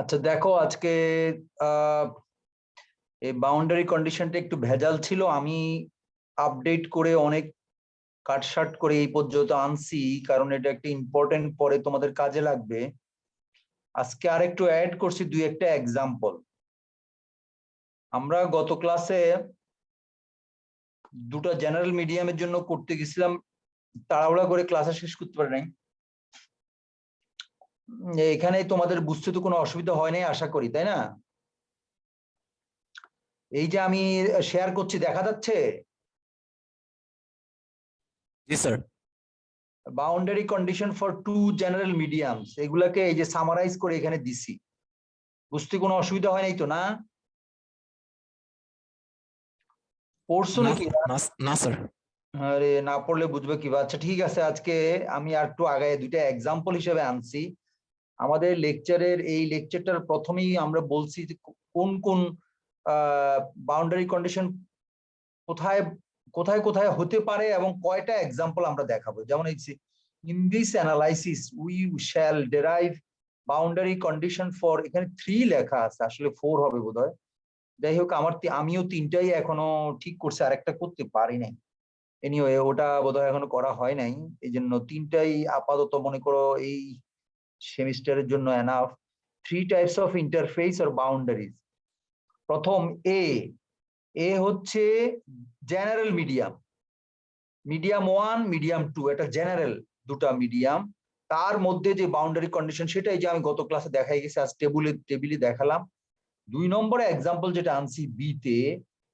আচ্ছা দেখো আজকে এই বাউন্ডারি কন্ডিশনটা একটু ভেজাল ছিল। আমি আপডেট করে অনেক কাটসাট করে এই পর্যন্ত আনছি, কারণ এটা একটা ইম্পর্টেন্ট, পরে তোমাদের কাজে লাগবে। আজকে আর একটু অ্যাড করছি দুই একটা এক্সাম্পল। আমরা গত ক্লাসে দুটো জেনারেল মিডিয়ামের জন্য করতে গেছিলাম, তাড়াহুড়া করে ক্লাসে শেষ করতে পারি নাই। এখানে তোমাদের বুঝতে তো কোনো অসুবিধা হয় নাই আশা করি, তাই না? এই যে আমি শেয়ার করছি, দেখা যাচ্ছে? জি sir. Boundary condition for two general mediums, এগুলাকে এই যে সামারাইজ করে এখানে দিছি। বুঝতে কোনো অসুবিধা হয় নাই তো, না? পড়ছো নাকি? না স্যার। আরে না পড়লে বুঝবে কিভাবে? আচ্ছা ঠিক আছে, আজকে আমি আর একটু আগায় দুইটা এক্সাম্পল হিসেবে আনছি। আমাদের লেকচারের এই লেকচারটার প্রথমেই আমরা বলছি যে কোন কোন বাউন্ডারি কন্ডিশন কোথায় কোথায় কোথায় হতে পারে এবং কয়টা এক্সাম্পল আমরা দেখাবো। যেমন এই in this analysis we shall derive boundary condition for, এখানে 3 লেখা আছে, আসলে 4 হবে বোধহয়। যাই হোক, আমিও 3টাই এখনো ঠিক করছি, আরেকটা করতে পারি নাই। এনিওয়ে, ওটা বোধহয় এখনো করা হয় নাই, এই জন্য 3টাই আপাতত মনে করো এই সেমিস্টারের জন্য enough. 3 types of interface or boundaries. প্রথম এ হচ্ছে জেনারেল মিডিয়াম, মিডিয়াম 1 মিডিয়াম 2, এটা জেনারেল দুটা মিডিয়াম। তার মধ্যে যে বাউন্ডারি কন্ডিশন, সেটাই যে আমি গত ক্লাসে দেখাই গেছি, আজ টেবিলে দেখালাম। 2 নম্বরে এক্সাম্পল যেটা আনছি বি তে,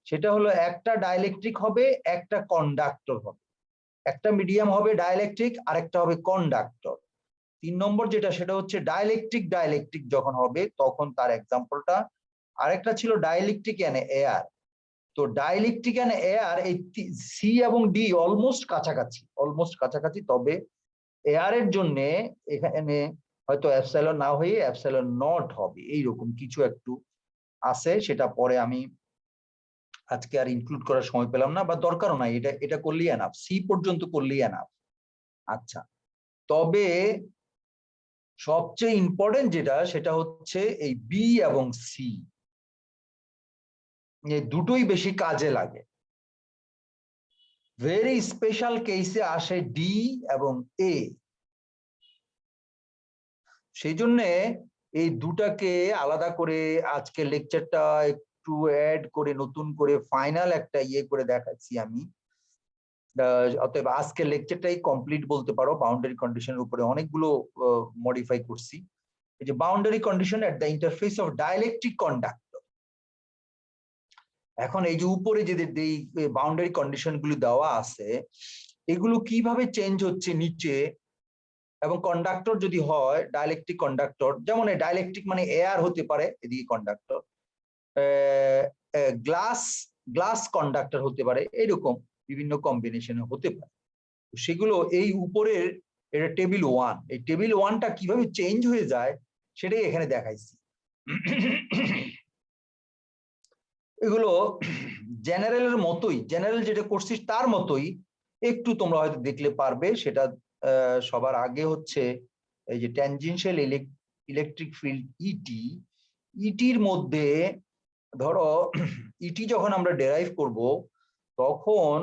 সেটা হলো একটা ডাইলেকট্রিক হবে, একটা কন্ডাক্টর হবে। একটা মিডিয়াম হবে ডাইলেকট্রিক, আর একটা হবে কন্ডাক্টর। 3 নম্বর যেটা, সেটা হচ্ছে ডাইলেকট্রিক যখন হবে তখন তার এক্সাম্পলটা। আরেকটা ছিল ডাইলেকট্রিক এন্ড এয়ার। তো ডাইলেকট্রিক এন্ড এয়ার, এই সি এবং ডি অলমোস্ট কাছাকাছি, তবে এয়ার এর জন্য এখানে হয়তো এপসাইলন না হয়ে এপসাইলন নট হবে, এইরকম কিছু একটু আছে। সেটা পরে আমি আজকে আর ইনক্লুড করার সময় পেলাম না, বা দরকারও নাই, এটা করলেই এনাফ, সি পর্যন্ত করলেই এনাফ। আচ্ছা, তবে সবচেয়ে ইম্পর্টেন্ট যেটা, সেটা হচ্ছে এই বি এবং সি, এই দুটোই বেশি কাজে লাগে। ভেরি স্পেশাল কেসে আসে ডি এবং এ। সেই জন্য এই দুটাকে আলাদা করে আজকে লেকচারটা একটু অ্যাড করে নতুন করে ফাইনাল একটা ইয়ে করে দেখাচ্ছি আমি। অতএব আজকে লেকচারটাই কমপ্লিট বলতে পারো। বাউন্ডারি কন্ডিশনের উপরে অনেকগুলো মডিফাই করছি। এই যে boundary condition at the interface of dielectric conductor. এখন এই যে উপরে যে বাউন্ডারি কন্ডিশন গুলি দেওয়া আছে, এগুলো কিভাবে চেঞ্জ হচ্ছে নিচে, এবং কন্ডাক্টর যদি হয় ডাইলেকট্রিক কন্ডাক্টর, যেমন ডাইলেকট্রিক মানে এয়ার হতে পারে, এদিকে কন্ডাক্টর, গ্লাস কন্ডাক্টর হতে পারে, এরকম বিভিন্ন কম্বিনেশনে হতে পারে। সেগুলো এই উপরের, এটা টেবিল 1, এই টেবিল 1টা কিভাবে চেঞ্জ হয়ে যায় সেটাই এখানে দেখাইছি। এগুলো জেনারেলের মতোই, জেনারেল যেটা করছিস তার মতোই, একটু তোমরা হয়তো দেখলে পারবে। সেটা সবার আগে হচ্ছে এই যে ট্যানজেনশিয়াল ইলেকট্রিক ফিল্ড ইটির মধ্যে, ধরো ইটি যখন আমরা ডেরাইভ করব, তখন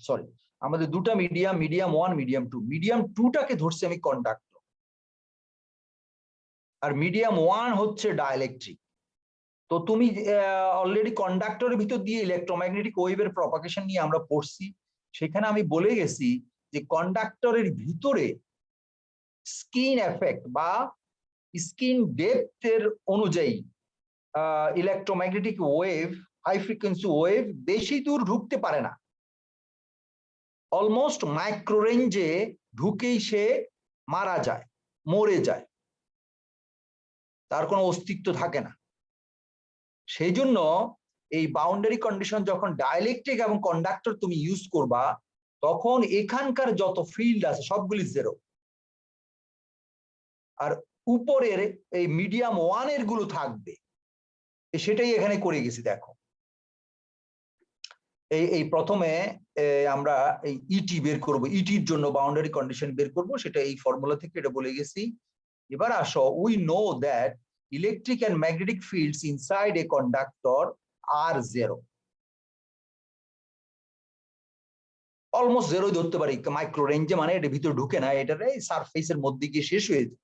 সরি, আমাদের দুটা মিডিয়াম 1 মিডিয়াম 2, মিডিয়াম 2টাকে ধরছি আমি কন্ডাক্টর, আর মিডিয়াম 1 হচ্ছে ডাইলেকট্রিক। তো তুমি অলরেডি কন্ডাক্টরের ভিতর দিয়ে ইলেকট্রোম্যাগনেটিক ওয়েভের প্রপাগেশন নিয়ে আমরা পড়ছি। সেখানে আমি বলে গেছি যে কন্ডাক্টরের ভিতরে স্কিন এফেক্ট বা স্কিন ডেপথের অনুযায়ী electromagnetic wave, high frequency wave বেশি দূর ঢুকতে পারে না। অলমোস্ট মাইক্রো রেঞ্জে ঢুকেই সে মারা যায়, মরে যায়, তার কোনো অস্তিত্ব থাকে না। সেই জন্য এই বাউন্ডারি কন্ডিশন যখন ডাইলেকট্রিক এবং কন্ডাক্টর তুমি ইউজ করবা, তখন এখানকার যত ফিল্ড আছে সবগুলি জিরো, আর উপরের এই মিডিয়াম 1 এর গুলো থাকবে। সেটাই এখানে করে গেছি। দেখো এই প্রথমে আমরা এই ইটি বের করব, ইটির জন্য বাউন্ডারি কন্ডিশন বের করব, সেটা এই ফর্মুলা থেকে এটা বলে গেছি। এবার আসো, we know that electric and magnetic fields inside a conductor are zero. Almost জিরোই ধরতে পারি, মাইক্রো রেঞ্জে, মানে এটা ভিতরে ঢুকে না, এটার সারফেসের মধ্যে গিয়ে শেষ হয়ে যায়।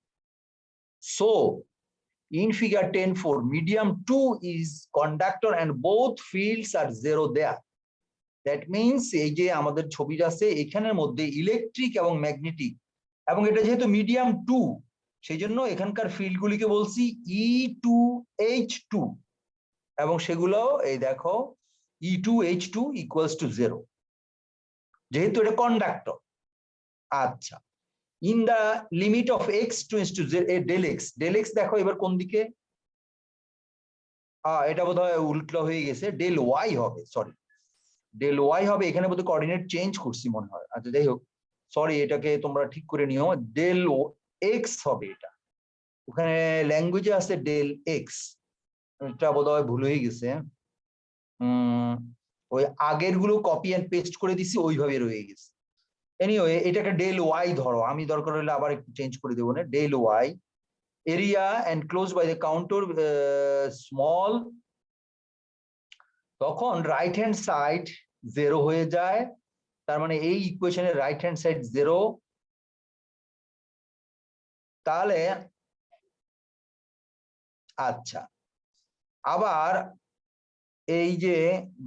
So in figure 10.4, medium 2 is conductor and both fields are zero there. That means এই যে আমাদের ছবিটা আছে এখানের মধ্যে ইলেকট্রিক এবং ম্যাগনেটিক, এবং এটা যেহেতু মিডিয়াম 2 সেই জন্য এখানকার ফিল্ডগুলিকে বলছি E2H2, এবং সেগুলো এই দেখো E2H2 equals to 0, যেহেতু এটা কন্ডাক্টর। আচ্ছা, in the limit of x tends to del x দেখো এবার কোন দিকে, এটা বোধহয় উল্টো হয়ে গেছে, ডেল ওয়াই হবে, সরি ডেল ওয়াই হবে, এখানে বোধহয় কোঅর্ডিনেট চেঞ্জ করছি মনে হয়। আচ্ছা যাই হোক, সরি, এটাকে তোমরা ঠিক করে নিও, ডেল এক্স হবে এটা, ওখানে ল্যাঙ্গুয়েজে আছে ডেল এক্স, এটা বোধহয় ভুল হয়ে গেছে। ওই আগের গুলো কপি অ্যান্ড পেস্ট করে দিছি, ওইভাবে রয়ে গেছে। এনিওয়ে এটাকে ডেল ওয়াই ধরো, আমি দরকার হলে আবার একটু চেঞ্জ করে দেবো না, del Y area enclosed by the contour small, তখন রাইট হ্যান্ড সাইড 0 হয়ে যায়, তার মানে এই ইকুয়েশনের রাইট হ্যান্ড সাইড 0। তাহলে আচ্ছা, আবার এই যে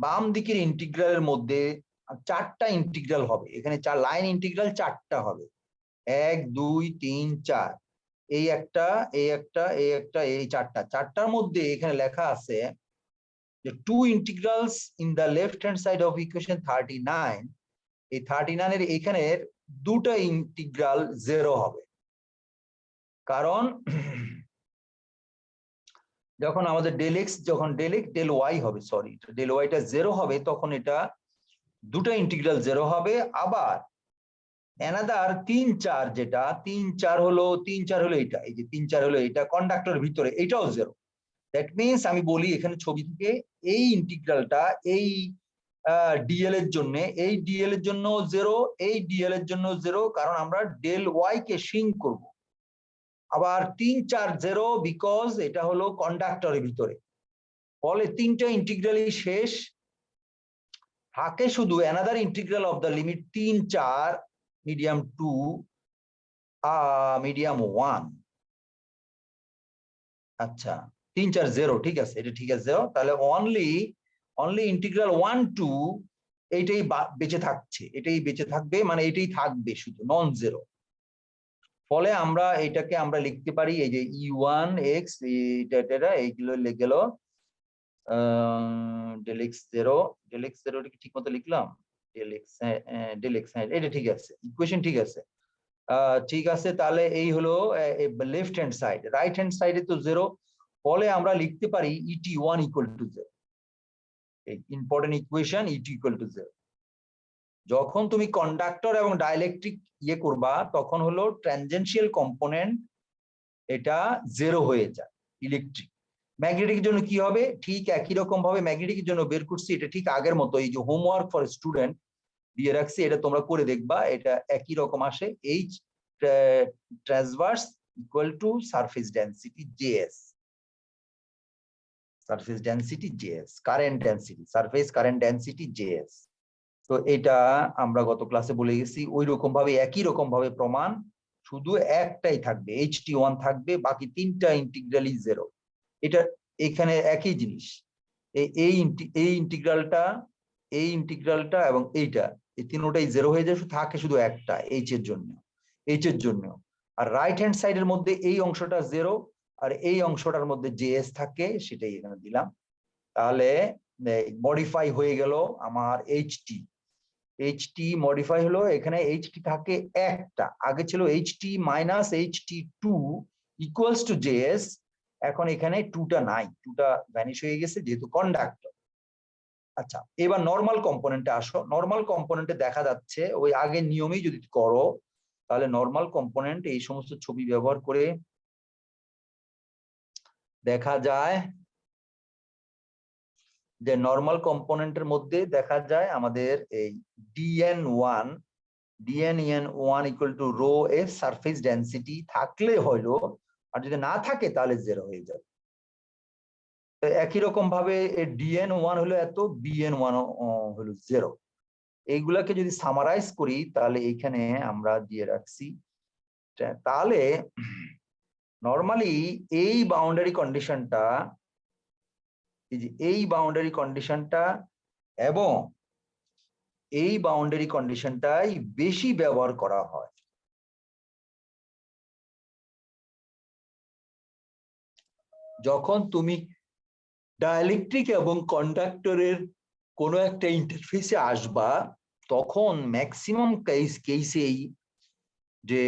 বাম দিকের ইন্টিগ্রালের মধ্যে 4টা ইন্টিগ্রাল হবে, এখানে লাইন ইন্টিগ্রাল 4টা হবে, 1 2 3 4, এই একটা, এই একটা, এই একটা, এই 4টার মধ্যে এখানে লেখা আছে যে 2 integrals in the left hand side of equation 39, এই 39 এর এখানের দুটা ইন্টিগ্রাল 0 হবে, কারণ যখন আমাদের ডেল এক্স, যখন ডেল ওয়াই হবে, সরি ডেল ওয়াইটা 0 হবে, তখন এটা দুটা ইন্টিগ্রাল 0 হবে। আবার অ্যানাদার 3 4, যেটা 3 4 হলো এটা, এই যে 3 4 হলো এটা কন্ডাক্টর ভিতরে, এটাও 0। দ্যাট মিনস আমি বলি এখানে ছবি থেকে এই ইন্টিগ্রালটা এই ডিএল এর জন্য, এই ডিএল এর জন্য 0, এই ডিএল এর জন্য 0, কারণ আমরা ডেল ওয়াই কে সিঙ্ক করব। আবার 3 4 0 বিকজ এটা হলো কন্ডাক্টরের ভিতরে, ফলে তিনটা ইন্টিগ্রালই শেষ, থাকে শুধু another integral of the limit 3 4 medium 2 medium 1। আচ্ছা 3 4 0, ঠিক আছে, এটা ঠিক আছে, তাহলে অনলি ইন্টিগ্রাল 1 2 এইটাই বেঁচে থাকছে, এটাই বেঁচে থাকবে, মানে এটাই থাকবে শুধু নন জিরো। ফলে আমরা এটাকে আমরা লিখতে পারি এই যে E1x, এটা এইগুলো লিখে গেল ডেল এক্স 0, এটা কি ঠিক মতো লিখলাম, ডেল এক্স, এটা ঠিক আছে, ইকুয়েশন ঠিক আছে। ঠিক আছে, তাহলে এই হলো left hand side, right hand সাইডে তো 0, ফলে আমরা লিখতে পারি ET1 ইকুয়াল টু 0, এই important equation, ET equal to 0। যখন তুমি কন্ডাক্টর এবং ডাইইলেকট্রিক ইয়ে করবা, তখন হলো ট্যানজেনশিয়াল কম্পোনেন্ট এটা 0 হয়ে যায় ইলেকট্রিক। ম্যাগনেটিকের জন্য কি হবে, ঠিক একই রকম ভাবে ম্যাগনেটিকের জন্য বের করছি, এটা ঠিক আগের মতো, এই যে হোমওয়ার্ক ফর স্টুডেন্ট দিয়ে রাখছি, এটা তোমরা করে দেখবা, এটা একই রকম আসে, H transverse equal to surface density JS, surface density JS, current density, surface current density JS। তো এটা আমরা গত ক্লাসে বলে গেছি, ওই রকম ভাবে একই রকম ভাবে প্রমাণ, শুধু একটাই থাকবে, HT1 থাকবে, বাকি তিনটা ইন্টিগ্রালই 0। এটা এখানে একই জিনিস, এই ইন্টিগ্রালটা এবং এইটা, এই তিনটাই 0 হয়ে যায়, থাকে শুধু একটা H এর জন্য। আর রাইট হ্যান্ড সাইডের মধ্যে এই অংশটা 0, আর এই অংশটার মধ্যে JS থাকে, সেটাই এখানে দিলাম। তাহলে মডিফাই হয়ে গেল আমার HT মডিফাই হলো, এখানে HT থাকে একটা, আগে ছিল HT minus HT2 equals to JS, এখন এখানে 2টা নাই, 2টা ভ্যানিশ হয়ে গেছে যেহেতু কন্ডাক্টর। আচ্ছা, এবার নরমাল কম্পোনেন্টে আসো, নরমাল কম্পোনেন্টে দেখা যাচ্ছে ওই আগের নিয়মেই যদি করো, তাহলে নরমাল কম্পোনেন্ট এই সমস্ত ছবি ব্যবহার করে দেখা যায় যে নরমাল কম্পোনেন্টের মধ্যে দেখা যায় আমাদের এই dn1 equal to rho a surface density থাকলে হলো আর যদি না থাকে তাহলে 0 হয়ে যাবে। তো একই রকম ভাবে dn1 হলো এত, bn1 হলো 0। এইগুলাকে যদি সামারাইজ করি তাহলে এইখানে আমরা দিয়ে রাখছি। তাহলে নরমালি এই বাউন্ডারি কন্ডিশনটা, এই বাউন্ডারি কন্ডিশনটা এবং এই বাউন্ডারি কন্ডিশনটাই বেশি ব্যবহার করা হয়। যখন তুমি ডাইলেকট্রিক এবং কন্ডাক্টরের কোনো একটা ইন্টারফেসে আসবা, তখন ম্যাক্সিমাম কেসেই যে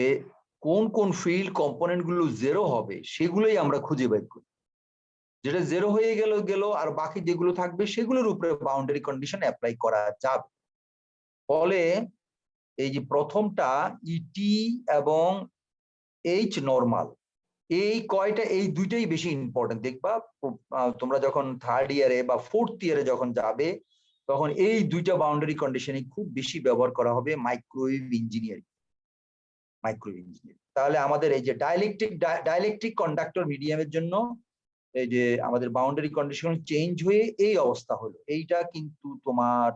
কোন কোন ফিল্ড কম্পোনেন্ট গুলো 0 হবে সেগুলোই আমরা খুঁজে বের করি। যেটা 0 হয়ে গেল আর বাকি যেগুলো থাকবে সেগুলোর উপরে বাউন্ডারি কন্ডিশন অ্যাপ্লাই করা যাবে। ফলে এই যে প্রথমটা ইটি এবং এইচ নরমাল, এই কয়টা, এই দুইটাই বেশি ইম্পর্টেন্ট। দেখবা তোমরা যখন 3rd ইয়ারে বা 4th ইয়ারে যখন যাবে, তখন এই দুইটা বাউন্ডারি কন্ডিশনে খুব বেশি ব্যবহার করা হবে মাইক্রোওয়েভ ইঞ্জিনিয়ারিং। তাহলে আমাদের এই যে ডাইলেকট্রিক কন্ডাক্টর মিডিয়ামের জন্য এই যে আমাদের বাউন্ডারি কন্ডিশন চেঞ্জ হয়ে এই অবস্থা হলো, এইটা কিন্তু তোমার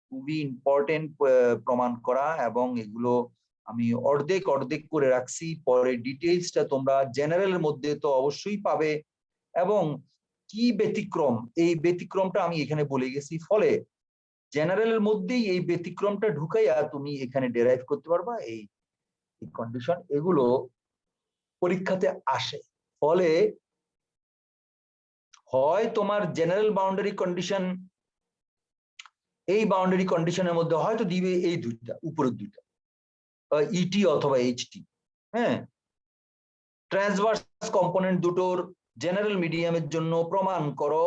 খুবই ইম্পর্টেন্ট প্রমাণ করা। এবং এগুলো আমি অর্ধেক করে রাখছি, পরে ডিটেইলসটা তোমরা জেনারেলের মধ্যে তো অবশ্যই পাবে। এবং কি ব্যতিক্রম, এই ব্যতিক্রমটা আমি এখানে বলে গেছি। ফলে জেনারেলের মধ্যেই এই ব্যতিক্রমটা ঢুকাইয়া তুমি এখানে ডেরাইভ করতে পারবা এই কন্ডিশন, এগুলো পরীক্ষাতে আসে। ফলে হয় তোমার জেনারেল বাউন্ডারি কন্ডিশন, এই বাউন্ডারি কন্ডিশনের মধ্যে হয়তো দিবে এই দুইটা, উপরের দুইটা, ইটি অথবা এইচটি। হ্যাঁ, ট্রান্সভার্স কম্পোনেন্ট দুটোর জেনারেল মিডিয়ামের জন্য প্রমাণ করো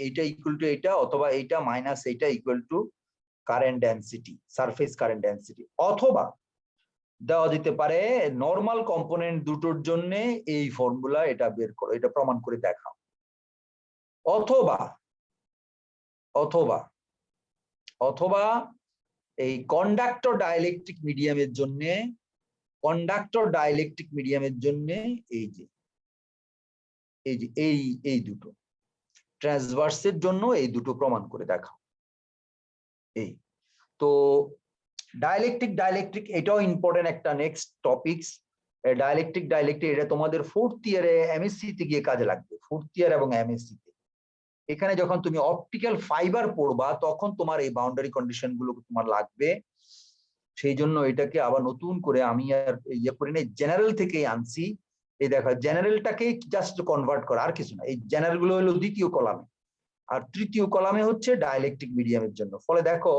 এইটা ইকুয়াল টু এইটা, অথবা এইটা মাইনাস এইটা equal to current density, surface current density. অথবা দেওয়া যেতে পারে নরমাল কম্পোনেন্ট দুটোর জন্য এই ফর্মুলা, এটা বের করো, এটা প্রমাণ করে দেখাও। অথবা অথবা অথবা এই কন্ডাক্টর ডাইলেকট্রিক মিডিয়ামের জন্য, এই যে এই দুটো ট্রান্সভার্সের জন্য এই দুটো প্রমাণ করে দেখাও। এই তো ডাইলেকট্রিক এটাও ইম্পর্টেন্ট একটা নেক্সট টপিকস। ডাইলেকট্রিক এটা তোমাদের 4th ইয়ারে এমএসসি তে গিয়ে কাজে লাগবে। 4th ইয়ার এবং এমএসসি তে এখানে যখন তুমি অপটিক্যাল ফাইবার পড়বা, তখন তোমার এই বাউন্ডারি কন্ডিশন গুলো তোমার লাগবে। সেই জন্য এটাকে আবার নতুন করে আমি আর ইয়ে করি না, জেনারেল থেকেই আনছি। এই দেখো, জেনারেলটাকে জাস্ট কনভার্ট করা, আর কিছু না। এই জেনারেল গুলো হলো দ্বিতীয় কলামে, আর তৃতীয় কলামে হচ্ছে ডাইলেকট্রিক মিডিয়ামের জন্য। ফলে দেখো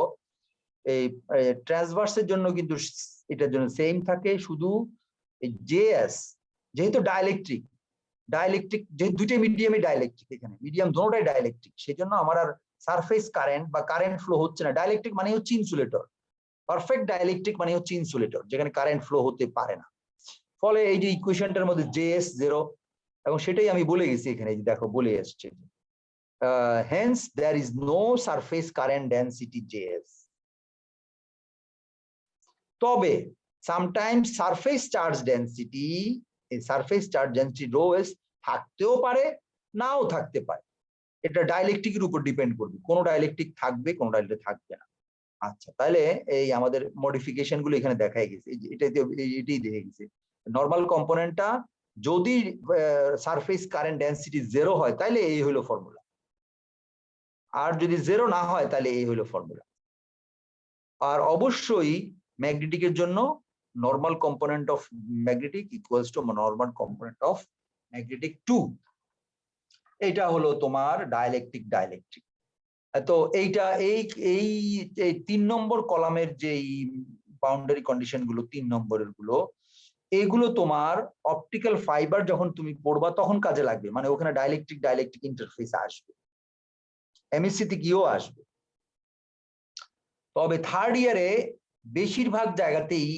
এই ট্রান্সভার্সের জন্য কিন্তু এটার জন্য সেম থাকে, শুধু এই জেএস যেহেতু ডাইলেকট্রিক যে দুইটাই মিডিয়ামে ডাইলেকট্রিক, এখানে মিডিয়াম দুটোটাই ডাইলেকট্রিক, সেজন্য আমার আর সারফেস কারেন্ট বা কারেন্ট ফ্লো হচ্ছে না। ডাইলেকট্রিক মানে হচ্ছে ইনসুলেটর, পারফেক্ট ডাইলেকট্রিক মানে হচ্ছে ইনসুলেটর, যেখানে কারেন্ট ফ্লো হতে পারে না। ফলে এই যে ইকুয়েশনটার মধ্যে জেএস 0, এবং সেটাই আমি বলে গেছি এখানে, এই যে দেখো বলে আসছে, hence there is no surface current density Js. তবে sometimes surface charge density rho s থাকতেও পারে, নাও থাকতে পারে। এটা ডাইলেকট্রিকের উপর ডিপেন্ড করবে, কোন ডাইলেকট্রিক থাকবে, কোন ডাইলেকট্রিক থাকবে না। আচ্ছা, তাহলে এই আমাদের মডিফিকেশন গুলো এখানে দেখাই গেছে, এটাই দেখে গেছে। নরমাল কম্পোনেন্টটা যদি সারফেস কারেন্ট ডেনসিটি 0 হয়, তাহলে এই হলো ফর্মুলা। আর যদি 0 না হয়, তাহলে এই হলো ফর্মুলা। আর অবশ্যই ম্যাগনেটিকের জন্য normal component of magnetic equals to normal component of magnetic 2। এইটা হলো তোমার ডাইলেকট্রিক। তো এইটা এই 3 নম্বর কলামের যে বাউন্ডারি কন্ডিশন গুলো, 3 নম্বরের গুলো, এগুলো তোমার অপটিক্যাল ফাইবার যখন তুমি পড়বা তখন কাজে লাগবে। মানে ওখানে ডাইলেকট্রিক ইন্টারফেস আসবে, এমএসসি তে গিয়েও আসবে। তবে 3rd ইয়ারে বেশিরভাগ জায়গাতেই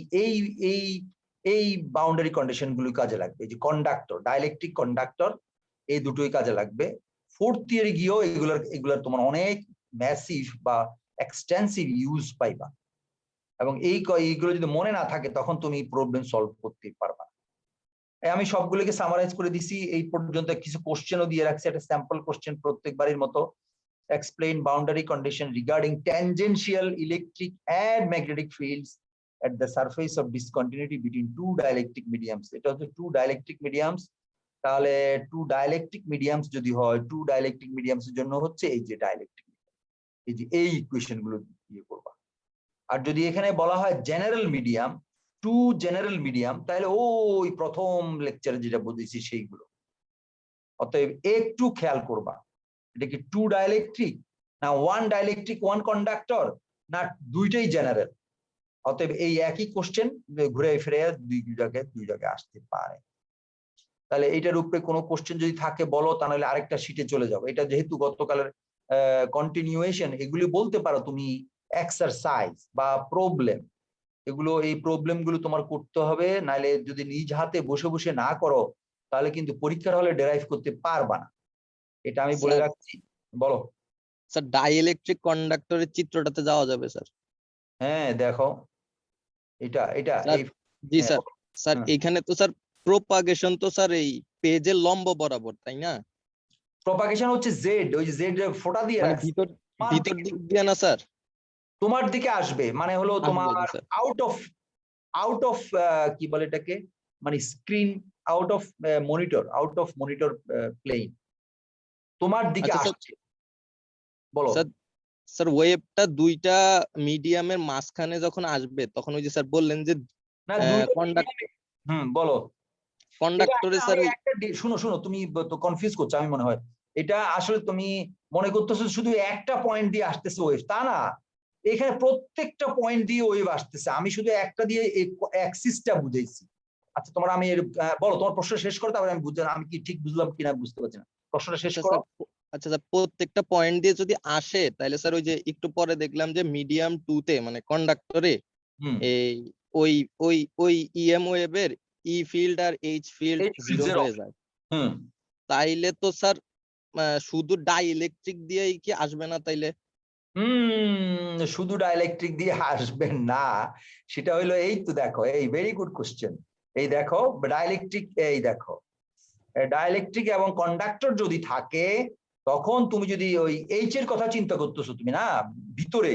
এই বাউন্ডারি কন্ডিশন গুলো কাজে লাগবে। যে কন্ডাক্টর, ডাইলেকট্রিক কন্ডাক্টর, এই দুটোই কাজে লাগবে। 4th ইয়ারে গিয়েও এগুলার তোমার অনেক ম্যাসিভ বা এক্সটেন্সিভ ইউজ পাইবা। এবং এইগুলো যদি মনে না থাকে, তখন তুমি প্রবলেম সলভ করতে পারবা। আমি সবগুলোকে সামারাইজ করে দিছি এই পর্যন্ত। কিছু কোশ্চেনও দিয়ে রাখছি, একটা স্যাম্পল কোশ্চেন প্রত্যেকবারের মতো। Explain boundary condition regarding tangential electric and magnetic fields at the surface of discontinuity between two dielectric mediums. এটা হচ্ছে two dielectric mediums। তাহলে two dielectric mediums যদি হয়, two dielectric mediums এর জন্য হচ্ছে এই যে dielectric, এই যে এই ইকুয়েশন গুলো দিয়ে করবা। আর যদি এখানে বলা হয় general medium, to general medium, তাহলে ওই প্রথম লেকচারে যেটা বুঝেছি সেইগুলো। অতএব একটু খেয়াল করবা, এটা কি টু ডাইলেকট্রিক না ওয়ান ডাইলেকট্রিক ওয়ান কন্ডাক্টর না দুইটাই জেনারেল। অতএব এই একই কোশ্চেন ঘুরে ফিরে দুই জায়গায় আসতে পারে। তাহলে এইটার উপরে কোনো কোশ্চেন যদি থাকে বলো, তা নাহলে আরেকটা শিটে চলে যাবো। এটা যেহেতু গতকালের কন্টিনিউয়েশন, এগুলি বলতে পারো তুমি এক্সারসাইজ বা প্রবলেম। এগুলো এই প্রবলেম গুলো তোমার করতে হবে, নাহলে যদি নিজ হাতে বসে বসে না করো তাহলে কিন্তু পরীক্ষার হলে ডেরাইভ করতে পারবা না, এটা আমি বলে স্যার, রাখছি। বলো। স্যার ডাইইলেকট্রিক কন্ডাক্টরের চিত্রটাতে যাওয়া যাবে স্যার? হ্যাঁ দেখো, এটা এটা স্যার, এই জি হ্যাঁ, স্যার। স্যার হ্যাঁ। এখানে তো স্যার প্রোপাগেশন তো স্যার এই পেজের লম্ব বরাবর, তাই না? প্রপাগেশন হচ্ছে জেড, ওই যে জেড ফোঁটা দিয়ে মানে রাখছে ভিতর দিক দিয়ে না স্যার? তোমার দিকে আসবে, মানে হলো আসবে, তোমার জি স্যার। আউট অফ কি বলে এটাকে, মানে screen, out of monitor plane তোমার দিকে আচ্ছা স্যার, আসছে। বলো। স্যার স্যার ওয়েভটা দুইটা মিডিয়ামের মাঝখানে যখন আসবে তখন ওই যে স্যার বললেন যে না দুইটা বলো। কন্ডাক্টরে স্যার ওই শুনো শুনো, তুমি তো কনফিউজ করছো আমি মনে হয়। এটা আসলে তুমি মনে করতেছো শুধু একটা পয়েন্ট দিয়ে আসতেছে ওয়েভ, তা না। এখানে প্রত্যেকটা পয়েন্ট দিয়ে ওয়েভ আসতেছে, আমি শুধু একটা দিয়ে অ্যাক্সিসটা বুঝাইছি। আচ্ছা তোমার আমি বলো, তোমার প্রশ্ন শেষ করো, তারপরে আমি বুঝলাম আমি কি ঠিক বুঝলাম কিনা বুঝতে পারছি না। প্রশ্নটা শেষ আচ্ছা করো। স্যার, আচ্ছা স্যার প্রত্যেকটা পয়েন্ট দিয়ে যদি আসে তাহলে স্যার ওই যে একটু পরে দেখলাম যে মিডিয়াম 2 তে মানে কন্ডাক্টরে হুম এই ওই ওই ওই ইএম ওয়েভের ই ফিল্ড আর এইচ ফিল্ড এই 0 zero। হয়ে যায়। হুম তাইলে তো স্যার শুধু ডাই ইলেকট্রিক দিয়েই কি আসবে না তাইলে? শুধু ডাইলেকট্রিক দিয়ে আসবেন না, সেটা হইলো এই তো দেখো, এই ভেরি গুড কোশ্চেন। এই দেখো ডাইলেকট্রিক, এই দেখো ডাইলেকট্রিক এবং কন্ডাক্টর যদি থাকে, তখন তুমি যদি ওই এইচ এর কথা চিন্তা করতেছো তুমি না, ভিতরে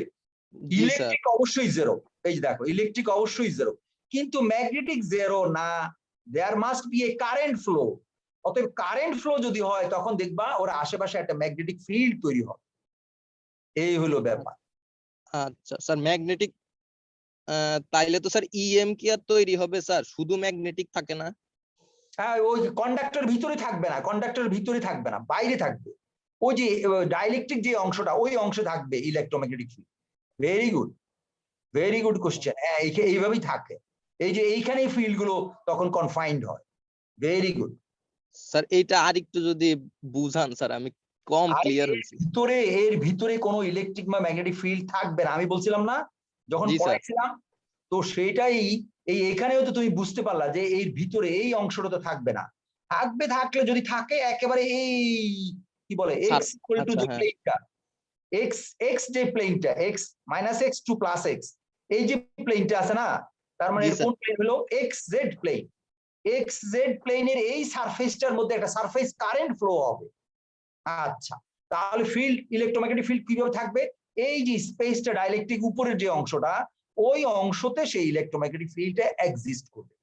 জি স্যার। ইলেকট্রিক অবশ্যই জিরো। এই যে দেখো ইলেকট্রিক অবশ্যই জিরো, কিন্তু ম্যাগনেটিক জিরো না, there must be a current flow. অতএব কারেন্ট ফ্লো যদি হয় তখন দেখবা ওর আশেপাশে একটা ম্যাগনেটিক ফিল্ড তৈরি হয়। এই হলো ব্যাপার। আচ্ছা স্যার ম্যাগনেটিক, তাইলে তো স্যার ইএম কি আর তৈরি হবে স্যার? শুধু ম্যাগনেটিক থাকে না? হ্যাঁ, ওই কন্ডাক্টর ভিতরে থাকবে না, কন্ডাক্টর ভিতরে থাকবে না, বাইরে থাকবে। ওই যে ডাইলেকট্রিক যে অংশটা, ওই অংশে থাকবে electromagnetic field. Very good, very good question. হ্যাঁ, এইভাবেই থাকে। এই যে এইখানে ফিল্ড গুলো তখন কনফাইন্ড হয়। Very good. স্যার এইটা আরেকটু যদি বুঝান স্যার, আমি কম ক্লিয়ার হইছি। এর ভিতরে কোনো ইলেকট্রিক বা ম্যাগনেটিক ফিল্ড থাকবে না, আমি বলছিলাম না যখন জি স্যার। পড়াইছিলাম। তো সেটাই এখানেও তো তুমি বুঝতে পারলা যে এর ভিতরে এই অংশটা তো থাকবে না। থাকলে যদি থাকে একেবারে এই কি বলে স্যার, এক্স ইকুয়াল টু আচ্ছা যে হ্যাঁ। প্লেনটা, এক্স যে প্লেনটা, x minus x two plus x, এই যে প্লেনটা আছে না, তার মানে জি এর স্যার। কোন প্লেন হলো x z plane. X z প্লেনের এই সারফেসটার মধ্যে একটা সারফেস কারেন্ট ফ্লো হবে। আচ্ছা, তাহলে ফিল্ড, ইলেকট্রোম্যাগনেটিক ফিল্ড কিভাবে থাকবে? এই যে স্পেসটা ডাইলেকট্রিক উপরের যে অংশটা, ওই অংশতে সেই ইলেকট্রোম্যাগনেটিক ফিল্ডটা এক্সিস্ট করবে।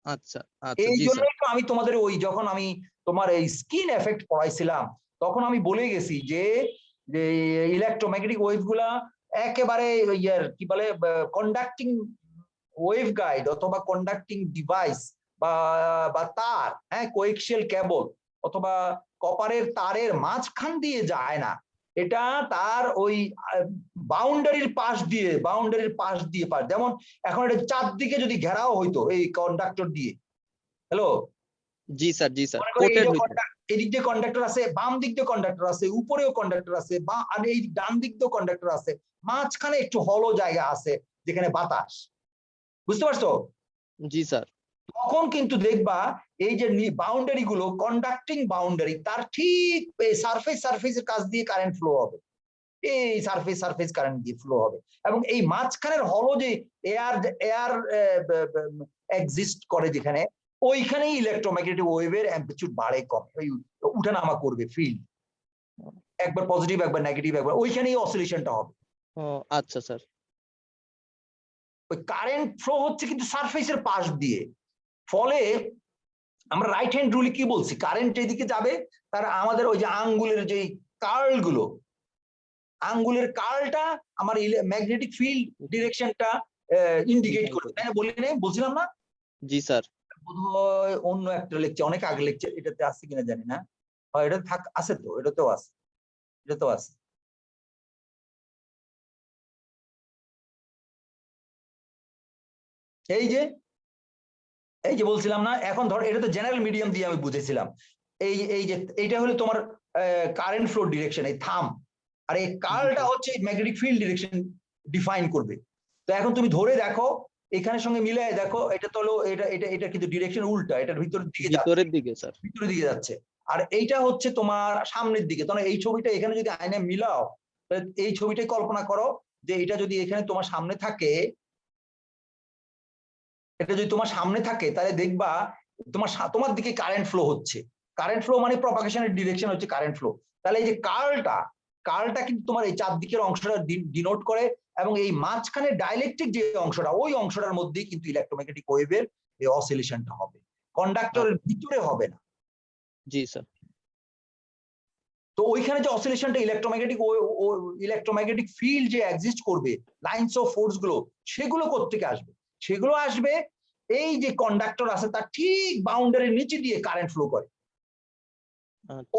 আচ্ছা আচ্ছা, এই জি স্যার। জন্যই তো আমি তোমাদের ওই যখন আমি তোমার এই স্কিন এফেক্ট পড়াইছিলাম, তখন আমি বলে গেছি যে ইলেকট্রোম্যাগনেটিক ওয়েভ গুলা একেবারে ইয়ার কি বলে কন্ডাক্টিং ওয়েভ গাইড অথবা কন্ডাক্টিং ডিভাইস বা তার, হ্যাঁ কোয়েক্সিয়াল কেবল অথবা কপারের তারের মাঝখান দিয়ে যায় না, এটা তার ওই বাউন্ডারির পাশ দিয়ে পার। যেমন এখন এটা চারদিকে যদি ঘেরাও হইতো এই কন্ডাক্টর দিয়ে, হ্যালো, জি স্যার, জি স্যার। মনে করো কোটেড হইতো। এদিক দিয়ে কন্ডাক্টর আছে, বাম দিক দিয়ে কন্ডাক্টর আছে, উপরেও কন্ডাক্টর আছে, বা আর এই ডান দিক দিয়েও কন্ডাক্টর আছে, মাঝখানে একটু হলো জায়গা আছে যেখানে বাতাস, বুঝতে পারছো? জি স্যার। তখন কিন্তু দেখবা এই যে বাউন্ডারি গুলো কন্ডাক্টিং বাউন্ডারি, তার ঠিক সারফেসের কাছ দিয়ে কারেন্ট ফ্লো হবে, এই সারফেস কারেন্ট দিয়ে ফ্লো হবে। এবং এই মাঝখানের হলো যে এয়ার এক্সিস্ট করে যেখানে, ওইখানেই ইলেকট্রোম্যাগনেটিক ওয়েভের অ্যাম্পলিটিউড বাড়ে কমে, ওই উঠানামা করবে ফিল্ড, একবার পজিটিভ একবার নেগেটিভ, একবার ওইখানেই অসিলেশনটা হবে। ও আচ্ছা স্যার। ওই কারেন্ট ফ্লো হচ্ছে কিন্তু সারফেসের পাশ দিয়ে, ফলে আমরা রাইট হ্যান্ড রুলে কি বলছি, কারেন্ট এদিকে যাবে, তার আমাদের ওই যে আঙ্গুলের যে কার্ল গুলো, আঙ্গুলের কার্লটা আমার ম্যাগনেটিক ফিল্ড ডিরেকশনটা ইন্ডিকেট করবে, তাই না? বলছিলাম না? জি স্যার। বোধহয় অন্য একটা লেকচার, অনেক আগে লেকচার, এটাতে আছে কিনা জানি না, হয় এটা আছে, তো এটাতেও আছে, এটাতেও আছে। এই যে বলছিলাম না, এখন ধর এটা তো জেনারেল মিডিয়াম দিয়ে আমি বুঝেছিলাম, এই যে এইটা হলো তোমার কারেন্ট ফ্লো ডিরেকশন, এই থাম, আর এই কার্লটা হচ্ছে ম্যাগনেটিক ফিল্ড ডিরেকশন ডিফাইন করবে। তো এখন তুমি ধরে দেখো, এখানের সঙ্গে মিলাই দেখো, এটা তো হলো এটা এটা এটা কিন্তু ডিরেকশন উল্টা, এটার ভিতরের দিকে যাচ্ছে, ভিতরের দিকে স্যার। ভিতরের দিকে যাচ্ছে, আর এইটা হচ্ছে তোমার সামনের দিকে। তাহলে এই ছবিটা এখানে যদি আয়নায় মিলাও, এই ছবিটাই কল্পনা করো যে এটা যদি এখানে তোমার সামনে থাকে, এটা যদি তোমার সামনে থাকে, তাহলে দেখবা তোমার দিকে কারেন্ট ফ্লো হচ্ছে। কারেন্ট ফ্লো মানে প্রপাগেশনের ডিরেকশন হচ্ছে কারেন্ট ফ্লো। তাহলে এই যে কার্লটা কিন্তু তোমার এই চারদিকের অংশটা ডিনোট করে, এবং এই মাঝখানে ডাইলেকট্রিক যে অংশটা, ওই অংশটার মধ্যেই কিন্তু ইলেকট্রোম্যাগনেটিক ওয়েভের এই অসিলেশনটা হবে, কন্ডাক্টরের ভিতরে হবে না। জি স্যার। তো ওইখানে যে অসিলেশনটা ইলেকট্রোম্যাগনেটিক ফিল্ড যে এক্সিস্ট করবে, লাইনস অফ ফোর্স গুলো, সেগুলো কোত্থেকে আসবে? সেগুলো আসবে এই যে কন্ডাক্টর আছে তার ঠিক বাউন্ডারির নিচে দিয়ে কারেন্ট ফ্লো করে।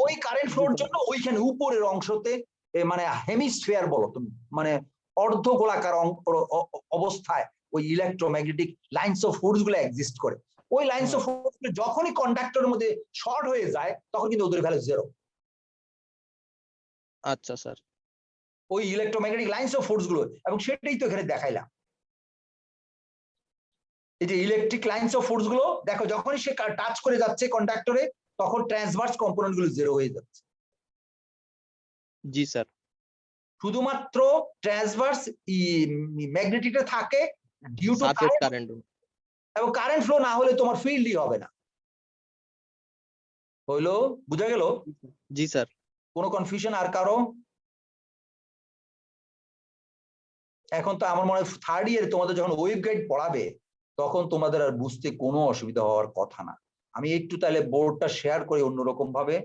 ওই কারেন্ট ফ্লোর জন্য ওইখানে উপরের অংশতে, মানে হেমিস্ফিয়ার বলো তুমি, মানে অর্ধ গোলাকার অবস্থায় ওই ইলেকট্রোম্যাগনেটিক লাইনস অফ ফোর্স গুলো এক্সিস্ট করে। ওই লাইনস অফ ফোর্স যখনই কন্ডাক্টরের মধ্যে শর্ট হয়ে যায়, তখন কিন্তু ওদের ভ্যালু জিরো। আচ্ছা স্যার। ওই ইলেকট্রোম্যাগনেটিক লাইনস অফ ফোর্স গুলো, এবং সেটাই তো এখানে দেখাইলাম। এই যে ইলেকট্রিক লাইনস অফ ফোর্স গুলো দেখো, যখনই সে টাচ করে যাচ্ছে কন্ডাক্টরে, তখন ট্রান্সভার্স কম্পোনেন্ট গুলো জিরো হয়ে যাচ্ছে। জি স্যার। শুধুমাত্র ট্রান্সভার্স ম্যাগনেটিকটা থাকে ডিউ টু কারেন্ট, এবং কারেন্ট ফ্লো না হলে তোমার ফিল্ডই হবে না। হইলো? বুঝা গেল? জি স্যার। কোনো কনফিউশন আর কারো? এখন তো আমার মনে হয় থার্ড ইয়ারে তোমাদের যখন ওয়েভ গাইড পড়াবে, তখন তোমাদের আর বুঝতে কোনো অসুবিধা হওয়ার কথা না। আমি একটু তাহলে বোর্ডটা শেয়ার করি অন্যরকম ভাবে,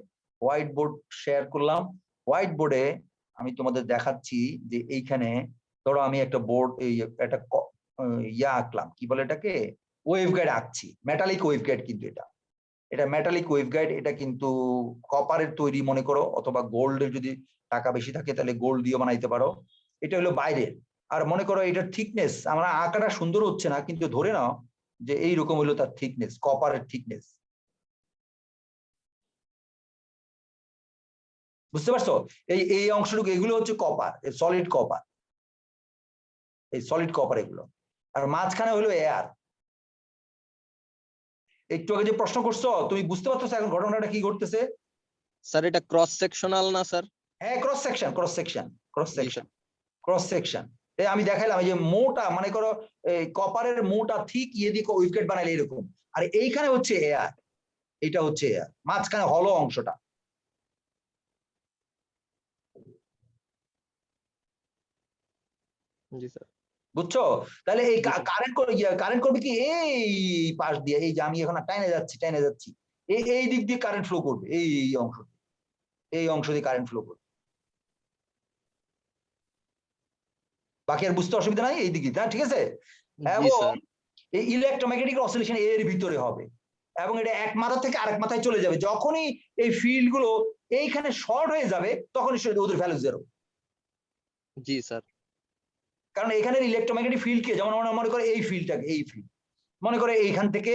হোয়াইট বোর্ড শেয়ার করলাম। হোয়াইট বোর্ডে আমি তোমাদের দেখাচ্ছি যে এইখানে ধরো আমি একটা বোর্ড, এই একটা ইয়া আঁকলাম, কি বলে এটাকে, ওয়েভ গাইড আঁকছি, মেটালিক ওয়েভ গাইড, কিন্তু এটা মেটালিক ওয়েভ গাইড, এটা কিন্তু কপারের তৈরি মনে করো, অথবা গোল্ডের যদি টাকা বেশি থাকে তাহলে গোল্ড দিয়ে বানাইতে পারো। এটা হলো বাইরের, আর মনে করো এটার থিকনেস, আমরা আঁকাটা সুন্দর হচ্ছে না, কিন্তু ধরে নাও যে এইরকম হলো তার থিকনেস, কপারের থিকনেস। বুঝতে পারছো? এই অংশটুকু, এগুলো হচ্ছে কপার, সলিড কপার, এই সলিড কপার এগুলো, আর মাঝখানে হলো এয়ার। একটু আগে যে প্রশ্ন করছো, তুমি বুঝতে পারছো এখন ঘটনাটা কি ঘটতেছে? স্যার এটা ক্রস সেকশনাল না স্যার? হ্যাঁ, ক্রস সেকশন, ক্রস সেকশন। আমি দেখাইলাম এই যে মোটা, মনে করো এই কপারের মোটা ঠিক ইয়ে দিয়ে উইকেট বানাইলে এরকম, আর এইখানে হচ্ছে এয়ার, এটা হচ্ছে এয়ার, মাঝখানে হলো অংশটা। জি স্যার। বুঝছো? তাহলে এই কারেন্ট করবে কি এই পাশ দিয়ে, এই যে আমি এখন টাইনে যাচ্ছি, এই দিক দিয়ে কারেন্ট ফ্লো করবে, এই অংশ দিয়ে কারেন্ট ফ্লো করবে। বাকি আর বুঝতে অসুবিধা নাই, এই দিকে, ঠিক আছে? এবং এই ইলেকট্রোম্যাগনেটিক অসিলেশন এর ভিতরে হবে, এবং এটা এক মাথা থেকে আরেক মাথায় চলে যাবে। যখনই এই ফিল্ড গুলো এইখানে শর্ট হয়ে যাবে, তখনই ওদের ভ্যালু জিরো। জি স্যার। কারণ এখানে ইলেকট্রোম্যাগনেটিক ফিল্ড কে, যেমন মনে করে এই ফিল্ডটাকে, এই ফিল্ড মনে করে এইখান থেকে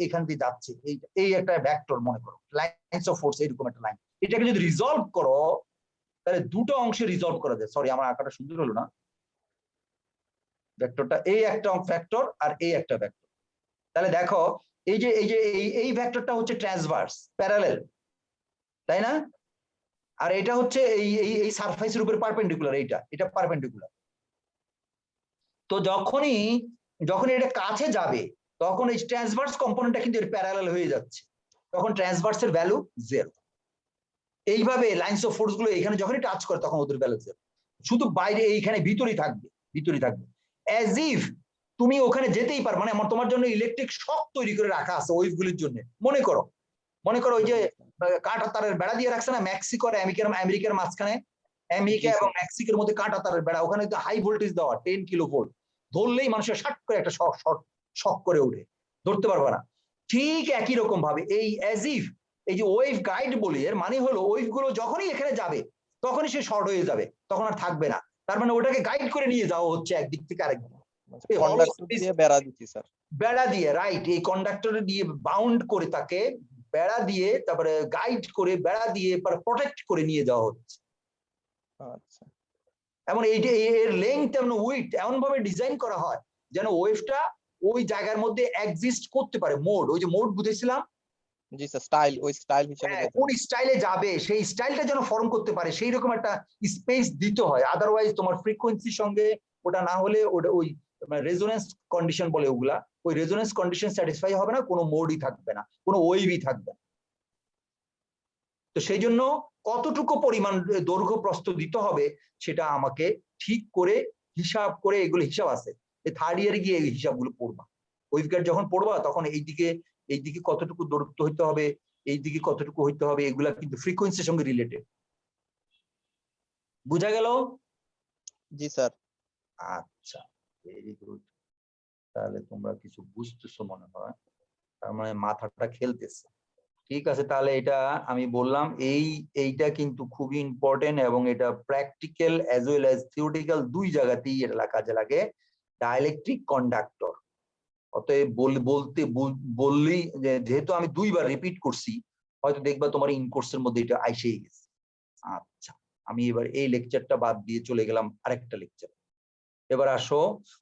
এইখান দিয়ে যাচ্ছে, এই একটা ভেক্টর মনে করো, লাইনস অফ ফোর্স, এইরকম একটা লাইন। এটাকে যদি রিজলভ করো, তাহলে দুটো অংশে রিজলভ করা যায়। সরি, আমার আঁকাটা সুন্দর হলো না। ভেক্টরটা এই একটা ভেক্টর, আর এই একটা ভেক্টর। তাহলে দেখো এই ভেক্টরটা হচ্ছে ট্রান্সভার্স প্যারালাল, তাই না? আর এটা হচ্ছে এই সারফেসের উপরে পারপেন্ডিকুলার, এটা পারপেন্ডিকুলার। তো যখনই এটা কাছে যাবে, তখন এই ট্রান্সভার্স কম্পোনেন্টটা কিন্তু এর প্যারালাল হয়ে যাচ্ছে, তখন ট্রান্সভার্সের ভ্যালু 0। এইভাবে লাইনস অফ ফোর্স গুলো এখানে যখনই টাচ করে তখন ওদের ভ্যালু 0, শুধু বাইরে এইখানে ভিতরেই থাকবে, ভিতরেই থাকবে, অ্যাজ ইফ তুমি ওখানে যেতেই পার, মানে আমার তোমার জন্য ইলেকট্রিক শক তৈরি করে রাখা আছে ওয়েভ গুলির জন্য। মনে করো ওই যে কাঁটা তারের বেড়া দিয়ে রাখছে না মেক্সিকো আর আমেরিকার মাঝখানে, আমেরিকা এবং মেক্সিকোর মধ্যে কাঁটা তারের বেড়া, ওখানে তো হাই ভোল্টেজ দেওয়া 10 কিলোভোল্ট, ধরলেই মানুষের শাট করে একটা শক করে ওঠে, ধরতে পারবে না। ঠিক একই রকম ভাবে এই অ্যাজ ইফ এই যে ওয়েভ গাইড বলি, এর মানে হলো ওয়েভ গুলো যখনই এখানে যাবে তখনই সে শর্ট হয়ে যাবে, তখন আর থাকবে না। তার মানে ওটাকে গাইড করে নিয়ে যাওয়া হচ্ছে একদিক থেকে আরেক দিক, বেড়া দিয়ে, রাইট, এই কন্ডাক্টরে দিয়ে বাউন্ড করে তাকে বেড়া দিয়ে, তারপরে গাইড করে বেড়া দিয়ে প্রোটেক্ট করে নিয়ে যাওয়া হচ্ছে। আচ্ছা, এমন এইটা এর লেংথ এবং উইডথ এমন ভাবে ডিজাইন করা হয় যেন ওয়েভটা ওই জায়গার মধ্যে এক্সিস্ট করতে পারে। মোড, ওই যে মোড বুঝেছিলাম, জি স্যার, স্টাইল, ওই স্টাইল হিসেবে কোন স্টাইলে যাবে সেই স্টাইলটা যেন ফর্ম করতে পারে, সেই রকম একটা স্পেস দিতে হয়। আদারওয়াইজ তোমার ফ্রিকোয়েন্সির সঙ্গে ওটা না হলে ওটা ওই রেজোনেন্স কন্ডিশন বলে ওগুলা, ওই রেজোনেন্স কন্ডিশন স্যাটিসফাই হবে না, কোনো মোডই থাকবে না, কোনো ওয়েভই থাকবে না। তো সেই জন্য কতটুকু পরিমাণ দৈর্ঘ্য প্রস্থ দিতে হবে সেটা আমাকে ঠিক করে হিসাব করে, এগুলো হিসাব আছে, এই থার্ড ইয়ারে গিয়ে এই হিসাবগুলো পড়বা। ওয়েভগাইড যখন পড়বা তখন এইদিকে কতটুকু দূরত্ব হইতে হবে, এইদিকে কতটুকু হইতে হবে, এগুলা কিন্তু ফ্রিকোয়েন্সির সঙ্গে রিলেটেড। বুঝা গেল? জি স্যার। আচ্ছা, ভেরি গুড, তাহলে তোমরা কিছু বুঝতেছো মনে হয়, তার মানে মাথাটা খেলতেছে। ঠিক আছে, তাহলে এটা আমি বললাম এইটা কিন্তু খুবই ইম্পর্টেন্ট এবং এটা practical as well as theoretical দুই জায়গাতেই এটা কাজে লাগে। ডাইলেকট্রিক কন্ডাক্টর, অতএব বললেই যেহেতু আমি দুইবার রিপিট করছি, হয়তো দেখবা তোমার ইন কোর্সের মধ্যে এটা আইসেই গেছে। আচ্ছা, আমি এবার এই লেকচারটা বাদ দিয়ে চলে গেলাম আরেকটা লেকচার। এবার আসো,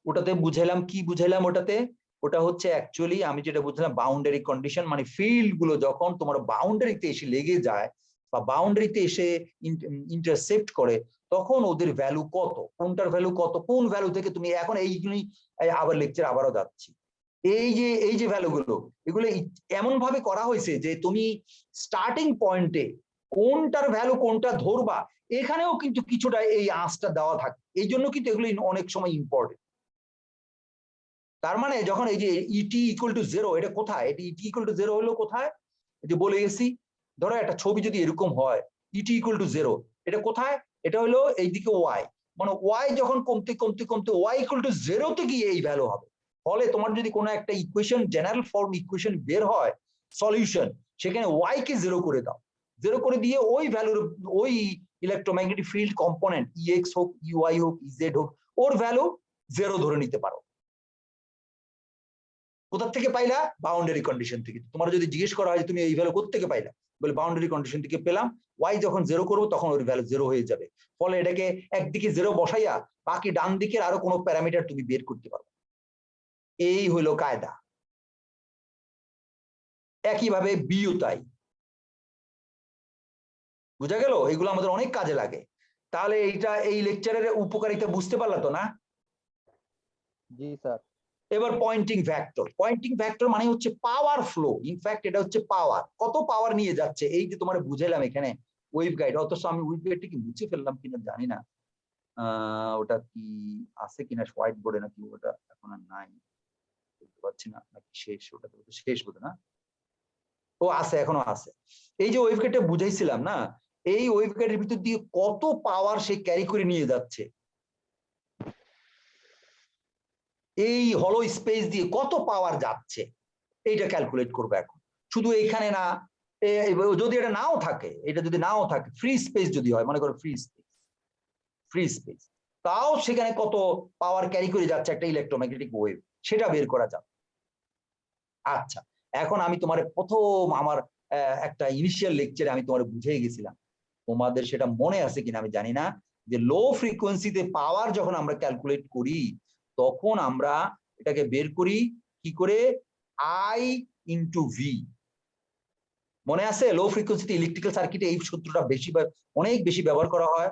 ওটাতে বুঝাইলাম কি বুঝাইলাম ওটাতে, ওটা হচ্ছে অ্যাকচুয়ালি আমি যেটা বুঝলাম বাউন্ডারি কন্ডিশন, মানে ফিল্ড গুলো যখন তোমার বাউন্ডারিতে এসে লেগে যায় বা বাউন্ডারিতে এসে ইন্টারসেপ্ট করে তখন ওদের ভ্যালু কত, কোনটার ভ্যালু কত, কোন ভ্যালু থেকে তুমি এখন এইগুলি আবার লেকচার আবারও যাচ্ছি। এই যে ভ্যালুগুলো, এগুলো এমন ভাবে করা হয়েছে যে তুমি স্টার্টিং পয়েন্টে কোনটার ভ্যালু কোনটা ধরবা, এখানেও কিন্তু কিছুটা এই আঁচটা দেওয়া থাকে, এই জন্য কিন্তু এগুলো অনেক সময় ইম্পর্টেন্ট। তার মানে যখন এই যে ইটি ইকুয়াল টু 0, এটা কোথায়, এটা ইটি ইকুয়াল টু 0 হলো কোথায়, এই যে বলে গেছি, ধরো একটা ছবি যদি এরকম হয় ইটি ইকুয়াল টু 0, এটা কোথায়, এটা হলো এইদিকে ওয়াই, মানে ওয়াই যখন কমতে কমতে কমতে ওয়াই ইকুয়াল টু 0 তে গিয়ে এই ভ্যালু হবে। ফলে তোমার যদি কোনো একটা ইকুয়েশন, জেনারেল ফর্ম ইকুয়েশন বের হয় সলিউশন, সেখানে ওয়াই কে 0 করে দাও, 0 করে দিয়ে ওই ভ্যালুর, ওই ইলেকট্রোম্যাগনেটিক ফিল্ড কম্পোনেন্ট ইএক্স হোক, ইউআই হোক, ইজেড হোক, ওর ভ্যালু 0 ধরে নিতে পারো। কোথা থেকে পাইলা? বাউন্ডারি কন্ডিশন থেকে। তোমার যদি জিজ্ঞেস করা হয় তুমি এই ভ্যালু কোথা থেকে পাইলা, বলে বাউন্ডারি কন্ডিশন থেকে পেলাম, ওয়াই যখন 0 করবো তখন ওর ভ্যালু 0 হয়ে যাবে। ফলে এটাকে একদিকে 0 বসাইয়া বাকি ডান দিকের আরো কোনো প্যারামিটার তুমি বের করতে পারো। এই হলো কায়দা। একইভাবে বিও তাই। বুঝা গেল? এগুলো আমাদের অনেক কাজে লাগে। তাহলে এই লেকচারের উপকারিতা বুঝতে পারলা তো না? জি স্যার। এবার পয়েন্টিং ভ্যাক্টর মানে হচ্ছে পাওয়ার ফ্লো। ইনফ্যাক্ট এটা হচ্ছে পাওয়ার, কত পাওয়ার নিয়ে যাচ্ছে, এই যে তোমার বুঝাইলাম এখানে ওয়েভ গাইড, অথচ আমি ওয়েভ গাইডটা কি মুছে ফেললাম কিনা জানি না, ওটা কি আছে কিনা হোয়াইট বোর্ডে, নাকি ওটা এখন আর নাই বলতে পারছি না, নাকি শেষ, ওটা তো শেষ বোধ না, ও আছে, এখনো আছে। এই যে ওয়েভ গাইডটা বুঝাইছিলাম না, এই ওয়েভ গাইডের ভিতর দিয়ে কত পাওয়ার সে ক্যারি করে নিয়ে যাচ্ছে, এই হলো স্পেস দিয়ে কত পাওয়ার যাচ্ছে, এইটা ক্যালকুলেট করবো এখন। শুধু এইখানে না, যদি এটা নাও থাকে, এটা যদি নাও থাকে, ফ্রি স্পেস যদি হয়, মনে করো ফ্রি স্পেস, তাও সেখানে কত পাওয়ার ক্যারি করে যাচ্ছে একটা ইলেকট্রোম্যাগনেটিক ওয়েভ, সেটা বের করা যাবে। আচ্ছা, এখন আমি তোমার প্রথম আমার একটা ইনিশিয়াল লেকচারে আমি তোমার বুঝিয়ে গেছিলাম, তোমাদের সেটা মনে আছে কিনা আমি জানি না, যে লো ফ্রিকোয়েন্সিতে পাওয়ার যখন আমরা ক্যালকুলেট করি তখন আমরা এটাকে বের করি কি করে, আই ইন্টু ভি। মনে আছে? লো ফ্রিকোয়েন্সিতে ইলেকট্রিক্যাল সার্কিটে এই সূত্রটা অনেক বেশি ব্যবহার করা হয়,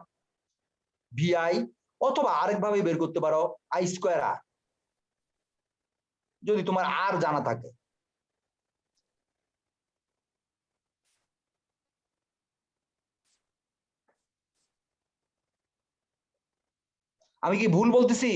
ভিআই, অথবা আরেকভাবে বের করতে পারো আই স্কোয়ার আর। যদি তোমার আর জানা থাকে। আমি কি ভুল বলতেছি?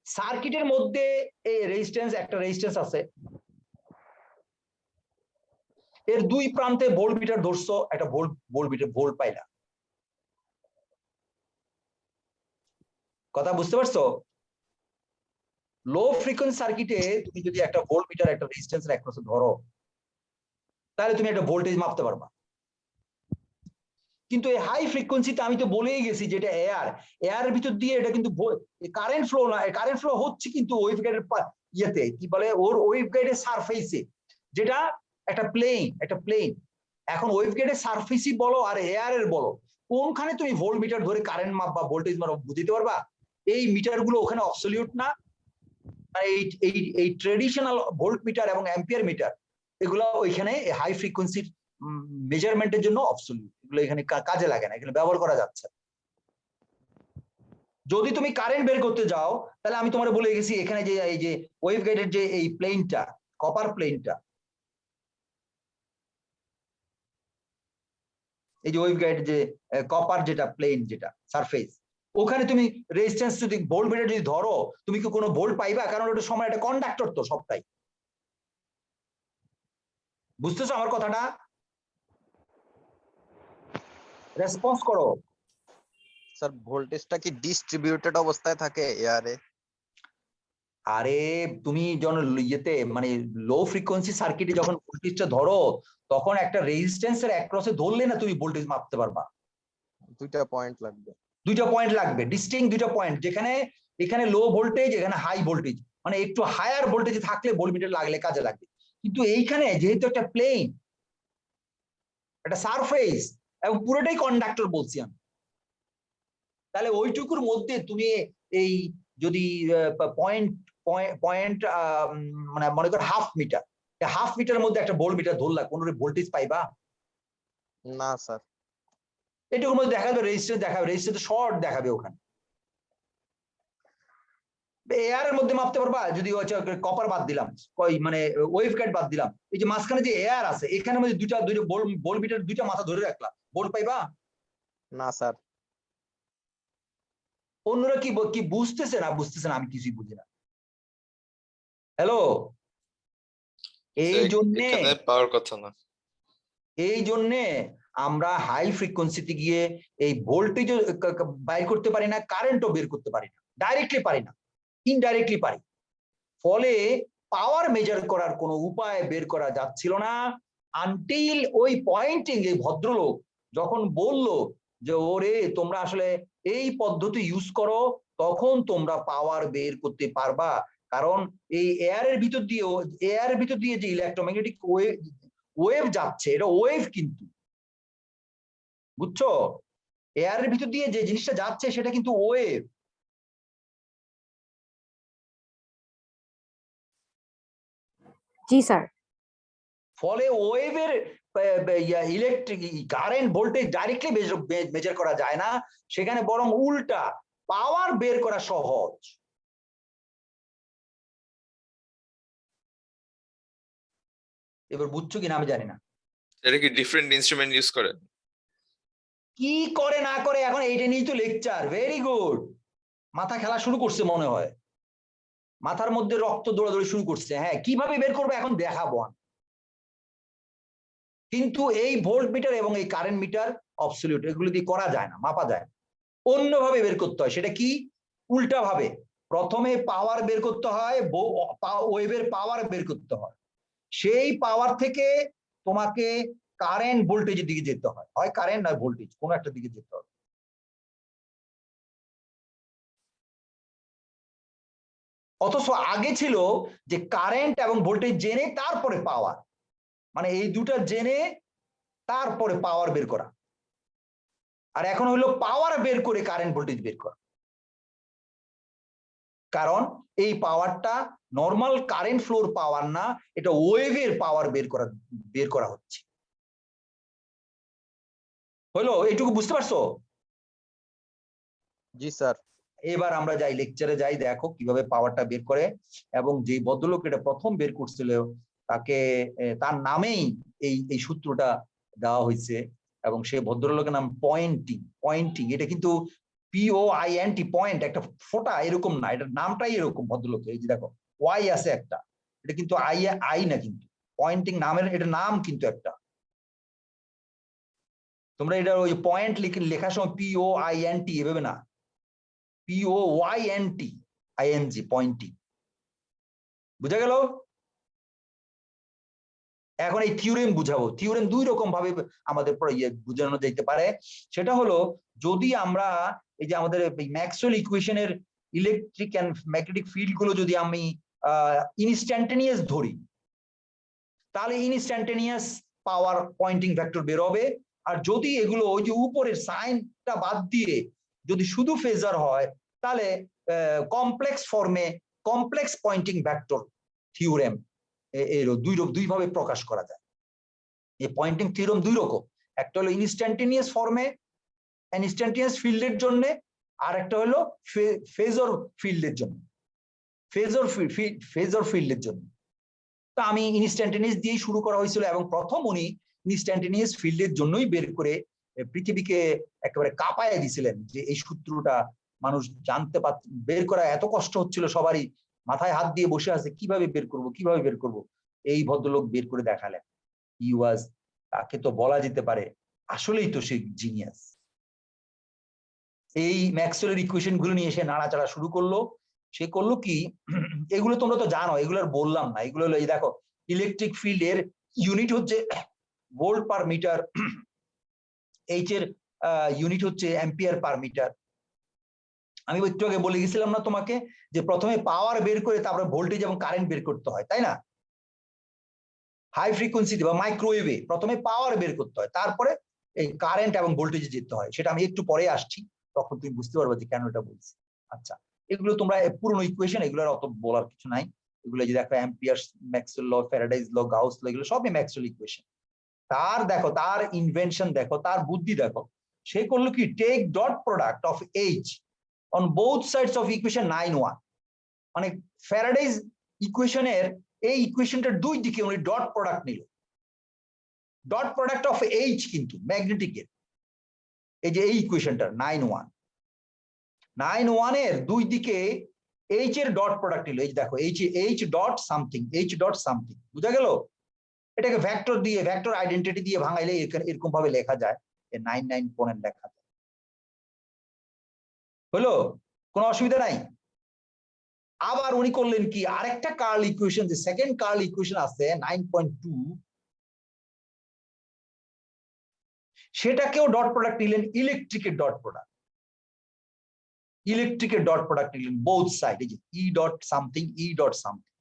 সার্কিটের মধ্যে এই রেজিস্ট্যান্স, একটা রেজিস্ট্যান্স আছে, এর দুই প্রান্তে ভোল্ট মিটার ধরছো, একটা ভোল্ট মিটার ভোল্ট পাইলা। কথা বুঝতে পারছো? লো ফ্রিকোয়েন্সি সার্কিটে তুমি যদি একটা ভোল্ট মিটার একটা রেজিস্ট্যান্সের অ্যাক্রসে ধরো, তাহলে তুমি একটা ভোল্টেজ মাপতে পারবা। কিন্তু এই হাই ফ্রিকোয়েন্সিতে আমি তো বলেই গেছি যে এটা এয়ারের ভিতর দিয়ে এটা কিন্তু কারেন্ট ফ্লো না, কারেন্ট ফ্লো হচ্ছে কিন্তু ওয়েভ গাইডের ইয়েতে কি বলে ওর ওয়েভ গাইডের সারফেসে, যেটা একটা প্লেন। এখন ওয়েভ গাইডের সারফেসই বলো আর এয়ারের বলো, কোনখানে তুমি ভোল্ট মিটার ধরে কারেন্ট মাপ বা ভোল্টেজ মাপ বুঝতে পারবা? এই মিটার গুলো ওখানে অবসলিউট না। এই ট্রেডিশনাল ভোল্ট মিটার এবং অ্যাম্পিয়ার মিটার এগুলো ওইখানে হাই ফ্রিকোয়েন্সির মেজারমেন্টের জন্য অবসলিউট, এগুলো এখানে কাজে লাগে না, এখানে ব্যবহার করা যাচ্ছে। যদি তুমি কারেন্ট বের করতে যাও, তাহলে আমি তোমার বলে গেছি এখানে যে এই যে ওয়েভ গাইডের যে এই প্লেনটা, কপার প্লেনটা, এই যে ওয়েভ গাইড যে কপার যেটা প্লেন, যেটা সারফেস, ওখানে তুমি রেজিস্ট্যান্স যদি ভোল্ট মিটার যদি ধরো, তুমি কি কোনো ভোল্ট পাইবা? কারণ ওটা সময় একটা কন্ডাক্টর তো সবটাই। বুঝতেছো আমার কথাটা? রেসপন্স করো। স্যার ভোল্টেজটা কি ডিস্ট্রিবিউটেড অবস্থায় থাকে এয়ারে? আরে তুমি যখন ইয়েতে মানে লো ফ্রিকোয়েন্সি সার্কিটে যখন ভোল্টেজটা ধরো, তখন একটা রেজিস্ট্যান্সের অ্যাক্রসে ধরলে না তুমি ভোল্টেজ মাপতে পারবা। দুইটা পয়েন্ট লাগবে। দুইটা পয়েন্ট লাগবে, ডিস্টিংক্ট দুইটা পয়েন্ট, যেখানে এখানে লো ভোল্টেজ, এখানে হাই ভোল্টেজ, মানে একটু হায়ার ভোল্টেজ থাকলে ভোল্টমিটার লাগলে কাজে লাগবে। কিন্তু এইখানে যেহেতু একটা প্লেন, একটা সারফেস এবং পুরোটাই কন্ডাক্টর বলছি আমি, তাহলে ওইটুকুর মধ্যে তুমি এই যদি পয়েন্ট পয়েন্ট মানে মনে করো হাফ মিটারের মধ্যে একটা ভোল্ট মিটার ধরলা, কোন ভোল্টেজ পাইবা না স্যার। এটুকুর মধ্যে দেখাবে রেজিস্ট্যান্স, দেখাবে রেজিস্ট্যান্স শর্ট দেখাবে ওখানে। এয়ারের মধ্যে মাপতে পারবা যদি কপার বাদ দিলাম, মানে ওয়েভ গাইড বাদ দিলাম, এই যে মাঝখানে যে এয়ার আছে এখানে মধ্যে দুইটা ভোল্ট মিটার দুইটা মাথা ধরে রাখলাম, ভোল্ট পাইবা? না স্যার। অন্যরা কি কি বুঝতেছে না বুঝতেছে না, আমি কিছুই বুঝি না। হ্যালো, এই জন্যে এখানে পাওয়ার কথা না। এই জন্যে আমরা হাই ফ্রিকোয়েন্সিতে গিয়ে এই ভোল্টেজ বাইর করতে পারি না, কারেন্টও বের করতে পারি না, ডাইরেক্টলি পারি না, ইনডাইরেক্টলি পারি। ফলে পাওয়ার মেজার করার কোনো উপায় বের করা যাচ্ছিল না, আনটিল ওই পয়েন্টিং এই ভদ্রলোক যখন বলল যে ওরে তোমরা আসলে এই পদ্ধতি ইউজ করো, তখন তোমরা পাওয়ার বের করতে পারবা। কারণ এই এয়ারের ভিতর দিয়ে যে ইলেকট্রোম্যাগনেটিক ওয়েভ যাচ্ছে, এটা ওয়েভ, কিন্তু বুঝছো? এয়ারের ভিতর দিয়ে যে জিনিসটা যাচ্ছে সেটা কিন্তু ওয়েভ। জি স্যার। ফলে ওয়েভের electric current voltage directly measure করা যায় না, সেখানে বরং উল্টা পাওয়ার বের করা সহজ। এবার বুঝছো কিনা আমি জানি না। এটা কি ডিফারেন্ট ইনস্ট্রুমেন্ট ইউজ করে? কি করে না করে এখন এইটা নিয়েই তো লেকচার। ভেরি গুড, মাথা খেলা শুরু করছে মনে হয়, মাথার মধ্যে রক্ত দৌড়াদৌড়ি শুরু করছে। হ্যাঁ, কিভাবে বের করবো এখন দেখাবো। কিন্তু এই ভোল্ট মিটার এবং এই কারেন্ট মিটার অবসলিউট, এগুলো দিয়ে করা যায় না, মাপা যায় না। অন্যভাবে বের করতে হয়। সেটা কি? উল্টা ভাবে। প্রথমে পাওয়ার বের করতে হয়, ওয়েভের পাওয়ার বের করতে হয়, সেই পাওয়ার থেকে তোমাকে কারেন্ট ভোল্টেজের দিকে যেতে হয়, হয় কারেন্ট নয় ভোল্টেজ, কোনো একটা দিকে যেতে হবে। অথচ আগে ছিল যে কারেন্ট এবং ভোল্টেজ জেনে তারপরে পাওয়ার, মানে এই দুটা জেনে তারপরে পাওয়ার বের করা। আর এখন হলো পাওয়ার বের করে কারেন্ট ভোল্টেজ বের করা। কারণ এই পাওয়ারটা নর্মাল কারেন্ট ফ্লোর পাওয়ার না, এটা ওয়েভের পাওয়ার বের করা হচ্ছে। হলো? এইটুকু বুঝতে পারছো? জি স্যার। এবার আমরা যাই লেকচারে যাই, দেখো কিভাবে পাওয়ারটা বের করে। এবং যে ভদ্রলোক এটা প্রথম বের করছিল তাকে, তার নামেই এই সূত্রটা দেওয়া হয়েছে। এবং সেই ভদ্রলোকের নাম পয়েন্টিং। পয়েন্টিং এটা কিন্তু POINT, পয়েন্ট, একটা ফোঁটা এরকম না, এটার নামটাই এরকম ভদ্রলোকের। এই যে দেখো ওয়াই আছে একটা, এটা কিন্তু আই না, কিন্তু পয়েন্টিং নামের এটা নাম কিন্তু একটা। তোমরা এটা ওই পয়েন্ট লেখার সময় POINT এভাবে না, POYNT পয়েন্টিং। বুঝা গেল? এখন এই থিওরেম বুঝাবো। থিওরেম দুই রকম ভাবে আমাদের বুঝানো যেতে পারে। সেটা হলো, যদি আমরা এই যে আমাদের ম্যাক্সওয়েল ইকুয়েশনের ইলেকট্রিক এন্ড ম্যাগনেটিক ফিল্ড গুলো যদি আমি ইনস্ট্যান্টেনিয়াস ধরি, তাহলে ইনস্ট্যান্টেনিয়াস পাওয়ার পয়েন্টিং ভেক্টর বের হবে। আর যদি এগুলো ওই যে উপরের সাইনটা বাদ দিয়ে যদি শুধু ফেজার হয়, তাহলে কমপ্লেক্স ফর্মে কমপ্লেক্স পয়েন্টিং ভেক্টর থিওরেম এর দুই ভাবে প্রকাশ করা যায়। এই পয়েন্টিং থিওরেম দুই রকম, একটা হলো ইনস্ট্যান্টেনিয়াস ফর্মে ইনস্ট্যান্টেনিয়াস ফিল্ডের জন্য, আর একটা হলো ফেজর ফিল্ডের জন্য, ফেজর ফিল্ডের জন্য। তো আমি ইনস্ট্যান্টেনিয়াস দিয়েই শুরু করা হয়েছিল, এবং প্রথম উনি ইনস্ট্যান্টেনিয়াস ফিল্ডের জন্যই বের করে পৃথিবীকে একেবারে কাঁপায় দিছিলেন। যে এই সূত্রটা মানুষ জানতে বের করা এত কষ্ট হচ্ছিল, সবারই মাথায় হাত দিয়ে বসে আছে, কিভাবে বের করব, কিভাবে বের করব। এই ভদ্রলোক বের করে দেখালেন। হি ওয়াজ, তাকে তো বলা যেতে পারে আসলেই তো সে জিনিয়াস। এই ম্যাক্সওয়েলের ইকুয়েশন গুলো নিয়ে এসে নাড়াচাড়া শুরু করলো। সে করলো কি, এগুলো তোমরা তো জানো, এগুলো আর বললাম না। এগুলো হলো, এই দেখো ইলেকট্রিক ফিল্ডের ইউনিট হচ্ছে ভোল্ট পার মিটার, এইচ এর ইউনিট হচ্ছে অ্যাম্পিয়ার পার মিটার। আমি একটু আগে বলে গেছিলাম না তোমাকে, যে প্রথমে পাওয়ার বের করে তারপরে ভোল্টেজ এবং কারেন্ট বের করতে হয়, তাই না? হাই ফ্রিকোয়েন্সিতে বা মাইক্রোওয়েভে প্রথমে পাওয়ার বের করতে হয়, তারপরে এই কারেন্ট এবং ভোল্টেজে যেতে হয়। সেটা আমি একটু পরে আসছি, তখন তুমি বুঝতে পারবে যে কেন এটা বলছি। আচ্ছা, এগুলো তোমরা পুরনো ইকুয়েশন, এগুলোর অত বলার কিছু নাই। এগুলো যে দেখো অ্যাম্পিয়ার, ম্যাক্সওয়েল ল, ফ্যারাডেজ ল, গাউস ল, এগুলো সবই ম্যাক্সওয়েল ইকুয়েশন। তার দেখো, তার ইনভেনশন দেখো, তার বুদ্ধি দেখো। সে করলো কি, take dot product of H on both sides of equation 9(1). মানে ফ্যারাডেজ ইকুয়েশনের এই ইকুয়েশনটার দুই দিকে উনি ডট প্রোডাক্ট নিল। ডট প্রোডাক্ট অফ এইচ কিন্তু ম্যাগনেটিকের, এই যে এই ইকুয়েশনটার 9(1) এর দুই দিকে এইচ এর ডট প্রোডাক্ট নিল। এই দেখো H dot something, H dot something. বুঝা গেল? এটাকে ভেক্টর দিয়ে, ভেক্টর আইডেন্টিটি দিয়ে ভাঙাইলে এরকম ভাবে লেখা যায়, 9 লেখা যায়। হলো? কোনো অসুবিধা নাই? আবার উনি করলেন কি, আরেকটা কার্ল ইকুয়েশন, যে সেকেন্ড কার্ল ইকুয়েশন আছে 9.2, সেটাকেও ডট প্রোডাক্ট নিলেন, ইলেকট্রিকের ডট প্রোডাক্ট। ইলেকট্রিকের ডট প্রোডাক্ট নিলেন বোথ সাইড, এই যে E dot something, E dot something.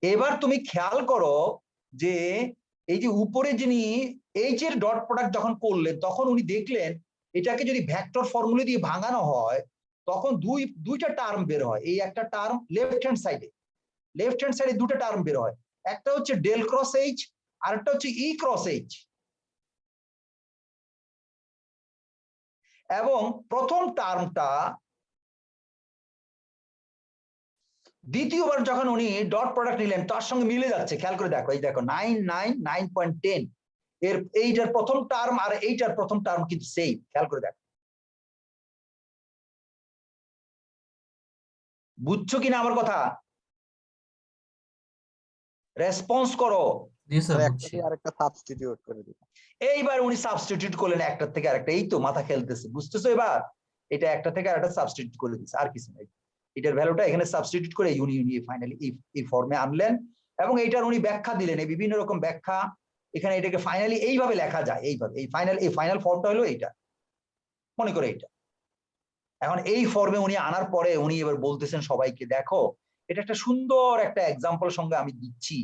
এবার তুমি খেয়াল করো যে এই যে উপরে যিনি এইচ এর ডট প্রোডাক্ট যখন করলেন তখন উনি দেখলেন এটাকে যদি ভেক্টর ফর্মুলা দিয়ে ভাঙানো হয় তখন দুইটা টার্ম বের হয়। এই একটা টার্ম লেফট হ্যান্ড সাইডে দুটো টার্ম বের হয়, একটা হচ্ছে ডেল ক্রস এইচ আর একটা হচ্ছে ই ক্রস এইচ। এবং প্রথম টার্মটা দ্বিতীয়বার যখন উনি ডট প্রোডাক্ট নিলেন তার সঙ্গে মিলে যাচ্ছে, খেয়াল করে দেখো, এই দেখো 9.10 এর এইটার প্রথম টার্ম আর এইটার প্রথম টার্ম কিন্তু সেম, খেয়াল করে দেখো। বুঝছো কিনা আমার কথা? রেসপন্স করো। জি স্যার স্যার বুঝছি। একটা আরেকটা সাবস্টিটিউট করে দিন। এইবার উনি সাবস্টিটিউট করলেন একটার থেকে আরেকটা, এই তো মাথা খেলতেছে, বুঝতেছো এবার? এটা একটা থেকে আরেকটা সাবস্টিটিউট করে দিচ্ছে, আর কিছু নাই। এটার ভ্যালুটা এখানে সাবস্টিটিউট করে উনি ফাইনালি এই ফর্মে আনলেন এবং এইটার উনি ব্যাখ্যা দিলেন, এই বিভিন্ন রকম ব্যাখ্যা। এখানে এটাকে ফাইনালি এইভাবে লেখা যায়, এইভাবে। এই ফাইনাল ফর্মটা হলো এইটা, মনে করে এইটা। এখন এই ফর্মে উনি আনার পরে উনি এবার বলতেছেন সবাইকে, দেখো এটা একটা সুন্দর একটা এক্সাম্পল সঙ্গে আমি দিচ্ছি,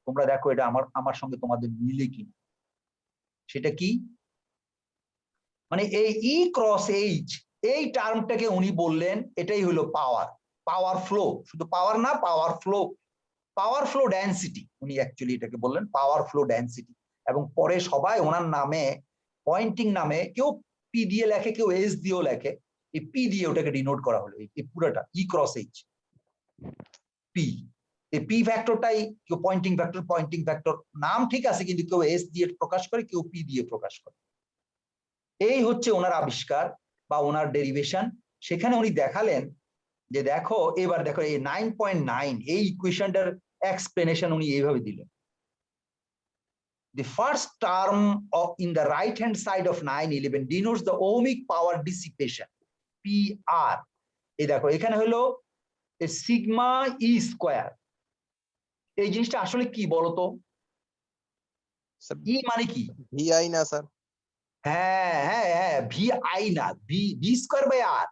তোমরা দেখো এটা আমার সঙ্গে তোমাদের মিলে কিনা। সেটা কি? মানে এই ই ক্রস এইচ এই টার্মটাকে উনি বললেন এটাই হলো পাওয়ার ফ্লো। শুধু পাওয়ার না, পাওয়ার ফ্লো ডেনসিটি, উনি অ্যাকচুয়ালি এটাকে বললেন পাওয়ার ফ্লো ডেনসিটি। এবং পরে সবাই ওনার নামে পয়েন্টিং নামে কেউ পি দিয়ে লেখে, কেউ এস দিয়েও লেখে, এই পি দিয়ে ওটাকে ডিনোট করা হলো, এই পুরোটা ই ক্রস এইচ পি। এই পি ভেক্টরটাই কেউ পয়েন্টিং ভেক্টর নাম ঠিক আছে, কিন্তু কেউ এস দিয়ে প্রকাশ করে, কেউ পি দিয়ে প্রকাশ করে। এই হচ্ছে ওনার আবিষ্কার বা ওনার ডেরিভেশন। সেখানে উনি দেখালেন যে দেখো, এবার দেখো এই 9.9 এই ইকুয়েশনটার এক্সপ্লেনেশন উনি এইভাবে দিলেন। The first term in the right hand side of 911 denotes the ohmic power dissipation, PR. এই দেখো এখানে হলো সিগমা ই স্কয়ার। এই জিনিসটা আসলে কি বলতো? স্যার ই মানে কি? ভিআই না স্যার? হ্যাঁ হ্যাঁ হ্যাঁ, ভি আই না, V square by R.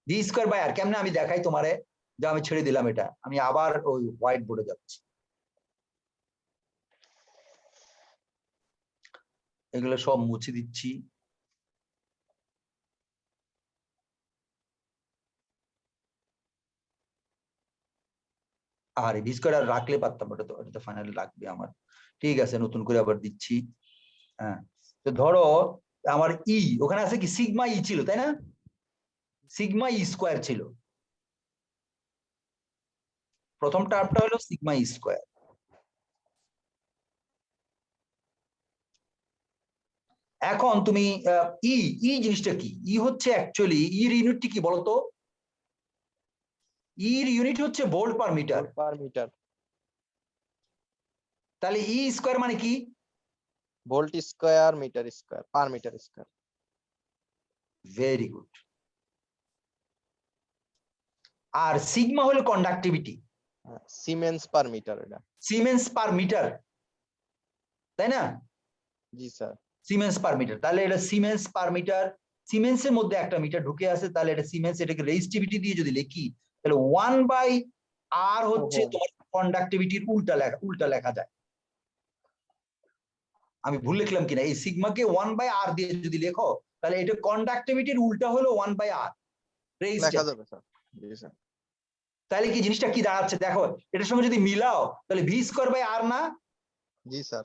V square by R কেমনে আমি দেখাই তোমারে, যা আমি ছেড়ে দিলাম এটা, আমি আবার ওই হোয়াইট বোর্ডে যাচ্ছি। এগুলো সব মুছে দিচ্ছি। আর ভি স্কয়ার আর রাখলে পারতাম, ওটা তো ফাইনালি লাগবে আমার। ঠিক আছে, নতুন করে আবার দিচ্ছি। হ্যাঁ, তো ধরো আমার ই ওখানে আছে কি, সিগমা ই ছিল তাই না? সিগমা ই স্কয়ার ছিল, প্রথম টার্মটা হলো সিগমা ই স্কয়ার। এখন তুমি ই ই জিনিসটা কি? ই হচ্ছে অ্যাকচুয়ালি ইর ইউনিটটি কি বলতো? ইর ইউনিট হচ্ছে volt per metre. Per metre. তাহলে ই স্কয়ার মানে কি? Volt square metre square per metre square. Very good. আর সিগমা হলো কন্ডাক্টিভিটি, সিমেন্স পার মিটার। এটা সিমেন্স পার মিটার, তাই না? জি স্যার। সিমেন্স পার মিটার, তাহলে এটা সিমেন্স পার মিটার। সিমেন্সের মধ্যে একটা মিটার ঢুকে আছে, তাহলে এটা সিমেন্স। এটাকে রেজিস্টিভিটি দিয়ে যদি লিখি তাহলে 1/r হচ্ছে তোমার কন্ডাক্টিভিটির উল্টা লেখা যায়। আমি ভুল লিখলাম কিনা? এই সিগমাকে 1/r দিয়ে যদি লেখো তাহলে এটা কন্ডাক্টিভিটির উল্টা হলো 1/r লেখা রেজিস্ট্যান্স। যাবে স্যার। জি স্যার। তাহলে কি জিনিসটা কি দাঁড়াচ্ছে দেখো, এটার সঙ্গে যদি মিলাও তাহলে ভি স্কয়ার বাই আর না? জি স্যার।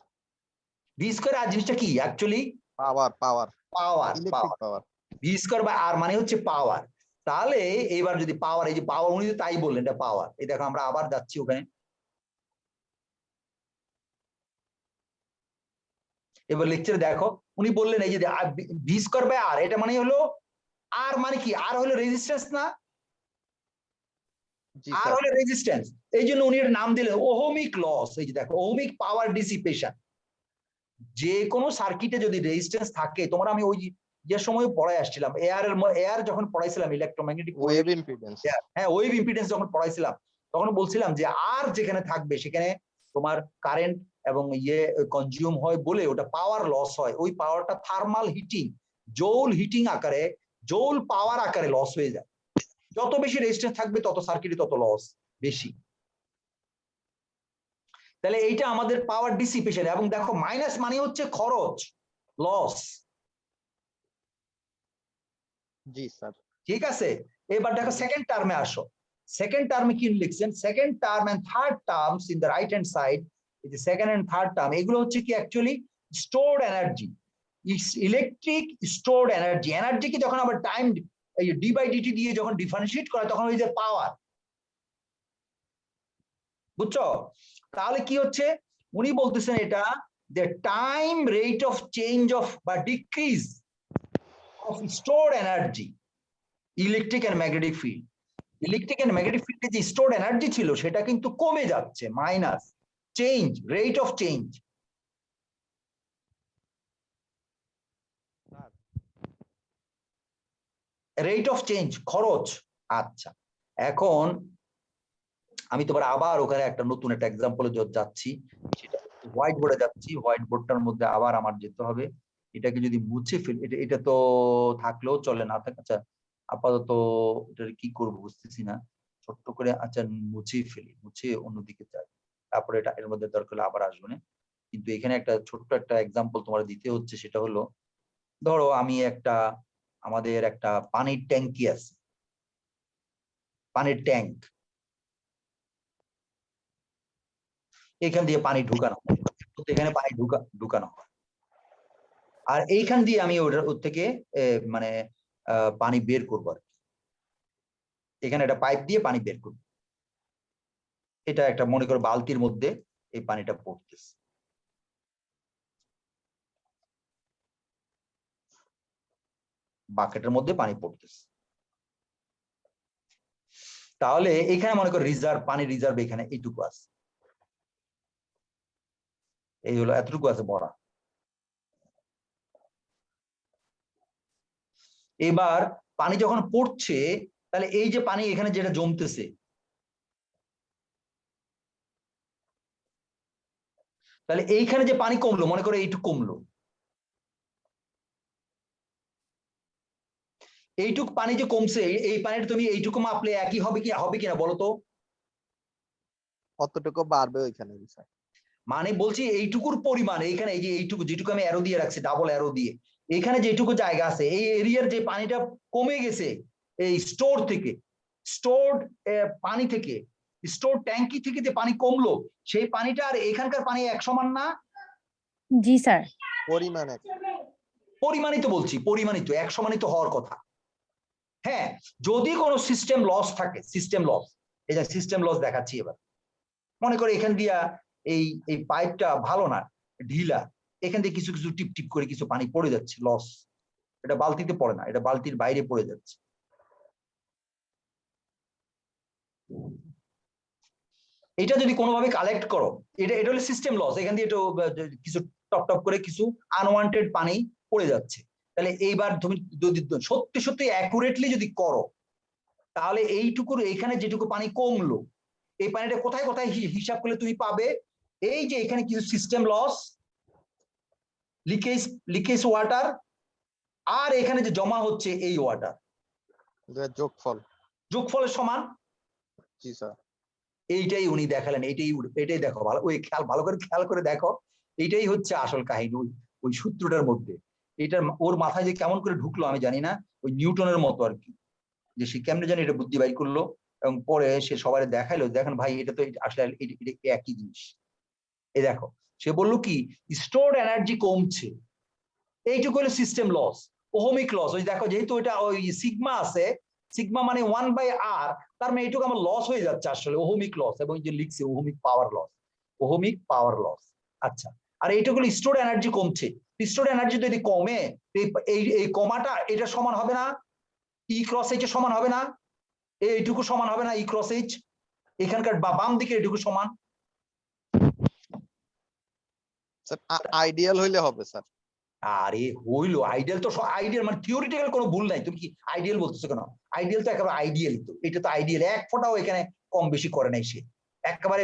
ভি স্কয়ার আর জিনিসটা কি actually? Power power. Electric power. V square by R মানে হচ্ছে পাওয়ার। তাহলে এবার যদি পাওয়ার, এই যে পাওয়ার, উনি তো তাই বললেন এটা পাওয়ার। এই দেখো আমরা আবার যাচ্ছি ওখানে। এবার লেকচারে দেখো উনি বললেন এই যে ভি স্কয়ার বাই আর, এটা মানে হলো আর মানে কি? আর হলো রেজিস্ট্যান্স না? জি আর স্যার। হলো রেজিস্ট্যান্স, এই জন্য উনি এর নাম দিলেন ওহমিক লস। এই যে দেখো ওহমিক পাওয়ার ডিসিপেশন। যে কোনো সার্কিটে যদি রেজিস্ট্যান্স থাকে, তোমরা আমি ওই যে সময় পড়াই আসছিলাম এয়ার যখন পড়াইছিলাম ইলেকট্রোম্যাগনেটিক ওয়েভ ইম্পিডেন্স। হ্যাঁ ওয়েভ ইম্পিডেন্স যখন পড়াইছিলাম তখন বলছিলাম যে আর যেখানে থাকবে সেখানে তোমার কারেন্ট এবং কনজিউম হয় বলে ওটা পাওয়ার লস হয়। ওই পাওয়ারটা থার্মাল হিটিং, জৌল হিটিং আকারে, জৌল পাওয়ার আকারে লস হয়ে যায়। যত বেশি রেজিস্ট্যান্স থাকবে তত সার্কিটে তত লস বেশি। তাহলে এইটা আমাদের পাওয়ার ডিসিপেশন, এবং দেখো মাইনাস মানে হচ্ছে খরচ, লস। জি স্যার। ঠিক আছে, এবার দেখো সেকেন্ড টার্মে আসো। সেকেন্ড টার্মে কি লিখছেন? Second term and third terms in the right hand side, এই যে সেকেন্ড এন্ড থার্ড টার্ম, এগুলো হচ্ছে কি actually stored energy, electric stored energy. এনার্জিকে যখন আবার টাইম এই ডি বাই ডিটি দিয়ে যখন ডিফারেন্সিয়েট করা তখন ওই যে পাওয়ার, বুঝছো? তাহলে কি হচ্ছে, উনি বলতেছেন এটা the time rate of change of বা decrease of stored energy, electric and magnetic field. Electric and magnetic ফিল্ডে যে স্টোরড এনার্জি ছিল সেটা কিন্তু কমে যাচ্ছে, minus change, rate of change. Rate of change, খরচ। আচ্ছা, এখন আমি তোমার আবার ওখানে একটা নতুন একটা এক্সাম্পলে যাচ্ছি, সেটা হোয়াইট বোর্ডে যাচ্ছি। হোয়াইট বোর্ডটার মধ্যে আবার আমার যেতে হবে, এটাকে যদি মুছে ফেলি, এটা তো থাকলেও চলে, না থাকে। আচ্ছা, আপাতত এটা কি করবো বুঝতেছি না, ছোট্ট করে আচ্ছা মুছে ফেলি, মুছে অন্যদিকে যাই, তারপরে এটা এর মধ্যে দরকার হলে আবার আসবো না। কিন্তু এখানে একটা ছোট্ট একটা এক্সাম্পল তোমার দিতে হচ্ছে, সেটা হলো ধরো আমি আমাদের একটা পানির ট্যাঙ্কি আছে, পানির ট্যাঙ্ক, এখান দিয়ে পানি ঢুকানো হয়, এখানে পানি ঢুকানো হয়, আর এইখান দিয়ে আমি ওর থেকে মানে পানি বের করবো আর কি। এখানে একটা পাইপ দিয়ে পানি বের করবো, এটা একটা মনে করো বালতির মধ্যে এই পানিটা পড়তেছে, বাকেটের মধ্যে পানি পড়তেছে। তাহলে এখানে মনে করো রিজার্ভ, পানি রিজার্ভ এখানে এইটুকু আছে, এই হলো এতটুকু আছে ভরা। এবার পানি যখন পড়ছে, তাহলে এই যে পানি এখানে যেটা জমতেছে, তাহলে এইখানে যে পানি কমলো, মনে করো এইটুকু কমলো, এইটুক পানি যে কমছে, এই পানিটা তুমি এইটুকু মাপলে একই হবে কিনা বলো তো? কতটুকু বাড়বে ওইখানে বিষয়? মানে বলছি এইটুকুর পরিমাণ, এইখানে এই যে এইটুকু, যেটুকু আমি অ্যারো দিয়ে রাখছি, ডাবল অ্যারো দিয়ে, এখানে যেটুকু জায়গা আছে, এই এরিয়ার যে পানিটা কমে গেছে এই স্টোর থেকে, স্টোরড পানি থেকে, স্টোর ট্যাঙ্কি থেকে যে পানি কমলো, সেই পানিটা আর এখানকার পানি এক সমান না? জি স্যার। পরিমাণে পরিমাণিত বলছি, পরিমাণিত এক সমানিত হওয়ার কথা। হ্যাঁ, যদি কোনো সিস্টেম লস থাকে, সিস্টেম লস, এই যে সিস্টেম লস দেখাচ্ছি এবার। মনে করে এখান দিয়া এই পাইপটা ভালো না, ঢিলা, এখান থেকে কিছু কিছু টিপ টিপ করে কিছু পানি পড়ে যাচ্ছে, লস। এটা বালতিতে পড়ে না, এটা বালতির বাইরে পড়ে যাচ্ছে। এটা যদি কোনোভাবে কালেক্ট করো, এটা হলো সিস্টেম লস, এখান দিয়ে কিছু টপ টপ করে কিছু আনওয়ান্টেড পানি পড়ে যাচ্ছে। তাহলে এইবার তুমি যদি সত্যি সত্যি অ্যাকুরেটলি যদি করো, তাহলে এইটুকুর এখানে যেটুকু পানি কমলো, এই পানিটা কোথায় কোথায় হিসাব করলে তুমি পাবে, এই যে এখানে কিছু সিস্টেম লস, লিকেজ ওয়াটার, আর এখানে যে জমা হচ্ছে এই ওয়াটার, যোগফলের সমান। জি স্যার। এইটাই উনি দেখালেন, এটাই দেখো ভালো, ওই ভালো করে খেয়াল করে দেখো, এইটাই হচ্ছে আসল কাহিনী ওই সূত্রটার মধ্যে। এটা ওর মাথায় যে কেমন করে ঢুকলো আমি জানি না, ওই নিউটনের মতো আর কি, যে সে কেমনে জানি এটা বুদ্ধি বাইর করলো, এবং পরে সে সবাই দেখাইলো, দেখেন ভাই এটা তো আসলে এটা একই জিনিস। এই দেখো, সে বললো কি স্টোরড এনার্জি কমছে, এইটুকু হলো সিস্টেম লস, ওহমিক লস। ওই দেখো, যেহেতু এটা ওই সিগমা আছে, সিগমা মানে 1/r, তার মানে এইটুকু আমার লস হয়ে যাচ্ছে আসলে, ওহমিক লস, এবং যে লিখছে ohmic power loss, ohmic power loss. আচ্ছা, আর এইটুকু স্টোরড এনার্জি কমছে, স্টোরড এনার্জি যদি কমে, এই কমাটা এটা সমান হবে না ই ক্রস এইচ এর সমান হবে না, এইটুকু সমান হবে না ই ক্রস এইচ, এখানকার বাম দিকে এইটুকু সমান। স্যার আইডিয়াল হইলে হবে স্যার। আরে হইলো আইডিয়াল, তো আইডিয়াল মানে থিওরিটিক্যাল কোনো ভুল নাই, তুমি কি আইডিয়াল বলতেছো কেন? আইডিয়াল তো একেবারে আইডিয়াল, তো এটা তো আইডিয়াল, এক ফোঁটাও এখানে কম বেশি করে নাই সে, একেবারে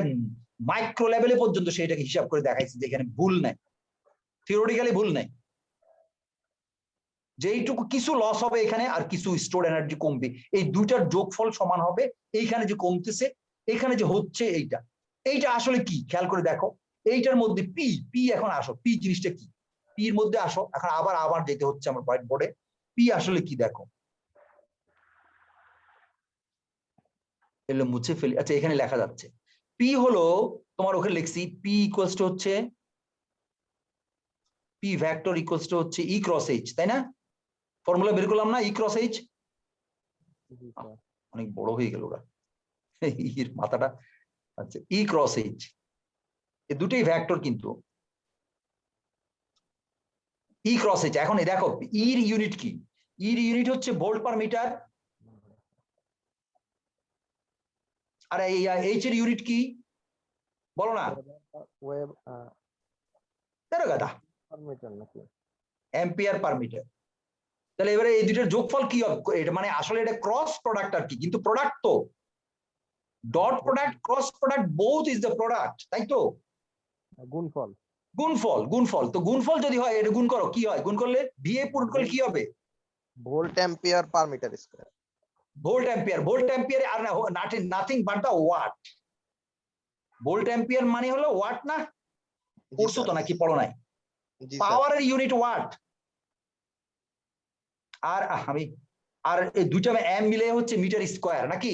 মাইক্রো লেভেলে পর্যন্ত সে এটাকে হিসাব করে দেখাইছে যে এখানে ভুল নাই, থিওরিটিক্যালি ভুল নাই। যেইটুকু কিছু লস হবে এখানে আর কিছু স্টোর এনার্জি কমবে, এই দুইটার যোগফল সমান হবে, এইখানে যে কমতেছে এখানে যে হচ্ছে এইটা, এইটা আসলে কি খেয়াল করে দেখো, এইটার মধ্যে পি পি এখন আসো, পি জিনিসটা কি, পি এর মধ্যে আসো, এখন আবার যেতে হচ্ছে আমার হোয়াইট বোর্ডে। পি আসলে কি দেখো, এগুলো মুছে ফেলি, আচ্ছা এখানে লেখা যাচ্ছে পি হলো তোমার, ওখানে লিখছি পি ইকুয়ালস টু হচ্ছে পি ভেক্টর ইকুয়ালস টু হচ্ছে ই ক্রস এইচ, তাই না? ফর্মুলা বের করলাম না, ই ক্রস এইচ। অনেক বড় হয়ে গেল ওরা এর মাথাটা। আচ্ছা ই ক্রস এইচ, এই দুটোই ভেক্টর কিন্তু ই ক্রস এইচ। এখন এই দেখো ইর ইউনিট কি, ইর ইউনিট হচ্ছে ভোল্ট পার মিটার, আর এই এইচ এর ইউনিট কি বলো না, ওয়েব দেখো গাদা, পারমিটার নাকি? Ampere per metre. তাহলে এবারে এই দুটোর যোগফল কি হবে, এটা মানে আসলে এটা ক্রস প্রোডাক্ট আর কি, কিন্তু প্রোডাক্ট তো dot product cross product both is the product, তাই তো? গুণফল। গুণফল তো গুণফল যদি হয় এটা গুণ করো, কি হয় গুণ করলে, ভিএ পুট করলে কি হবে, volt ampere per metre square. Volt ampere আর nothing but the watt. Volt ampere মানে হলো ওয়াট না, পড়ছো তো নাকি পড়ো নাই? পাওয়ারের ইউনিট ওয়াট। আর আমি আর এই দুইটা এম মিলে হচ্ছে মিটার স্কয়ার নাকি?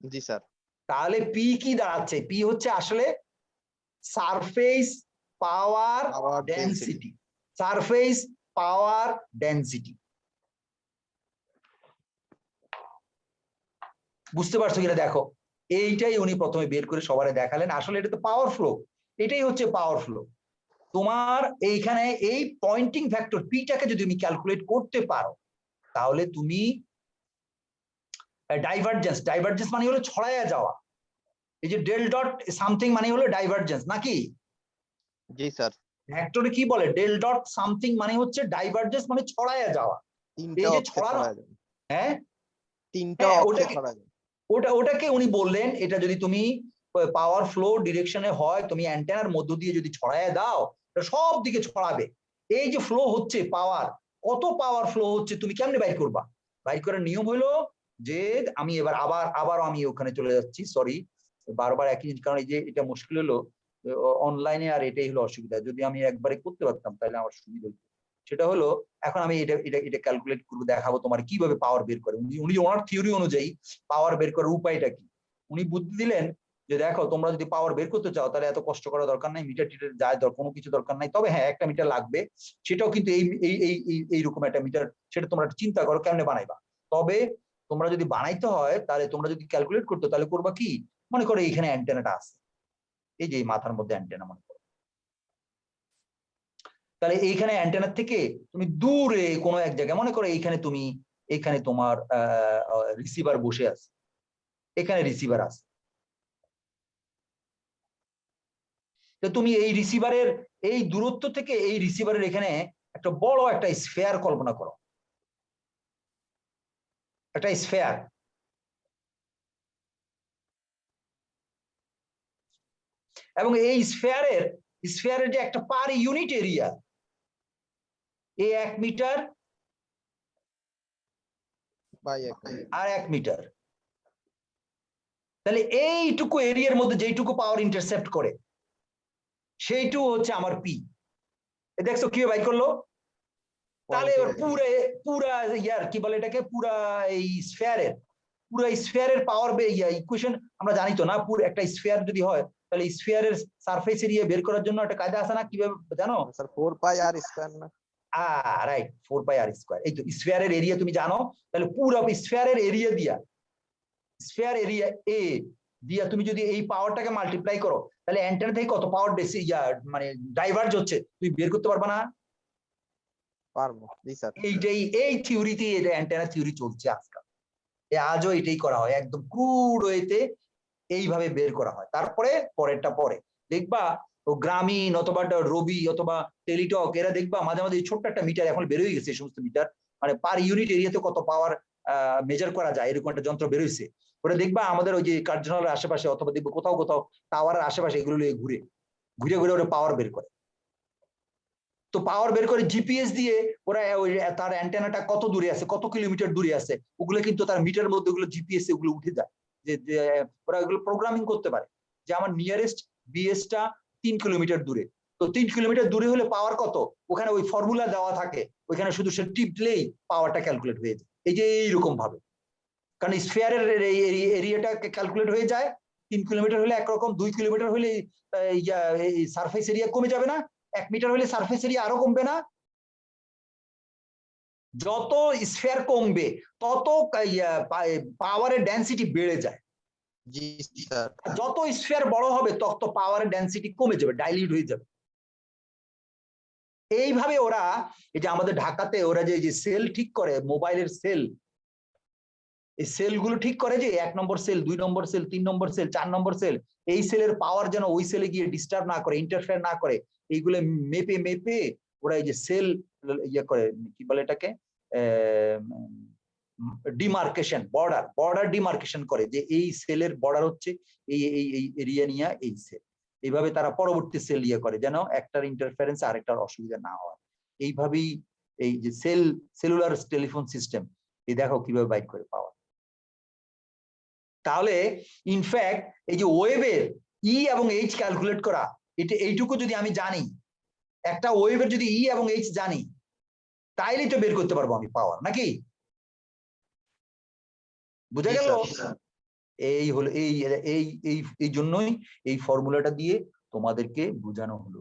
জি স্যার। তাহলে পি কি দাঁড়াচ্ছে, পি হচ্ছে আসলে সারফেস পাওয়ার ডেনসিটি, সারফেস পাওয়ার ডেনসিটি। বুঝতে পারছো কিনা দেখো, এইটাই উনি প্রথমে বের করে সবারে দেখালেন, আসলে এটা তো পাওয়ার ফ্লো, এটাই হচ্ছে পাওয়ার ফ্লো। তোমার এইখানে এই পয়েন্টিং ফ্যাক্টর পিটাকে যদি তুমি ক্যালকুলেট করতে পারো, তাহলে তুমি ডাইভারজেন্স মানে হলো ছড়ায়া যাওয়া, এই যে ডেল ডট সামথিং মানে হলো ডাইভারজেন্স নাকি? জি স্যার। ভেক্টরে কি বলে, ডেল ডট সামথিং মানে হচ্ছে ডাইভারজেন্স, মানে ছড়ায়া যাওয়া। তিনটা এই যে অক্ষে ছড়ানো, ছড়ায় যায়। হ্যাঁ তিনটা হ্যাঁ, অক্ষে ছড়ায় যায়। ওটাকে উনি বললেন, এটা যদি তুমি পাওয়ার ফ্লো ডিরেকশনে হয়, তুমি অ্যান্টেনার মধ্য দিয়ে যদি ছড়ায় দাও, এটা সব দিকে ছড়াবে। এই যে ফ্লো হচ্ছে পাওয়ার, কত পাওয়ার ফ্লো হচ্ছে তুমি কেমনে বাইর করবা? বাইর করার নিয়ম হলো যে, আমি এবার আবার আমি ওখানে চলে যাচ্ছি, সরি বারবার একই জিনিস, কারণ এই যে এটা মুশকিল হলো অনলাইনে, আর এটাই হলো অসুবিধা। যদি আমি একবারে করতে পারতাম তাহলে আমার সুবিধা হতো। সেটা হলো এখন আমি এটা ক্যালকুলেট করবো, দেখাবো তোমার কিভাবে পাওয়ার বের করে। উনি ওনার থিওরি অনুযায়ী পাওয়ার বের করার উপায়টা কি উনি বুদ্ধি দিলেন, যে দেখো তোমরা যদি পাওয়ার বের করতে চাও তাহলে এত কষ্ট করা দরকার নাই, মিটার টিটার যায় কোনো কিছু দরকার নাই, তবে হ্যাঁ একটা মিটার লাগবে, সেটাও কিন্তু এইরকম একটা মিটার, সেটা তোমরা চিন্তা করো কেমনে বানাইবা। তবে তোমরা যদি বানাইতে হয়, তাহলে তোমরা যদি ক্যালকুলেট করতে, তাহলে করবা কি, মনে করো এইখানে অ্যান্টেনাটা আছে, এই যে মাথার মধ্যে অ্যান্টেনা মনে করো, তাহলে এইখানে অ্যান্টেনার থেকে তুমি দূরে কোনো এক জায়গায়, মনে করো এইখানে তোমার রিসিভার বসে আছে, এখানে রিসিভার আছে, তো তুমি এই রিসিভারের এই দূরত্ব থেকে এই রিসিভারের এখানে একটা বড় একটা স্ফেয়ার কল্পনা করো, একটা স্ফেয়ার। এবং এই স্ফেয়ারের যে একটা পার ইউনিট এরিয়া, এই 1 মিটার আর 1 মিটার, তাহলে এইটুকু এরিয়ার মধ্যে যেইটুকু পাওয়ার ইন্টারসেপ্ট করে সেইটুকু হচ্ছে আমার পি। দেখছো কি বাইর করলো? তাহলে এবার পুরা ইয়ার কি বলে এটাকে, পুরা স্ফেয়ারের পাওয়ার ইকুয়েশন আমরা জানি তো না, পুরো একটা স্ফেয়ার যদি হয় তাহলে স্ফেয়ারের সারফেস এরিয়া বের করার জন্য একটা কায়দা আছে না, কিভাবে জানো? স্যার 4 পাই আর স্কয়ার না? রাইট, 4 পাই আর স্কয়ার। এই তো স্ফেয়ারের এরিয়া তুমি জানো, তাহলে পুরো স্ফেয়ারের এরিয়া দিয়া, স্ফেয়ার এরিয়া এ দিয়া তুমি যদি এই পাওয়ারটাকে মাল্টিপ্লাই করো, তাহলে অ্যান্টেনা থেকে কত পাওয়ার মানে ডাইভার্জ হচ্ছে তুমি বের করতে পারবা না? পারবো। জি স্যার। এই থিওরিতে, এটা অ্যান্টেনা থিওরি চলছে আজকাল, আজও এটাই করা হয়, একদম ক্রুড ওয়েতে এইভাবে বের করা হয়। তারপরে পরেরটা পরে দেখবা, ও গ্রামীণ অথবা রবি অথবা টেলিটক, এরা দেখবা মাঝে মাঝে ছোট্ট একটা মিটার এখন বের হয়ে গেছে, এই সমস্ত মিটার মানে পার ইউনিট এরিয়াতে কত পাওয়ার মেজার করা যায়, এরকম একটা যন্ত্র বের হয়েছে। ওটা দেখবা আমাদের ওই যে কার্যালয়ের আশেপাশে অথবা দেখবো কোথাও টাওয়ারের আশেপাশে এগুলো ঘুরে ঘুরে ঘুরে ওরা পাওয়ার বের করে। তো পাওয়ার বের করে জিপিএস দিয়ে ওরা ওই তার অ্যান্টেনাটা কত দূরে আছে, কত কিলোমিটার দূরে আছে, ওগুলো কিন্তু তার মিটার মধ্যে ওগুলো জিপিএস এ ওগুলো উঠে যায়, যে ওরা ওগুলো প্রোগ্রামিং করতে পারে, যে আমার নিয়ারেস্ট বিএসটা 3 কিলোমিটার দূরে। তো 3 কিলোমিটার দূরে হলে পাওয়ার কত, ওখানে ওই ফর্মুলা দেওয়া থাকে, ওইখানে শুধু সে টিপলেই পাওয়ারটা ক্যালকুলেট হয়ে যায়। এই যে এইরকম ভাবে, কারণ স্ফিয়ারের এরিয়াটা ক্যালকুলেট হয়ে যায়। 3 কিলোমিটার হলে একরকম, 2 কিলোমিটার হলে সারফেস এরিয়া কমে যাবে না, 1 মিটার হলে সারফেস এরিয়া আরো কমবে না। যত স্ফিয়ার কমবে তত পাওয়ারের ডেনসিটি বেড়ে যায়। জি স্যার। যত স্ফিয়ার বড় হবে তত পাওয়ারের ডেনসিটি কমে যাবে, ডাইলিউট হয়ে যাবে। এইভাবে ওরা, এই যে আমাদের ঢাকাতে ওরা যে সেল ঠিক করে, মোবাইলের সেল, এই সেলগুলো ঠিক করে যে 1 নম্বর সেল, 2 নম্বর সেল, 3 নম্বর সেল, 4 নম্বর সেল, এই সেলের পাওয়ার যেন ওই সেলে গিয়ে ডিস্টার্ব না করে, ইন্টারফেয়ার না করে, এইগুলো মেপে মেপে ওরা এই যে সেল ইয়ে করে, কি বলে এটাকে, ডিমার্কেশন, বর্ডার ডিমার্কেশন করে, যে এই সেলের বর্ডার হচ্ছে এই এই এই এরিয়া নিয়ে এই সেল। এইভাবে তারা পরবর্তী সেল ইয়ে করে যেন একটার ইন্টারফারেন্স আরেকটার অসুবিধা না হয়। এইভাবেই এই যে সেলুলার টেলিফোন সিস্টেম, এই দেখো কিভাবে বাইট করে পাওয়া। তাহলে ইনফ্যাক্ট এই যে ওয়েভের ই এবং এইচ ক্যালকুলেট করা, এটা এইটুকু যদি আমি জানি, একটা ওয়েভের যদি ই এবং এইচ জানি, তাইলেই তো বের করতে পারবো আমি পাওয়ার, নাকি? বুঝা গেল? এই হলো এই এই এই এই জন্যই এই ফর্মুলাটা দিয়ে তোমাদেরকে বোঝানো হলো।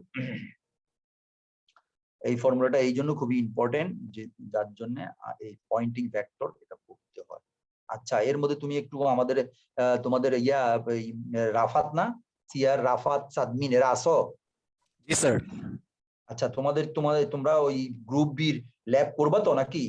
এই ফর্মুলাটা এই জন্য খুবই ইম্পর্টেন্ট, যে যার জন্য এই পয়েন্টিং ভেক্টর এটা পড়তে হয়। আচ্ছা, এর মধ্যে তুমি একটু আমাদের তোমাদের রাফাত না, সিয়ার, রাফাত, সাদমিন এরা আসো? জি স্যার। আচ্ছা, তোমরা ওই গ্রুপ বির ল্যাব করবা তো নাকি?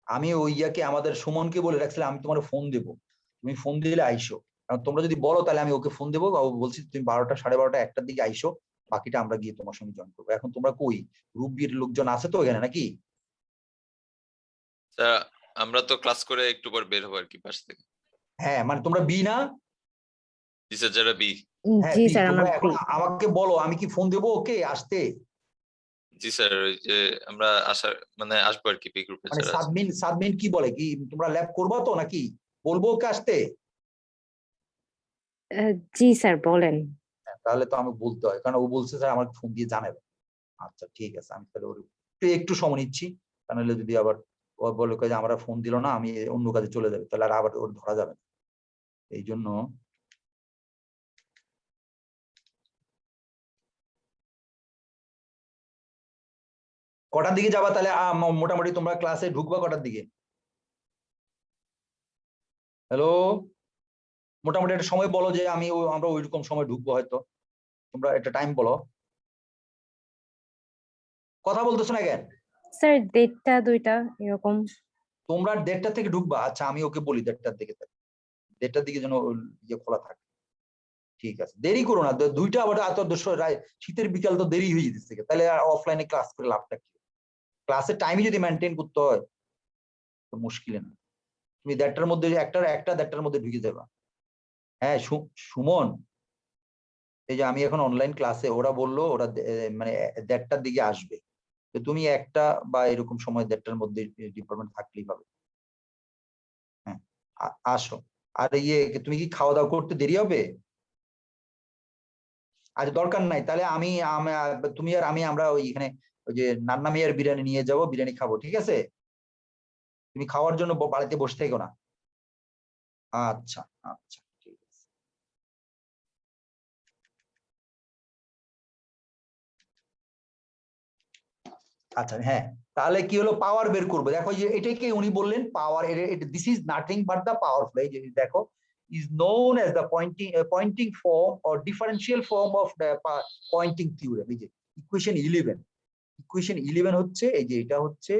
আমি ওই আমাদের সুমনকে বলে রাখছিলাম আমি তোমার ফোন দেবো, তুমি ফোন দিলে আইসো। কারণ তোমরা যদি বলো তাহলে আমি ওকে ফোন দেবো, বলছি তুমি 12টা 12:30 1টার দিকে আইসো, বাকিটা আমরা গিয়ে তোমার সঙ্গে জয়েন করবো। এখন তোমরা কই, গ্রুপ বির লোকজন আছে তো এখানে নাকি? স্যার আমরা তো ক্লাস করে একটু পর বের হবো আর কি পাশ থেকে। হ্যাঁ, মানে তোমরা বি না? জি স্যার, যারা বি। হ্যাঁ, জি বি। স্যার, তোমরা আমরা এখন free। আমাকে বলো, আমি কি ফোন দেবো ওকে আসতে? জি স্যার, ওই যে আমরা আসার মানে আসবো আর কি, বি গ্রুপে মানে যারা আছে। সাদমিন কি বলে, কি তোমরা ল্যাব করবা তো নাকি? বলবো ওকে আসতে? জি স্যার, বলেন। তাহলে তো আমি বলতে হয়, কারণ ও বলছে স্যার আমাকে ফোন দিয়ে জানাবে। আচ্ছা ঠিক আছে, আমি তাহলে ওর একটু সময় নিচ্ছি, তাহলে যদি আবার ও বলে যে আমরা ফোন দিল না, আমি অন্য কাজে চলে যাবে, তাহলে আর আবার ওর ধরা যাবে না। এই জন্য কটার দিকে যাবা তাহলে? মোটামুটি তোমরা ক্লাসে ঢুকবা কটার দিকে? হ্যালো, মোটামুটি একটা সময় বলো, যে আমরা ওইরকম সময় ঢুকবো হয়তো। তোমরা একটা টাইম বলো। কথা বলতেছো না কেন? স্যার 1:30 2টা এরকম। তোমরা 1:30 থেকে ঢুকবা? আচ্ছা, আমি ওকে বলি 1:30 দিকে, 1:30 দিকে যেন খোলা থাকে। ঠিক আছে, দেরি করো না, 2টা আবার এত শীতের বিকাল তো দেরি হয়ে যেতেছে, তাহলে অফলাইনে ক্লাস করে লাভটা কি? ক্লাসের টাইমই যদি মেনটেন করতে হয় তো মুশকিলে না। তুমি 1:30টার মধ্যে, 1:30টার মধ্যে ঢুকে যাবা। হ্যাঁ সুমন, এই যে আমি এখন অনলাইন ক্লাসে, ওরা বললো ওরা মানে 1:30টার দিকে আসবে, তো তুমি 1টা বা এরকম সময় 1:30টার মধ্যে ডিপার্টমেন্ট থাকলেই হবে। হ্যাঁ, আসো। আর তুমি কি খাওয়া দাওয়া করতে দেরি হবে? আজ দরকার নাই, তাহলে তুমি আর আমি আমরা ওইখানে ওই যে নান্না মিয়ার বিরিয়ানি নিয়ে যাব, বিরিয়ানি খাবো, ঠিক আছে? তুমি খাওয়ার জন্য বাড়িতে বসে থেকো না। আচ্ছা আচ্ছা, ঠিক আছে। আচ্ছা হ্যাঁ, তাহলে কি হলো, পাওয়ার বের করবো। দেখো যে এটাকে উনি বললেন power, this is nothing but the power flow. এই যে দেখো, is known as the pointing form or differential form of the pointing theorem। এই যে ইকুয়েশন 11 হচ্ছে, এই যে এটা হচ্ছে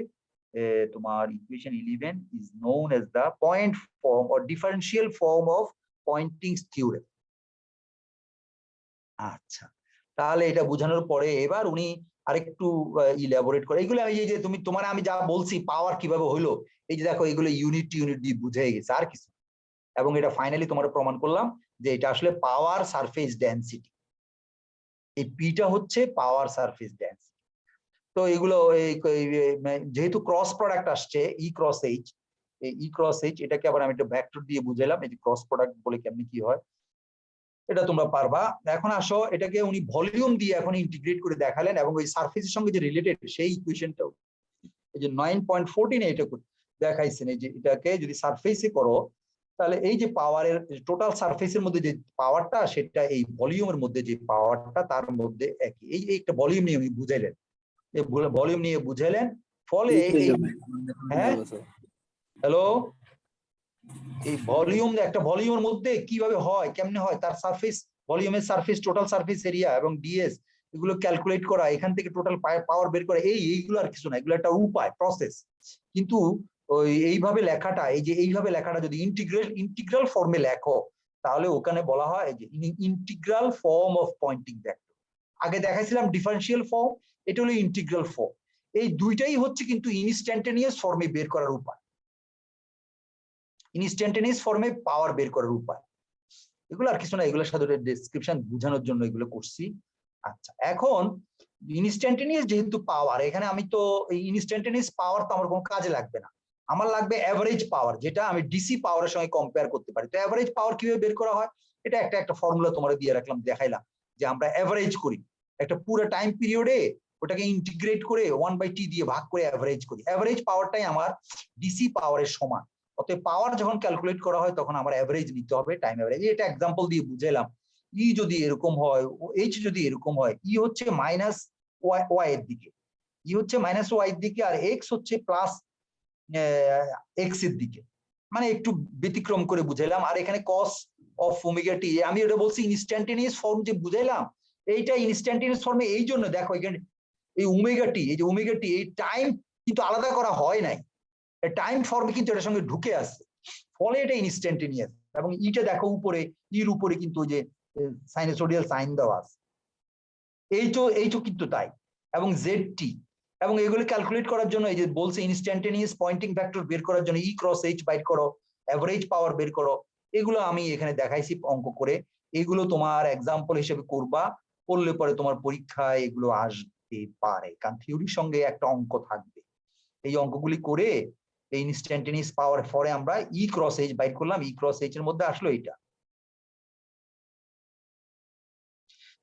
তোমার equation 11 is known as the point form or differential form of pointing theorem। আচ্ছা, তাহলে এটা বোঝানোর পরে এবার উনি আরেকটু ইলাবোরেট করে। এইগুলো এই যে আমি যা বলছি পাওয়ার কিভাবে হলো, এই যে দেখো এগুলো ইউনিট দিয়ে বুঝে গেছে, আর কিছু। এবং এটা ফাইনালি তোমার প্রমাণ করলাম যে এটা আসলে পাওয়ার সারফেস ডেনসিটি। এই পিটা হচ্ছে পাওয়ার সারফেস ডেনসিটি। তো এগুলো যেহেতু ক্রস প্রোডাক্ট আসছে ই ক্রস এইচ, এটাকে আবার আমি একটা ভেক্টর দিয়ে বুঝাইলাম, এই যে ক্রস প্রোডাক্ট বলে কেমনি কি হয়। এটা তোমরা পারবা। এখন আসো, এটাকে উনি ভলিউম দিয়ে এখন ইন্টিগ্রেট করে দেখালেন এবং ওই সারফেসের সঙ্গে যে রিলেটেড সেই ইকুয়েশনটাও এই যে 9.14 এটা দেখাইছেন। এই যে এটাকে যদি সারফেসে করো তাহলে এই যে পাওয়ারের টোটাল সারফেসের মধ্যে যে পাওয়ারটা সেটা এই ভলিউমের মধ্যে যে পাওয়ারটা তার মধ্যে একই। এই একটা ভলিউম নিয়ে উনি বুঝাইলেন, এই ভলিউম নিয়ে বুঝাইলেন, ফলে হ্যাঁ হ্যালো, এই ভলিউম একটা ভলিউমের মধ্যে কিভাবে হয় কেমনে হয় তার সারফেস, ভলিউমের সারফেস, টোটাল সারফেস এরিয়া এবং ডিএস এগুলো ক্যালকুলেট করা, এখান থেকে টোটাল পাওয়ার বের করা, এইগুলো আর কিছু না, এগুলো একটা উপায়, প্রসেস। কিন্তু ওই এইভাবে লেখাটা, এই যে এইভাবে লেখাটা যদি ইন্টিগ্রাল ফর্মে লেখো তাহলে ওখানে বলা হয় যে integral form of Poynting vector. আগে দেখাইছিলাম ডিফারেন্সিয়াল ফর্ম, এটা হলো ইন্টিগ্রাল ফর্ম। এই দুইটাই হচ্ছে কিন্তু ইনস্ট্যান্টেনিয়াস ফর্মে বের করার উপায়, ইনস্ট্যান্টেনিয়াস ফর্মে পাওয়ার বের করার উপায়। এগুলো আর কিছু না, এগুলো সাধারণ ডেসক্রিপশন বোঝানোর জন্য এগুলো করছি। আচ্ছা, এখন ইনস্ট্যান্টেনিয়াস যেহেতু পাওয়ার, এখানে আমি তো এই ইনস্ট্যান্টেনিয়াস পাওয়ার তো আমার কোনো কাজে লাগবে না, আমার লাগবে অ্যাভারেজ পাওয়ার, যেটা আমি ডিসি পাওয়ারের সঙ্গে কম্পেয়ার করতে পারি। তো অ্যাভারেজ পাওয়ার কিভাবে বের করা হয়, এটা একটা ফর্মুলা তোমার দিয়ে রাখলাম, দেখাইলাম যে আমরা অ্যাভারেজ করি একটা পুরো টাইম পিরিয়ডে, ওটাকে ইন্টিগ্রেট করে 1/t দিয়ে ভাগ করে অ্যাভারেজ করি। অ্যাভারেজ পাওয়ারটাই আমার ডিসি পাওয়ারের সমান। অতএব পাওয়ার যখন ক্যালকুলেট করা হয় তখন আমার অ্যাভারেজ নিতে হবে, টাইম অ্যাভারেজ। এটা এক্সাম্পল দিয়ে বুঝাইলাম। ই যদি এরকম হয়, এইচ যদি এরকম হয়, ই হচ্ছে মাইনাস ওয়াই এর দিকে, ই হচ্ছে মাইনাস ওয়াই এর দিকে, আর এক্স হচ্ছে প্লাস এক্স এর দিকে, মানে একটু ব্যতিক্রম করে বুঝাইলাম। আর এখানে কস অফ ওমেগা টি, আমি এটা বলছি ইনস্ট্যান্টেনিয়াস ফর্ম যে বুঝাইলাম, এইটা ইনস্ট্যান্টেনিয়াস ফর্মে এই জন্য দেখো এখানে এই ওমেগা টি, এই যে ওমেগা টি, এই টাইম কিন্তু আলাদা করা হয় নাই, টাইম ফর্মে কিন্তু এটার সঙ্গে ঢুকে আসছে, ফলে এটা ইনস্ট্যান্টেনিয়াস। এবং ইটা দেখো উপরে, ইর উপরে কিন্তু যে সাইনোসোডিয়াল সাইন দেওয়া আছে, এইটা কিন্তু তাই। এবং জেড টি, এবং এগুলো ক্যালকুলেট করার জন্য এই যে বলছে ইনস্ট্যান্টেনিয়াস পয়েন্টিং ভেক্টর বের করার জন্য ই ক্রস এইচ বাইর করো, অ্যাভারেজ পাওয়ার বের করো, এগুলো আমি এখানে দেখাইছি অঙ্ক করে। এগুলো তোমার এক্সাম্পল হিসেবে করবা, করলে পরে তোমার পরীক্ষায় এগুলো আসতে পারে, কারণ থিওরির সঙ্গে একটা অঙ্ক থাকবে। এই অঙ্কগুলি করে এই ইনস্ট্যান্টেনিয়াস পাওয়ার পরে আমরা ই ক্রস এইচ বাইর করলাম, ই ক্রস এইচ এর মধ্যে আসলো এটা।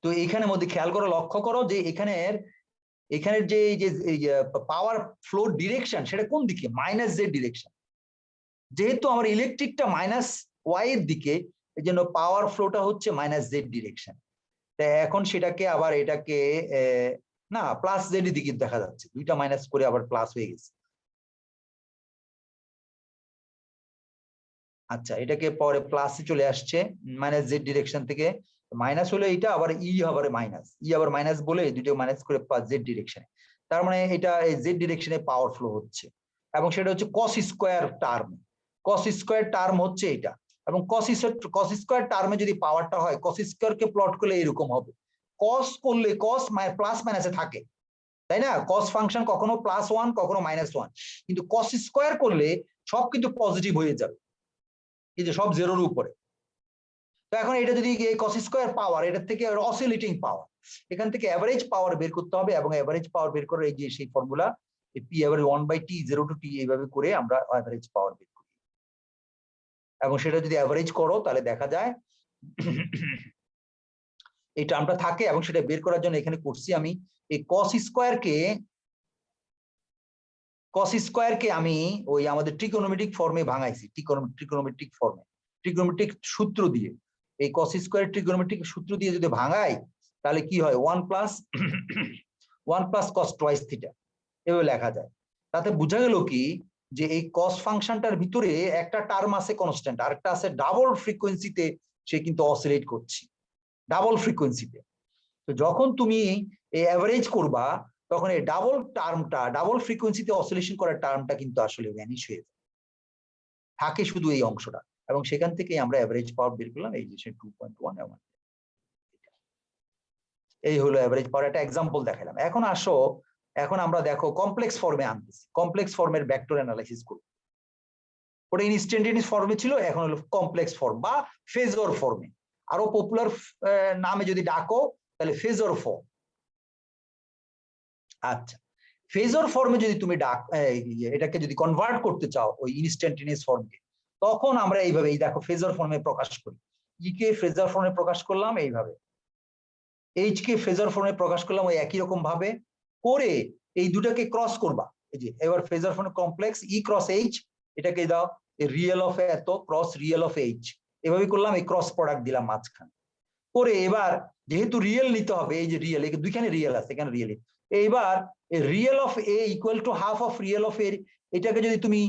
তো এখানের মধ্যে খেয়াল করো, লক্ষ্য করো যে এখানের যে পাওয়ার ফ্লো ডিরেকশন সেটা কোন দিকে, মাইনাস জেড ডিরেকশন। যেহেতু আমার ইলেকট্রিকটা মাইনাস ওয়াই এর দিকে, এই জন্য পাওয়ার ফ্লোটা হচ্ছে মাইনাস জেড ডিরেকশন। এখন সেটাকে আবার এটাকে না প্লাস জেড এর দিকে দেখা যাচ্ছে, দুইটা মাইনাস করে আবার প্লাস হয়ে গেছে। আচ্ছা, এটাকে পরে প্লাসে চলে আসছে, মাইনাস জেড ডিরেকশন থেকে মাইনাস হলে এটা আবার ই আবার মাইনাস, ই আবার মাইনাস বলে দুটো মাইনাস করে জেড ডিরেকশনে। তার মানে এটা জেড ডিরেকশনে পাওয়ার ফ্লো হচ্ছে, এবং সেটা হচ্ছে cos square term. Cos square term হচ্ছে এটা, এবং কস স্কোয়ার টার্মে যদি পাওয়ারটা হয়, কস স্কোয়ারকে প্লট করলে এরকম হবে। কস করলে কস প্লাস মাইনাসে থাকে, তাই না? কস ফাংশন কখনো +1 কখনো -1, কিন্তু কস স্কোয়ার করলে সব কিন্তু পজিটিভ হয়ে যাবে, এই যে সব জেরোর উপরে। তো এখন এটা যদি কস স্কোয়ার পাওয়ার, এটার থেকে অসিলেটিং পাওয়ার, এখান থেকে অ্যাভারেজ পাওয়ার বের করতে হবে, এবং অ্যাভারেজ পাওয়ার বের করে এই যে সেই formula P average 1/t 0 to t এইভাবে করে আমরা অ্যাভারেজ পাওয়ার বের করি। এবং সেটা যদি অ্যাভারেজ করো তাহলে দেখা যায় এই টার্মটা থাকে, এবং সেটা বের করার জন্য এখানে করছি আমি এই কস স্কোয়ারকে আমি ওই আমাদের ট্রিগোনোমেট্রিক ফর্মে ভাঙাইছি, ট্রিগোনোমেট্রিক ফর্মে, ট্রিগোনোমেট্রিক সূত্র দিয়ে। এই কস স্কোয়ার ট্রিগোনোমেট্রিক সূত্র দিয়ে যদি ভাঙাই তাহলে কি হয়, 1 প্লাস কস টুয়াইস থিটা এভাবে লেখা যায়। তাতে বোঝা গেল কি যে এই কস ফাংশনটার ভিতরে একটা টার্ম আছে কনস্ট্যান্ট, আর একটা আছে ডাবল ফ্রিকোয়েন্সিতে সে কিন্তু অসিলেট করছে, ডাবল ফ্রিকোয়েন্সিতে। তো যখন তুমি এই অ্যাভারেজ করবা তখন এই ডাবল টার্মটা, ডাবল ফ্রিকোয়েন্সিতে অসিলেশন করার টার্মটা কিন্তু আসলে ভ্যানিশ হয়ে যায়, থাকে শুধু এই অংশটা। এবং সেখান থেকে আমরা অ্যাভারেজ পাওয়ার বের করলাম, এই যে 2.1 এমন। এই হলো অ্যাভারেজ পাওয়ার, একটা এক্সাম্পল দেখালাম। এখন আসো, এখন আমরা দেখো কমপ্লেক্স ফর্মে আনতেছি, কমপ্লেক্স ফর্মের ভেক্টর অ্যানালাইসিস করব। ওটা ইনস্ট্যান্টেনিয়াস ফর্মে ছিল, এখন হলো কমপ্লেক্স ফর্ম বা ফেজর ফর্মে, আরো পপুলার নামে যদি ডাকো তাহলে ফেজর ফর্ম। আচ্ছা, ফেজর ফর্মে যদি তুমি এটাকে যদি কনভার্ট করতে চাও ওই ইনস্ট্যান্টেনিয়াস ফর্মকে, তখন আমরা এইভাবে এই দেখো ফেজর ফর্মে প্রকাশ করি। ই কে ফেজার ফর্মে প্রকাশ করলাম এইভাবে, এইচ কে ফেজার ফর্মে প্রকাশ করলাম ওই একই রকম ভাবে করে এই দুটাকে ক্রস করবা। এই যে এবার ফেজার ফর্মে কমপ্লেক্স ই ক্রস এইচ, এটাকে দাও রিয়েল অফ এত ক্রস রিয়েল অফ এইচ, এভাবে করলাম, এই ক্রস প্রোডাক্ট দিলাম মাঝখানে করে। এবার যেহেতু রিয়েল নিতে হবে, এই যে রিয়েল, দুইখানে রিয়েল আছে, এখানে রিয়েল, এইবার real of A equal to half of real of A, এটাকে যদি তুমি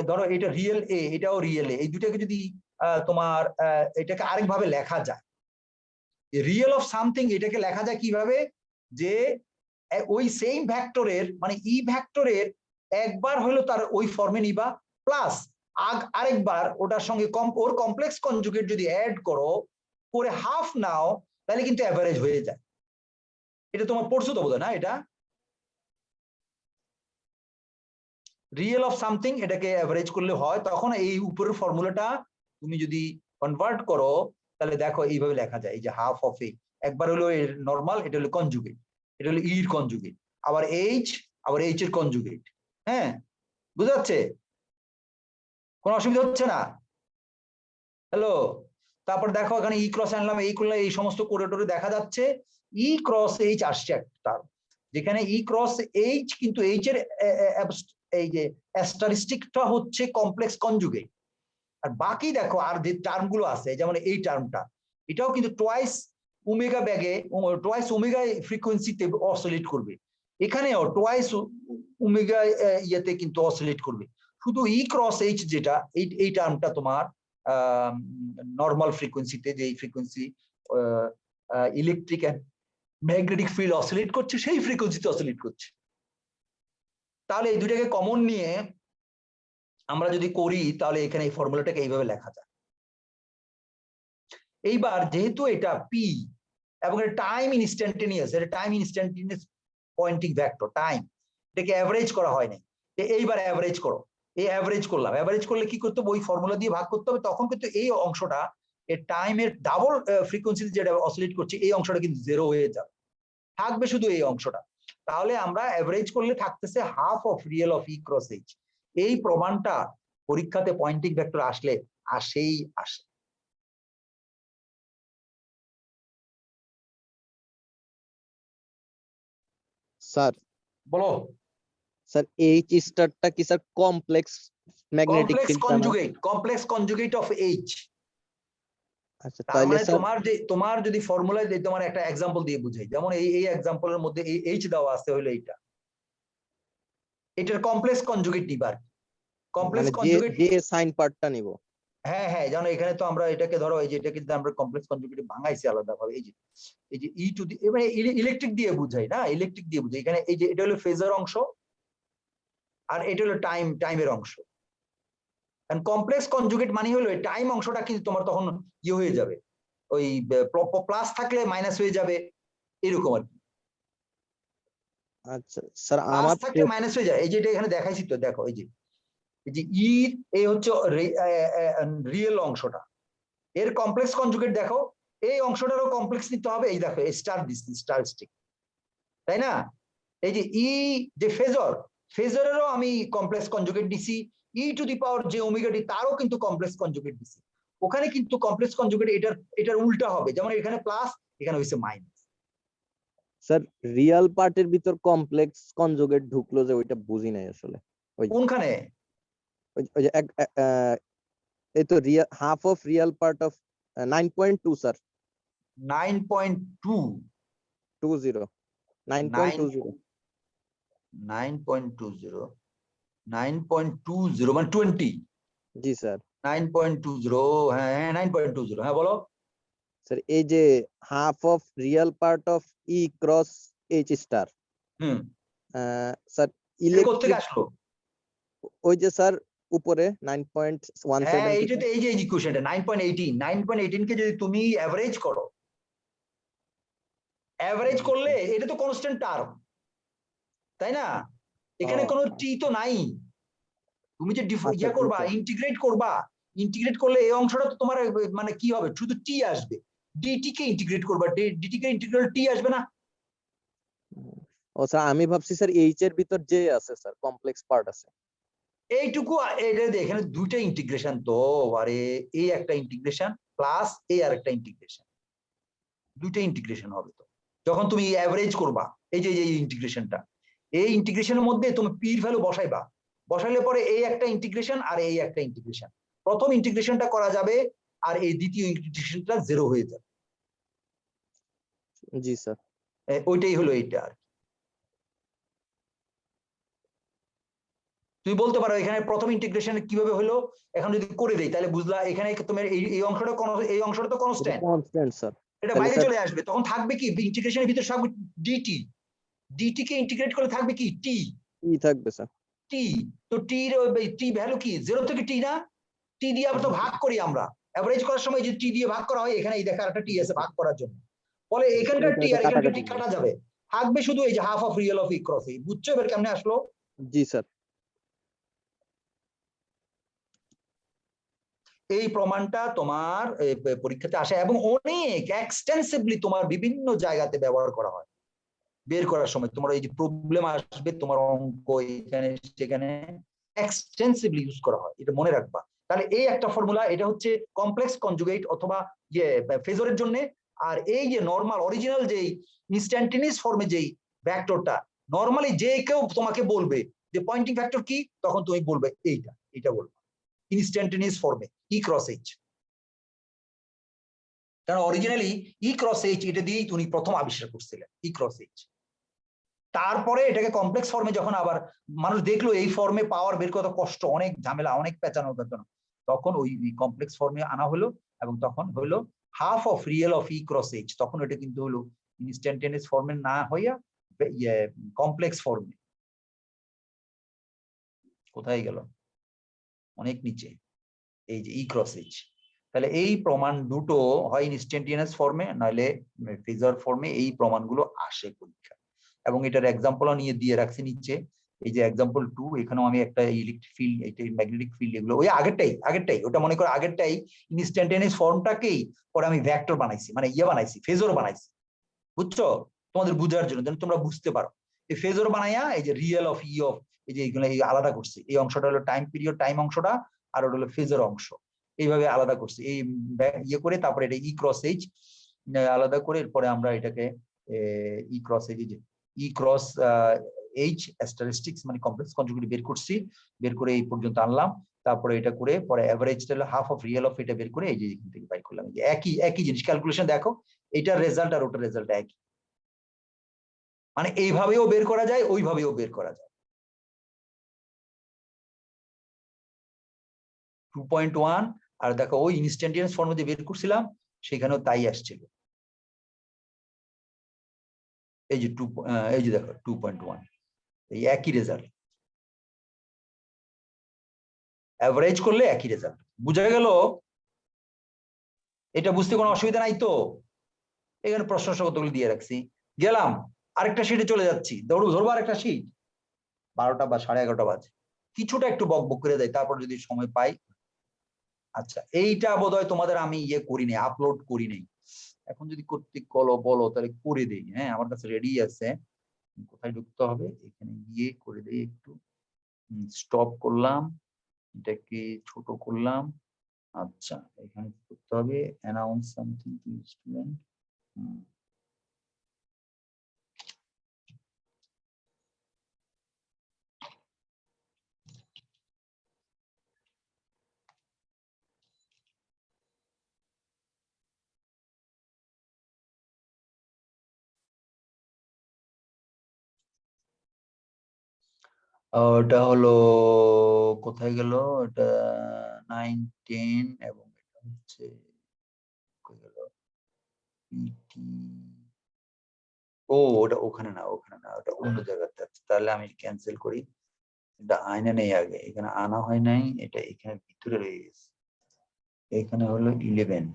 ধরো এটা রিয়েল এ এটাও রিয়েল এ, এই দুটাকে যদি তোমার এটাকে আরেকভাবে লেখা যায়, রিয়েল অফ সামথিং এটাকে লেখা যায় কিভাবে, যে ওই সেম ভেক্টরের মানে ই ভেক্টরের একবার হলো তার ওই ফর্মে নিবা, প্লাস আরেকবার ওটার সঙ্গে ওর কমপ্লেক্স কনজুগেট যদি অ্যাড করো করে হাফ নাও, তাহলে কিন্তু অ্যাভারেজ হয়ে যায়। এটা তোমার পড়ছো তো বোধহয় না? এটা রিয়েল অফ সামথিং এটাকে অ্যাভারেজ করলে হয়, তখন এই উপরের ফর্মুলাটা তুমি যদি কনভার্ট করো তাহলে দেখো এইভাবে লেখা যায়, এই যে হাফ অফ এ, একবার হলো এর নরমাল, এটা হলো কনজুগেট, এটা হলো ইর কনজুগেট, আবার এইচ, আবার এইচ এর কনজুগেট। হ্যাঁ, বুঝা যাচ্ছে? কোনো অসুবিধা হচ্ছে না? হ্যালো, তারপর দেখো এখানে ই ক্রস আনলাম, এই করলে এই সমস্ত কোরিডোরে দেখা যাচ্ছে ই ক্রস এইচ আসছে একটা, যেখানে ই ক্রস এইচ কিন্তু এইচ এর এই যে অ্যাস্টারিস্টিকটা হচ্ছে কমপ্লেক্স কনজুগেট, আর বাকি দেখো আর যে টার্ম গুলো আছে, যেমন এই টার্মটা, এটাও কিন্তু টোয়াইস ওমেগা ব্যাগে, টোয়াইস ওমেগা ফ্রিকোয়েন্সিতে অসিলেট করবে, এখানেও টোয়াইস ওমেগা ইয়েতে কিন্তু অসিলেট করবে। শুধু ই ক্রস এইচ যেটা, এই টার্মটা তোমার নর্মাল ফ্রিকোয়েন্সিতে, যে frequency electric and magnetic field oscillate করছে, সেই ফ্রিকোয়েন্সিতে অসিলেট করছে। তাহলে এই দুটাকে কমন নিয়ে আমরা যদি করি, তাহলে এখানে এই ফর্মুলাটাকে এইভাবে লেখা যায়। এইবার যেহেতু এটা পি এবং এটা টাইম ইনস্ট্যান্টেনিয়াস, এটা time instantaneous Poynting vector, time, এটাকে অ্যাভারেজ করা হয় নাই, এইবার অ্যাভারেজ করো, এই অ্যাভারেজ করলাম, অ্যাভারেজ করলে কি করতে হবে, ওই ফর্মুলা দিয়ে ভাগ করতে হবে, তখন কিন্তু এই অংশটা এই টাইমের ডাবল ফ্রিকোয়েন্সিতে যেটা অসিলেট করছে, এই অংশটা কিন্তু জিরো হয়ে যাবে, থাকবে শুধু এই অংশটা। তাহলে আমরা অ্যাভারেজ করলে থাকতেছে half of real of E cross H. এই প্রমাণটা পরীক্ষাতে পয়েন্টিং ভেক্টর আসলে আসেই আসে। স্যার বলো। স্যার এইচ স্টারটা কি sir complex magnetic complex field? Conjugate, complex conjugate of H. আচ্ছা, তার তাহলে মানে স্যার তোমার যদি ফর্মুলায় তোমার একটা এক্সাম্পল দিয়ে বুঝাই, যেমন এই এক্সাম্পলের মধ্যে এই এইচ দেওয়া আছে হলো এইটা, এটার কমপ্লেক্স কনজুগেট নিবার, কমপ্লেক্স মানে কনজুগেট। যে সাইন পার্টটা নিব। হ্যাঁ হ্যাঁ, জানো এখানে তো আমরা এটাকে ধরো, এই যে এটা কিন্তু আমরা কমপ্লেক্স কনজুগেট ভাঙাইছি আলাদা ভাবে, এই যে ই টু দি, মানে ইলেকট্রিক দিয়ে বুঝাই না, ইলেকট্রিক দিয়ে বুঝাই। এখানে এই যে এটা হলো ফেজার অংশ, আর এটা হলো টাইমের অংশ। কমপ্লেক্স কনজুগেট মানে হলো এই টাইম অংশটা কিন্তু তোমার তখন ইয়ে হয়ে যাবে, ওই প্লাস থাকলে মাইনাস হয়ে যাবে, এরকম আর কি। আচ্ছা স্যার, প্লাস আমার থাকলে মাইনাস হয়ে যায়, এই যে এটা এখানে দেখাইছি তো, দেখো এই যে ই, এই হচ্ছে রিয়েল অংশটা, এর কমপ্লেক্স কনজুগেট দেখো, এই অংশটারও কমপ্লেক্স নিতে হবে, এই দেখো স্টার দিচ্ছি, স্টার স্টিক, তাই না? এই যে ই যে ফেজরেরও আমি কমপ্লেক্স কনজুগেট দিছি, ই টু দি পাওয়ার যে ওমেগা টি, তারও কিন্তু কমপ্লেক্স কনজুগেট দিছি। ওখানে কিন্তু কমপ্লেক্স কনজুগেট এটার উল্টা হবে, যেমন এখানে প্লাস, এখানে হইছে মাইনাস। স্যার রিয়েল পার্টের ভিতর কমপ্লেক্স কনজুগেট ঢুকলো যে, ওইটা বুঝি নাই আসলে। কোনখানে? ওই যে এই তো half of real part of 9.2 sir, 9.2, 20 9.20। 9.20, 9.20 মানে 20। জি স্যার। 9.20, হ্যাঁ 9.20, হ্যাঁ বলো। স্যার এই যে half of real part of E cross H star, sir কোথেকে ইলেকট্রিক, আসলো? ওই যে স্যার উপরে 9.17। হ্যাঁ, এই যে ইকুয়েশনটা 9.18 কে যদি তুমি অ্যাভারেজ করো, অ্যাভারেজ করলে এটা তো কনস্ট্যান্ট টার্ম, তাই না? এখানে কোনো টি তো নাই, তুমি যে ইয়া করবা, ইন্টিগ্রেট করলে এই অংশটা তো তোমার মানে কি হবে, শুধু টি আসবে, ডিটি কে ইন্টিগ্রেট করবা, ডিটি কে ইন্টিগ্রাল টি আসবে না। ও স্যার, আমি ভাবছি স্যার এইচ এর ভিতর যে আছে স্যার কমপ্লেক্স পার্ট আছে। এইটুকু এটা এখানে দুইটা ইন্টিগ্রেশন তো, আরে এই একটা ইন্টিগ্রেশন প্লাস এই আর একটা ইন্টিগ্রেশন, দুইটা ইন্টিগ্রেশন হবে তো যখন তুমি অ্যাভারেজ করবা। এই যে এই ইন্টিগ্রেশনটা, এই ইন্টিগ্রেশনের মধ্যে তুমি পির ভ্যালু বসাইবা, বসাইলে পরে এই একটা ইন্টিগ্রেশন আর এই একটা ইন্টিগ্রেশন, প্রথম ইন্টিগ্রেশনটা করা যাবে আর এই দ্বিতীয় ইন্টিগ্রেশনটা জিরো হয়ে যাবে। জি স্যার। ওইটাই হলো এইটা আর কি। তুমি বলতে পারো এখানে প্রথম ইন্টিগ্রেশন কিভাবে হলো, এখন যদি করে দেই তাহলে বুঝলা এখানে তোমার এই অংশটা এই অংশটা তো কনস্ট্যান্ট, কনস্ট্যান্ট স্যার। এটা তাহলে বাইরে স্যার চলে আসবে, তখন থাকবে কি ইন্টিগ্রেশনের ভিতরে সব ডিটি, ডিটি কে ইন্টিগ্রেট করে থাকবে কি টি, ই থাকবে স্যার। টি তো টি ভ্যালু কি 0 থেকে টি না, টি দিয়ে আবার তো ভাগ করি আমরা এভারেজ করার সময় যে টি দিয়ে ভাগ করা হয়, এখানে এই দেখা একটা টি আছে ভাগ করার জন্য, ফলে এখানকার টি আর এখানকার টি কাটা যাবে, থাকবে শুধু এই যে half of real of E cross E. বুঝছো এবার কেমনে আসলো? জি স্যার। এই প্রমাণটা তোমার পরীক্ষাতে আসে এবং অনেক এক্সটেন্সিভলি তোমার বিভিন্ন জায়গাতে ব্যবহার করা হয় বের করার সময়। তোমার এই যে প্রবলেম আসবে তোমার অঙ্ক এখানে সেখানে এক্সটেন্সিভলি ইউজ করা হয়, এটা মনে রাখবা। তাহলে এই একটা ফর্মুলা, এটা হচ্ছে কমপ্লেক্স কনজুগেট অথবা ইয়ে ফেজরের জন্য। আর এই যে নরমাল অরিজিনাল যেই ইনস্ট্যান্টেনিয়াস ফর্মে যেই ভেক্টরটা, নরমালি যে কেউ তোমাকে বলবে যে পয়েন্টিং ভেক্টর কি, তখন তুমি বলবে এইটা বলবে ইনস্ট্যান্টেনিয়াস ফর্মে ই ক্রস এইচ। কারণ অরিজিনালি ই ক্রস এইচ এটা দিয়েই তুমি প্রথম আবিষ্কার করছিলেন, ই ক্রস এইচ। তারপরে এটাকে কমপ্লেক্স ফর্মে যখন আবার মানুষ দেখলো এই ফর্মে পাওয়ার বের কত কষ্ট, অনেক ঝামেলা, অনেক পেঁচানো, তখন ওই কমপ্লেক্স ফর্মে আনা হলো এবং তখন হলো half of real of E cross H. তখন এটা কিন্তু হলো ইনস্ট্যান্টেনিয়াস ফর্মে না হইয়া কমপ্লেক্স ফর্মে। কোথায় গেল? অনেক নিচে, এই যে ই ক্রস এইচ। তাহলে এই প্রমাণ দুটো হয় ইনস্ট্যান্টেনিয়াস ফর্মে নইলে ফেজার ফর্মে, এই প্রমাণগুলো আসে পরীক্ষা। এবং এটার এক্সাম্পলও নিয়ে দিয়ে রাখছি নিচে, এই যে এক্সাম্পল 2, এখানেও আমি একটা ইলেকট্রিক ফিল্ড, এটা ম্যাগনেটিক ফিল্ড, এগুলো ওই আগেরটাই ওটা মনে করো আগেরটাই ইনস্ট্যান্টেনিয়াস ফর্মটাকেই পরে আমি ভেক্টর বানাইছি, মানে বানাইছি, ফেজর বানাইছি। বুঝছো? তোমাদের বুঝার জন্য, যেন তোমরা বুঝতে পারো। এই ফেজর বানাইয়া এই যে রিয়েল অফ ই অফ, এই যে এইগুলো আলাদা করছি। এই অংশটা হলো টাইম পিরিয়ড, টাইম অংশটা, আর ওটা হলো ফেজর অংশ, এইভাবে আলাদা করছি। এই করে তারপরে এটা ই ক্রস এইচ আলাদা করে, এরপরে আমরা এটাকে ই ক্রস এইচ, ই ক্রস এইচ স্ট্যাটিস্টিক্স মানে কমপ্লেক্স কনজুগেট বের করছি, বের করে এই পর্যন্ত আনলাম। তারপরে এটা করে পরে এভারেজটা হলো হাফ অফ রিয়েল অফ, এটা বের করে এই যে এখান থেকে বাইর করলাম। একই জিনিস, ক্যালকুলেশন দেখো, এটার রেজাল্ট আর ওটার রেজাল্ট একই, মানে এইভাবেও বের করা যায়, ওইভাবেও বের করা যায়। 2.1 আর দেখো ওই ইনস্ট্যান্টেনিয়াস ফর্মে যে বের করছিলাম সেখানেও তাই আসছিল। এই যে এই যে দেখো 2.1, এই একই রেজাল্ট, এভারেজ করলে একই রেজাল্ট। বুঝা গেল? এটা বুঝতে কোনো অসুবিধা নাই তো? এখানে প্রশ্ন কতগুলো দিয়ে রাখছি। গেলাম আরেকটা শীটে চলে যাচ্ছি, ধরবো আরেকটা শীট, 12টা বা 11:30 বাজে, কিছুটা একটু বকবক করে দেয়, তারপর যদি সময় পাই। আচ্ছা, এইটা বোধহয় তোমাদের আমি করি নাই, আপলোড করি নাই। এখন যদি করতে বলো তাহলে করে দেই। হ্যাঁ, আমার কাছে রেডি আছে। কোথায় ঢুকতে হবে? এখানে গিয়ে করে দেই একটু, স্টপ করলাম, এটাকে ছোট করলাম। আচ্ছা, এখানে করতে হবে অ্যানাউন্স সামথিং টু স্টুডেন্ট। ওটা হলো কোথায় গেল? এটা 9, 10 এবং এটা হচ্ছে গেল ওটা ওখানে না, ওটা অন্য জায়গাতে আছে। তাহলে আমি ক্যান্সেল করি, এটা আয়না নেই, আগে এখানে আনা হয় নাই, এটা এখানে ভিতরে রয়ে গেছে। এখানে হলো 11।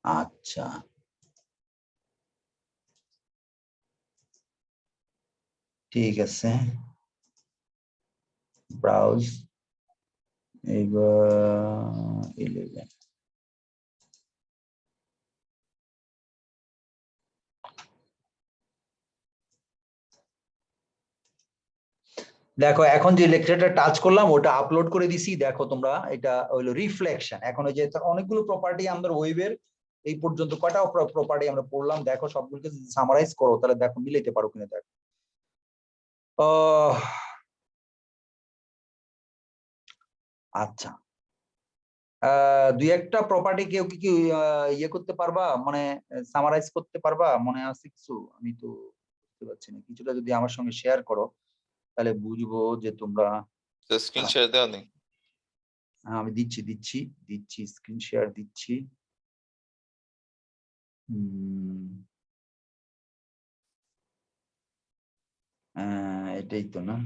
আচ্ছা, ঠিক আছে, ব্রাউজ, এবার 11। দেখো এখন যে লেকচারটা টাচ করলাম ওটা আপলোড করে দিছি, দেখো তোমরা এটা হলো রিফ্লেকশন। এখন ওই যে অনেকগুলো প্রপার্টি আমাদের ওয়েবের এই পর্যন্ত কয়টা প্রপার্টি আমরা পড়লাম, দেখো সবগুলোকে যদি সামারাইজ করো তাহলে দেখো মিলাইতে পারো কিনা দেখো। আচ্ছা, দুই একটা প্রপার্টি কেউ কি ইয়ে করতে পারবা, মানে সামারাইজ করতে পারবা? মনে আছে কিছু? আমি তো বুঝতে পারছি না, কিছুটা যদি আমার সঙ্গে শেয়ার করো তাহলে বুঝবো যে তোমরা। স্ক্রিন শেয়ার দেওয়া নেই। হ্যাঁ, আমি দিচ্ছি দিচ্ছি দিচ্ছি স্ক্রিন শেয়ার দিচ্ছি। এটাই তো না?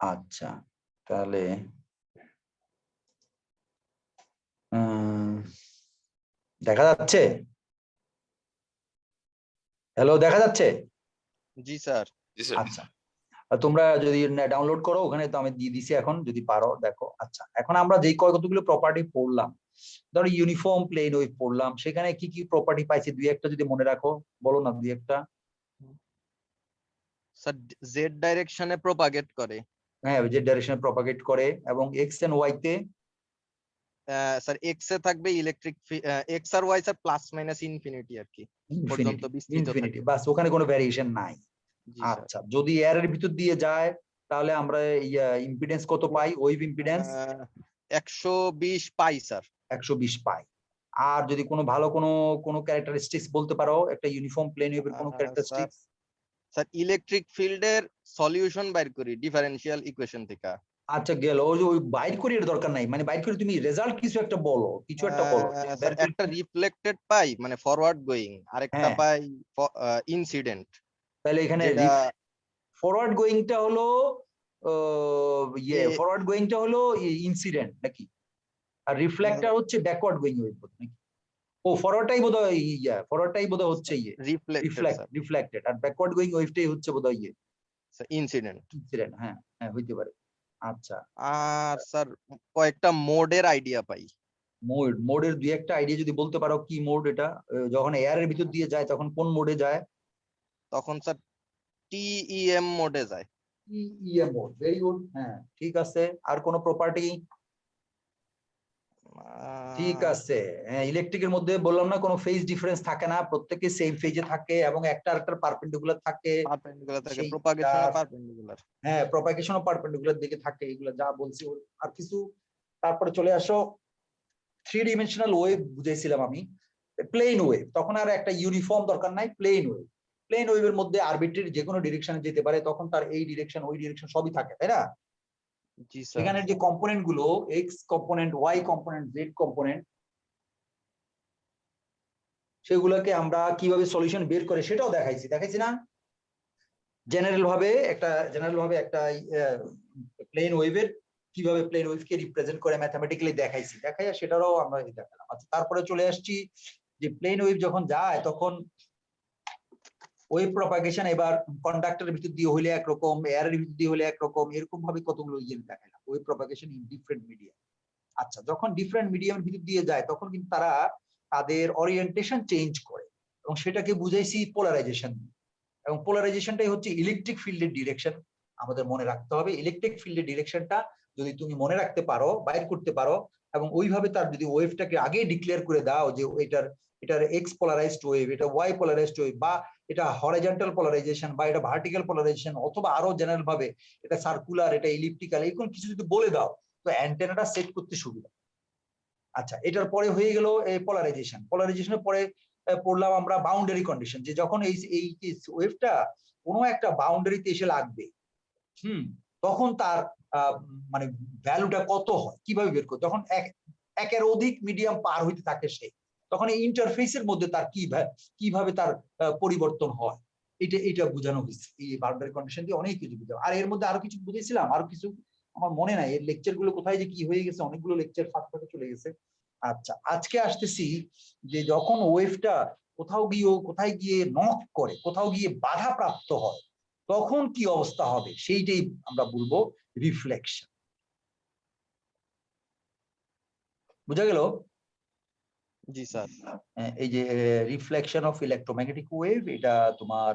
আচ্ছা, তাহলে দেখা যাচ্ছে? হ্যালো, দেখা যাচ্ছে? জি স্যার। জি স্যার। আচ্ছা, তোমরা যদি ডাউনলোড করো, ওখানে তো আমি দিয়ে দিছি এখন, যদি পারো দেখো। আচ্ছা, এখন আমরা যেই কতগুলো প্রপার্টি পড়লাম, ধরো ইউনিফর্ম প্লেন ওয়েভ পড়লাম, সেখানে কি কি প্রপার্টি পাইছি দুই একটা যদি মনে রাখো, বলো না দুই একটা। স্যার জেড ডাইরেকশনে প্রপাগেট করে। হ্যাঁ, যে ডাইরেকশনে প্রপাগেট করে, এবং এক্স এন্ড ওয়াই তে স্যার এক্স এ থাকবে ইলেকট্রিক এক্স আর Y sir plus minus infinity আর কি পর্যন্ত বিস্তৃত ইনফিনিটি, থাকবে। বাস, ওখানে কোনো ভ্যারিয়েশন নাই। জি স্যার। আচ্ছা, যদি এর ভিতর দিয়ে যায় তাহলে আমরা ইম্পিডেন্স কত পাই? ওয়েভ ইম্পিডেন্স 120 পাই স্যার। 120 পাই। আর যদি কোনো ভালো কোনো ক্যারেক্টারিস্টিক্স বলতে পারো, একটা ইউনিফর্ম প্লেন ওয়েভের কোনো স্যার ক্যারেক্টারিস্টিক্স? স্যার ইলেকট্রিক ফিল্ডের সলিউশন বাইর করি ডিফারেনশিয়াল ইকুয়েশন থেকে। আচ্ছা, গেল। ওই যে ওই বাইর করির দরকার নাই, মানে বাইর করে তুমি রেজাল্ট কিছু একটা বলো, কিছু একটা বলো যে স্যার বের করে। একটা রিফ্লেক্টেড পাই মানে ফরওয়ার্ড গোয়িং, আরেকটা হ্যাঁ, পাই ইনসিডেন্ট। তাহলে এখানে যেটা ফরওয়ার্ড গোয়িংটা হলো এ- ফরওয়ার্ড গোয়িংটা হলো ইনসিডেন্ট নাকি? আর রিফ্লেক্টর হচ্ছে ব্যাকওয়ার্ড গোয়িং ওয়েভ নাকি? ও, ফরওয়ার্ডটাই বোধহয় ফরওয়ার্ডটাই বোধহয় হচ্ছে রিফ্লেক্টেড স্যার রিফ্লেক্টেড, আর ব্যাকওয়ার্ড গোয়িং ওয়েভটাই হচ্ছে বোধহয় ইনসিডেন্ট। ইনসিডেন্ট। হ্যাঁ হ্যাঁ, হইতে পারে। আচ্ছা, আর স্যার কয়েকটা মোডের আইডিয়া পাই। মোডের দুই একটা আইডিয়া যদি বলতে পারো, কি মোড এটা? যখন এয়ারের ভিতর দিয়ে যায় তখন কোন মোডে যায়? তখন স্যার টিইএম মোডে যায়। EM mode, very good. হ্যাঁ, ঠিক আছে। আর কোন প্রপার্টি? ঠিক আছে। হ্যাঁ, ইলেকট্রিকের মধ্যে বললাম না, কোনো ফেজ ডিফারেন্স থাকে না, প্রত্যেককে সেম ফেজে থাকে এবং একটা আরেকটার পারপেন্ডিকুলার থাকে। পারপেন্ডিকুলার থাকে, সেইটা, প্রপাগেশনও পারপেন্ডিকুলার। হ্যাঁ, প্রপাগেশনও পারপেন্ডিকুলার দিকে থাকে। এগুলো যা বলছি, আর কিছু? তারপরে চলে আসো, থ্রি ডিমেনশনাল ওয়েভ বুঝাইছিলাম আমি। প্লেন ওয়েভ, তখন আর একটা ইউনিফর্ম দরকার নাই, প্লেন ওয়েভ। প্লেন ওয়েভের মধ্যে আরবিট্রারি যে কোনো ডিরেকশনে যেতে পারে, তখন তার এই ডিরেকশন ওই ডিরেকশন সবই থাকে, তাই না? জি স্যার। সেখানে যে কম্পোনেন্ট গুলো, x component, y component, z component, সেগুলোকে আমরা কিভাবে সলিউশন বের করে সেটাও দেখাইছি না? জেনারেল ভাবে একটা প্লেন ওয়েভের কিভাবে প্লেন ওয়েভকে রিপ্রেজেন্ট করে ম্যাথমেটিক্যালি দেখাইয়া সেটারও আমরা দেখালাম। আচ্ছা, তারপরে চলে আসছি যে প্লেন ওয়েভ যখন যায় তখন ওয়েভ প্রপাগেশন এবার কন্ডাক্টরের ভিতর দিয়ে হইলে একরকম, এয়ারের ভিতর দিয়ে হলে একরকম, এরকম ভাবে কতগুলো দেখাইলাম wave propagation in different medium. আচ্ছা, যখন ডিফারেন্ট মিডিয়ামের ভিতর দিয়ে যায় তখন কিন্তু তারা তাদের ওরিয়েন্টেশন চেঞ্জ করে, এবং সেটাকে বুঝাইছি পোলারাইজেশন। এবং পোলারাইজেশনটাই হচ্ছে ইলেকট্রিক ফিল্ডের ডিরেকশন। আমাদের মনে রাখতে হবে ইলেকট্রিক ফিল্ডের ডিরেকশনটা যদি তুমি মনে রাখতে পারো, বাইর করতে পারো, এবং ওইভাবে তার যদি ওয়েভটাকে আগে ডিক্লেয়ার করে দাও যে এটার এক্স পোলারাইজড ওয়েভ, এটা ওয়াই পোলারাইজড ওয়েভ, বা এটা হরাইজন্টাল পোলারাইজেশন, বা এটা ভার্টিক্যাল পোলারাইজেশন, অথবা আরো জেনারেল ভাবে এটা সার্কুলার, এটা ইলিপ্টিক্যাল, এরকম কিছু যদি বলে দাও তো অ্যান্টেনাটা সেট করতে সুবিধা। আচ্ছা, এটার পরে হয়ে গেল এই পোলারাইজেশনের পরে পড়লাম আমরা বাউন্ডারি কন্ডিশন, যে যখন এই ওয়েভটা কোনো একটা বাউন্ডারিতে এসে লাগবে, তখন তার মানে ভ্যালুটা কত হয়, কিভাবে বের করে? যখন একের অধিক মিডিয়াম পার হইতে থাকে সে, তখন এই ইন্টারফেসের মধ্যে তার কিভাবে তার পরিবর্তন হয়, এটা বোঝানো হয়েছে এই বাউন্ডারি কন্ডিশন দিয়ে। অনেক কিছু বুঝাবো। আর এর মধ্যে আরো কিছু বুঝেছিলাম, আরো কিছু আমার মনে নাই, এর লেকচার গুলো কোথায় যে কি হয়ে গেছে, অনেকগুলো লেকচার ফাঁকে চলে গেছে। আচ্ছা, আজকে আসতেছি যে যখন ওয়েভটা কোথায় গিয়ে নক করে, কোথাও গিয়ে বাধা প্রাপ্ত হয়, তখন কি অবস্থা হবে সেইটাই আমরা বলবো রিফ্লেকশন। বুঝা গেল? জি স্যার। এই যে রিফ্লেকশন অফ ইলেকট্রোম্যাগনেটিক ওয়েভ, এটা তোমার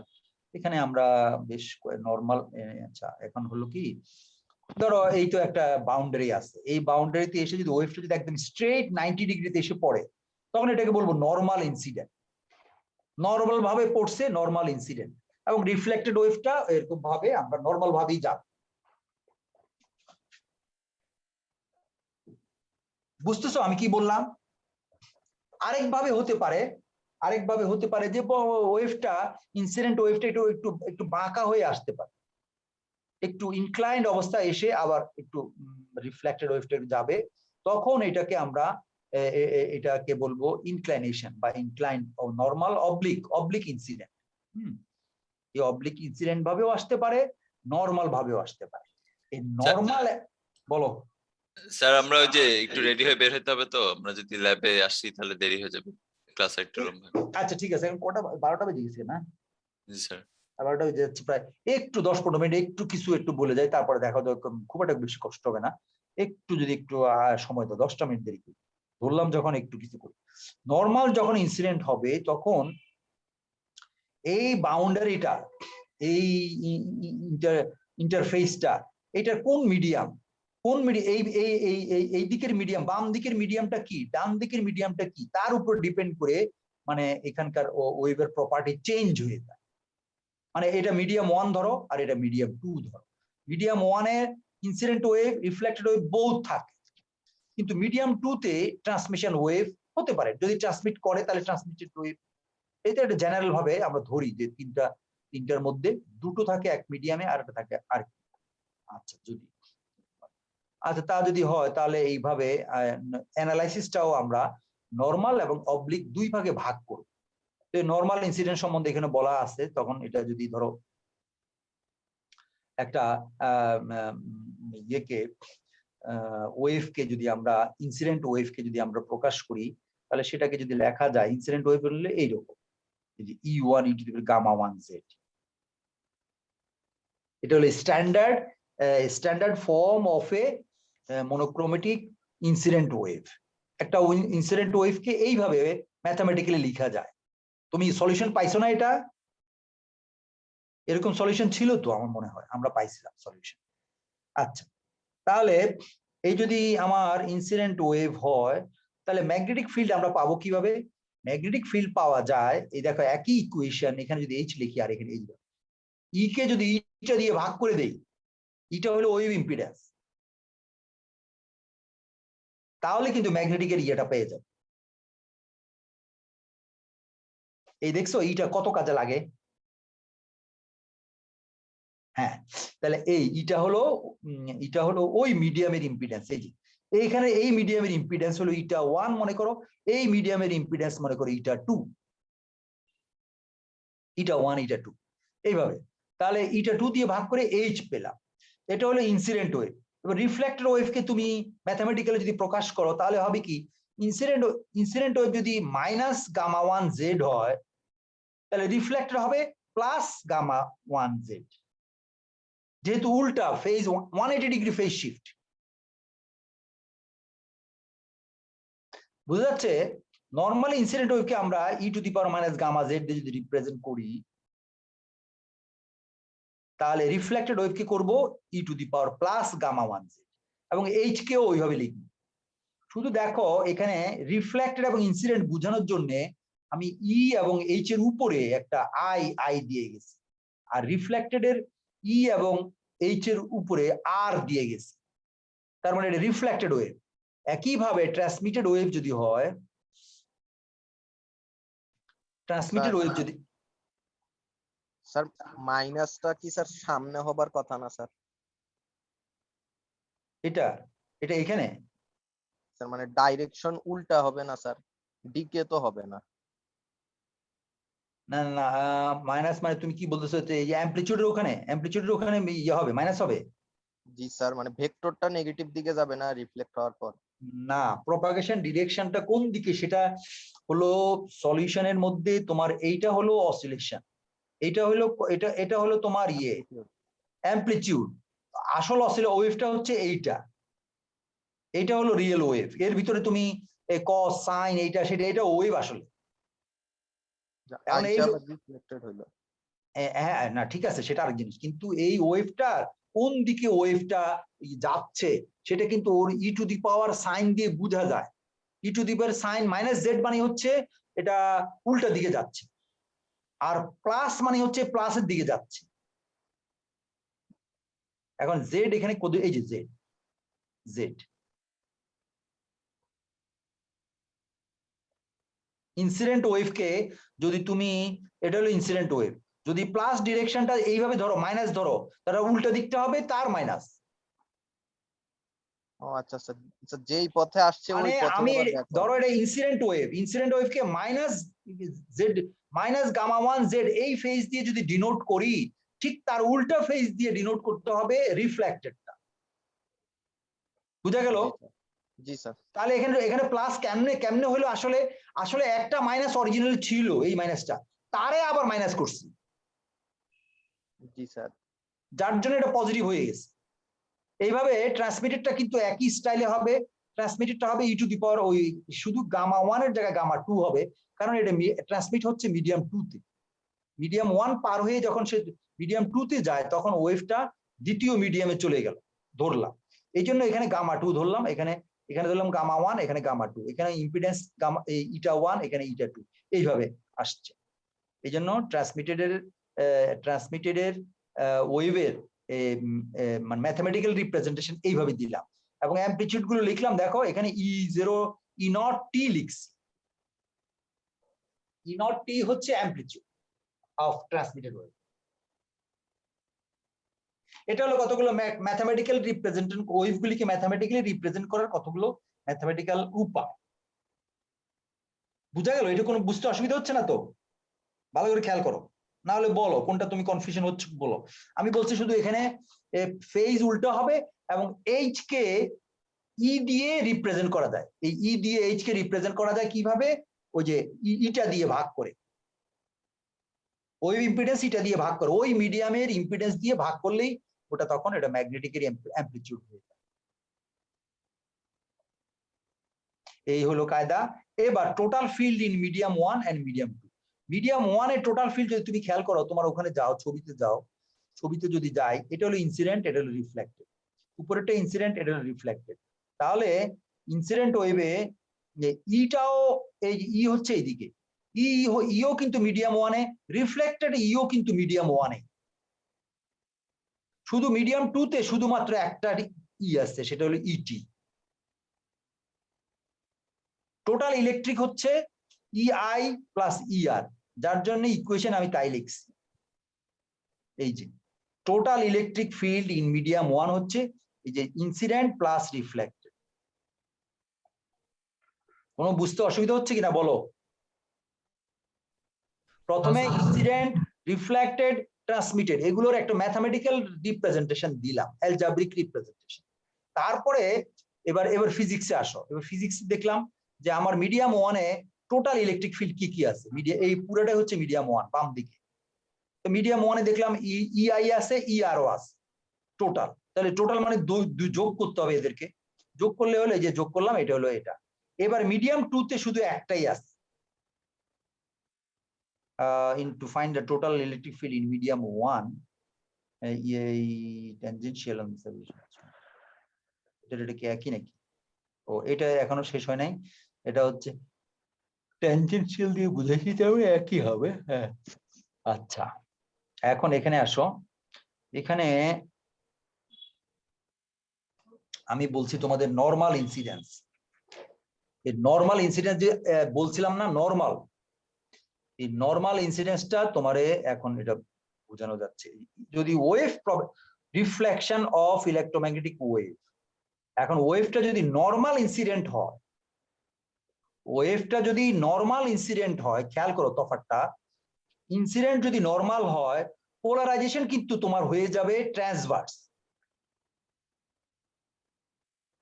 এখানে আমরা বেশ নরমাল, আচ্ছা এখন হলো কি, ধরো এই তো একটা বাউন্ডারি আছে, এই বাউন্ডারিতে এসে যদি ওয়েভটা যদি একদম স্ট্রেট 90 ডিগ্রিতে এসে পড়ে, তখন এটাকে বলবো নরমাল ইনসিডেন্ট। নরমাল ভাবে পড়ছে, নরমাল ইনসিডেন্ট। এবং রিফ্লেক্টেড ওয়েভটা এরকম ভাবে আমরা নরমাল ভাবেই যাব। বুঝতেছো আমি কি বললাম? আরেকভাবে হতে পারে যে ওয়েভটা, ইনসিডেন্ট ওয়েভটা একটু একটু একটু বাঁকা হয়ে আসতে পারে, একটু ইনক্লাইন্ড অবস্থায় এসে আবার একটু রিফ্লেক্টেড ওয়েভটা যাবে, তখন এটাকে আমরা এটাকে বলবো ইনক্লাইনেশন বা ইনক্লাইন নরমাল অবলিক ইনসিডেন্ট। এই অবলিক ইনসিডেন্ট ভাবেও আসতে পারে, নরমাল ভাবেও আসতে পারে। এই নরমাল, বলো স্যার আমরা ওই যে একটু রেডি হয়ে বের হতে হবে, তো আমরা যদি ল্যাবে আসি তাহলে দেরি হয়ে যাবে, ক্লাস একটু লম্বা। আচ্ছা ঠিক আছে, এখন কটা, 12টা বেজে গেছে না? জি স্যার। 12টা বেজে যাচ্ছে প্রায়, একটু 10-15 মিনিট একটু কিছু একটু বলে যাই, তারপরে দেখা যাবে, খুব একটা বেশি কষ্ট হবে না। একটু যদি একটু সময় দাও, 10টা মিনিট দেরি করি, ধরলাম যখন একটু কিছু করি। নরমাল যখন ইনসিডেন্ট হবে তখন এই বাউন্ডারিটা, এই ইন্টারফেসটা, এটার কোন মিডিয়াম, এই দিকের মিডিয়াম, বাম দিকের মিডিয়ামটা কি, ডান দিকের মিডিয়ামটা কি, তার উপর ডিপেন্ড করে মানে এখানকার ওয়েভের প্রপার্টি চেঞ্জ হয়ে যায়। মানে এটা মিডিয়াম 1 ধরো আর এটা মিডিয়াম 2 ধরো। মিডিয়াম 1 এ incident wave, reflected wave both থাকে, কিন্তু মিডিয়াম 2 তে ট্রান্সমিশন ওয়েভ হতে পারে, যদি ট্রান্সমিট করে তাহলে ট্রান্সমিটেড ওয়েভ। এটা একটা জেনারেল ভাবে আমরা ধরি যে তিনটার মধ্যে দুটো থাকে এক মিডিয়ামে আর একটা থাকে আর। আচ্ছা যদি, আচ্ছা তা যদি হয় তাহলে এইভাবে অ্যানালাইসিসটাও আমরা নরমাল এবং অবলিক দুই ভাগে ভাগ করব। তো নরমাল ইনসিডেন্ট সম্বন্ধে এখানে বলা আছে, তখন এটা যদি ধরো একটা ইয়েকে, ওয়েভকে যদি আমরা, ইনসিডেন্ট ওয়েভকে যদি আমরা প্রকাশ করি, তাহলে সেটাকে যদি লেখা যায়, ইনসিডেন্ট ওয়েভ হলে এইরকম, যে E1 e to the gamma 1z, এটা হলো standard form of a monochromatic incident wave. একটা ইনসিডেন্ট ওয়েভকে এইভাবে ম্যাথমেটিক্যালি লেখা যায়। তুমি সলিউশন পাইছো না? এটা এরকম সলিউশন ছিল তো, আমার মনে হয় আমরা পাইছিলাম সলিউশন। আচ্ছা তাহলে এই যদি আমার ইনসিডেন্ট ওয়েভ হয়, তাহলে ম্যাগনেটিক ফিল্ড আমরা পাবো কিভাবে? ম্যাগনেটিক ফিল্ড পাওয়া যায়, এই দেখো একই ইকুয়েশন, এখানে যদি এইচ লিখি আর এখানে এইচ, ই কে যদি ইটা দিয়ে ভাগ করে দেই, ইটা হলো ওয়েভ ইম্পিডেন্স, তাহলে কিন্তু ম্যাগনেটিকের ইয়েটা পেয়ে যাবে। এই দেখছো ইটা কত কাজে লাগে? হ্যাঁ, তাহলে এই ইটা হলো ওই মিডিয়ামের ইম্পিডেন্স। এই যে এইখানে এই মিডিয়ামের ইম্পিডেন্স হলো ইটা 1 মনে করো, এই মিডিয়ামের ইম্পিডেন্স মনে করো ইটা 2, ইটা 1 ইটা 2 এইভাবে। তাহলে ইটা 2 দিয়ে ভাগ করে এইচ পেলাম, এটা হলো ইনসিডেন্ট ওয়েভ। এবার রিফ্লেক্টেড ওয়েভকে তুমি ম্যাথমেটিক্যালি যদি প্রকাশ করো, তাহলে হবে কি, ইনসিডেন্ট ওয়েভ যদি মাইনাস গামা 1 জেড হয়, তাহলে রিফ্লেক্টেড হবে প্লাস গামা 1 জেড, যেহেতু উল্টা ফেজ 180 ডিগ্রি ফেজ শিফট। বুঝা যাচ্ছে? নরমালি ইনসিডেন্ট ওয়েভকে আমরা E to the power minus gamma Z দিয়ে যদি রিপ্রেজেন্ট করি, তাহলে রিফ্লেক্টেড ওয়েভকে করব E to the power plus gamma 1 Z, এবং এইচ কেও ওইভাবে লিখব। শুধু দেখো এখানে রিফ্লেক্টেড এবং ইনসিডেন্ট বোঝানোর জন্য আমি ই এবং এইচ এর উপরে একটা আই দিয়ে গেছি, আর রিফ্লেক্টেড এর ই এবং এইচ এর উপরে আর দিয়ে গেছি, তার মানে এটা রিফ্লেক্টেড ওয়েভ। একইভাবে ট্রান্সমিটেড ওয়েভ যদি হয়, ট্রান্সমিটেড ওয়েভ যদি, স্যার মাইনাসটা কি স্যার সামনে হবার কথা না স্যার? এটা এখানে স্যার মানে ডাইরেকশন উল্টা হবে না স্যার, দিকে তো হবে না। না না, মাইনাস মানে তুমি কি বলতেছো? এই অ্যামপ্লিটিউডের ওখানে ইয়ে হবে, মাইনাস হবে? জি স্যার, মানে ভেক্টরটা নেগেটিভ দিকে যাবে না রিফ্লেক্ট হওয়ার পর? না, প্রপাগেশন ডিরেকশনটা কোন দিকে সেটা হলো সলিউশনের মধ্যে তোমার, এইটা হলো অসিলেশন, এটা হলো তোমার ইয়ে অ্যামপ্লিটিউড। আসল ওয়েভটা হচ্ছে এইটা হলো রিয়েল ওয়েভ। এর ভিতরে তুমি কস সাইন এইটা সেটা, এটা ওয়েভ আসলে। আইটা আবার রিফ্লেক্টেড হলো। হ্যাঁ না ঠিক আছে সেটা আরেক জিনিস, কিন্তু এই ওয়েভটা কোন দিকে ওয়েভটা যাচ্ছে সেটা কিন্তু ওর ই টু দি পাওয়ার সাইন দিয়ে বোঝা যায়। E to the power sign minus Z মানে হচ্ছে এটা উল্টা দিকে যাচ্ছে, আর প্লাস মানে হচ্ছে প্লাসের দিকে যাচ্ছে। এখন জেড এখানে এই যে জেড জেড ইনসিডেন্ট ওয়েভকে যদি তুমি, এটা হলো ইনসিডেন্ট ওয়েভ, যদি প্লাস ডিরেকশনটা এইভাবে ধরো মাইনাস ধরো, তাহলে উল্টা দিকটা হবে তার মাইনাস। ও আচ্ছা আচ্ছা আচ্ছা, যেই পথে আসছে মানে ওই পথে আমি আবার back ধরো হবে। এটা ইনসিডেন্ট ওয়েভকে minus Z minus gamma 1 Z এই ফেজ দিয়ে যদি ডিনোট করি, ঠিক তার উল্টা ফেজ দিয়ে ডিনোট করতে হবে রিফ্লেক্টেডটা। বুঝা গেল? জি স্যার। তাহলে এখানে এখানে প্লাস কেমনে কেমনে হলো, আসলে আসলে একটা মাইনাস অরিজিনাল ছিল, এই মাইনাসটা তারে আবার মাইনাস করছি, জি স্যার। যার জন্য এটা পজিটিভ হয়ে গেছে। এইভাবে ট্রান্সমিটেডটা কিন্তু একই স্টাইলে হবে, ট্রান্সমিটেডটা হবে ই টু দি পাওয়ার ওই শুধু গামা 1 এর জায়গায় গামা 2 হবে, কারণ এটা ট্রান্সমিট হচ্ছে মিডিয়াম 2 তে। মিডিয়াম 1 পার হয়ে যখন সে মিডিয়াম 2 তে যায় তখন ওয়েভটা দ্বিতীয় মিডিয়ামে চলে গেল ধরলাম, এই জন্য এখানে গামা 2 ধরলাম, এখানে এখানে ধরলাম গামা 1, এখানে গামা 2, এখানে ইম্পিডেন্স গামা ইটা 1, এখানে ইটা 2, এইভাবে আসছে। এই জন্য ট্রান্সমিটেডের ওয়েভের মানে ম্যাথমেটিক্যাল রিপ্রেজেন্টেশন এইভাবে দিলাম, এবং অ্যামপ্লিটিউড গুলো লিখলাম। দেখো এখানে E0 E0t লিখছি, E0t হচ্ছে অ্যামপ্লিটিউড অফ ট্রান্সমিটেড ওয়েভ। এটা হলো কতগুলো ম্যাথমেটিক্যাল রিপ্রেজেন্টেশন, ওয়েভগুলিকে ম্যাথমেটিক্যালি রিপ্রেজেন্ট করার কতগুলো ম্যাথমেটিক্যাল উপায়। বুঝা গেল? এটা কোনো বুঝতে অসুবিধা হচ্ছে না তো? ভালো করে খেয়াল করো, না হলে বলো কোনটা তুমি কনফিউশন হচ্ছে বলো। আমি বলছি শুধু এখানে ফেজ উল্টো হবে, এবং এইচ কে ই দিয়ে রিপ্রেজেন্ট করা যায়। এই ই দিয়ে এইচ কে রিপ্রেজেন্ট করা যায় কিভাবে? ওই যে ইটা দিয়ে ভাগ করে, ওই ইম্পিডেন্স ইটা দিয়ে ভাগ করে, ওই মিডিয়ামের ইম্পিডেন্স দিয়ে ভাগ করলেই ওটা তখন এটা ম্যাগনেটিকের অ্যামপ্লিটিউড হয়ে যায়। এই হলো কায়দা। এবার total field in medium 1 and medium 2। Medium 1 এর টোটাল ফিল্ড যদি তুমি খেয়াল করো, তোমার ওখানে যাও, ছবিতে যাও, ছবিতে যদি যাই, এটা হলো ইনসিডেন্ট, এটা হলো রিফ্লেক্টেড, উপরেরটা ইনসিডেন্ট, এটা হলো রিফ্লেক্টেড। তাহলে ইনসিডেন্ট ওয়েভে ইটাও এই ই হচ্ছে এইদিকে, ইও কিন্তু মিডিয়াম 1 এ, রিফ্লেক্টেড ইও কিন্তু মিডিয়াম 1 এ। শুধু মিডিয়াম 2 তে শুধুমাত্র একটা ই আছে, সেটা হলো ইটি। টোটাল ইলেকট্রিক হচ্ছে ইআই প্লাস ইআর, যার জন্য ইকুয়েশন আমি তাই লিখছি। এই যে total electric field in medium 1 হচ্ছে এই যে ইনসিডেন্ট প্লাস রিফ্লেক্টেড। কোনো বুঝতে অসুবিধা হচ্ছে কিনা বলো? প্রথমে ইনসিডেন্ট, রিফ্লেক্টেড, ট্রান্সমিটেড এগুলোর একটা ম্যাথমেটিক্যাল রিপ্রেজেন্টেশন দিলাম, অ্যালজাব্রিক রিপ্রেজেন্টেশন। তারপরে এবার ফিজিক্সে আসো। এবার ফিজিক্স দেখলাম যে আমার মিডিয়াম 1 এ টোটাল ইলেকট্রিক ফিল্ড কি কি আছে। এই পুরোটাই হচ্ছে মিডিয়াম 1 বাম দিকে। তো মিডিয়াম 1 এ দেখলাম ইআই আছে, ইআরও আছে টোটাল। তাহলে টোটাল মানে দুই যোগ করতে হবে, এদেরকে যোগ করলে হলো, এই যে যোগ করলাম, এটা হলো এটা। এবার মিডিয়াম 2 তে শুধু একটাই আছে, to find the total electric field in medium 1, এই tangential এটা কি একই নাকি? ও এটা এখনো শেষ হয় নাই, এটা হচ্ছে ট্যানজেনশিয়াল দিয়ে বুঝাইছি, যাবে একই হবে। হ্যাঁ আচ্ছা, এখন এখানে আসো। এখানে আমি বলছি তোমাদের নরমাল ইনসিডেন্স। এই নরমাল ইনসিডেন্স যে বলছিলাম না, নরমাল, এই নরমাল ইনসিডেন্সটা তোমারে এখন এটা বোঝানো যাচ্ছে। যদি wave reflection of electromagnetic wave, এখন ওয়েভটা যদি নরমাল ইনসিডেন্ট হয়, ওয়েভটা যদি নরমাল ইনসিডেন্ট হয়, খেয়াল করো তফাৎটা, ইনসিডেন্ট যদি নরমাল হয়, পোলারাইজেশন কিন্তু তোমার হয়ে যাবে ট্রান্সভার্স।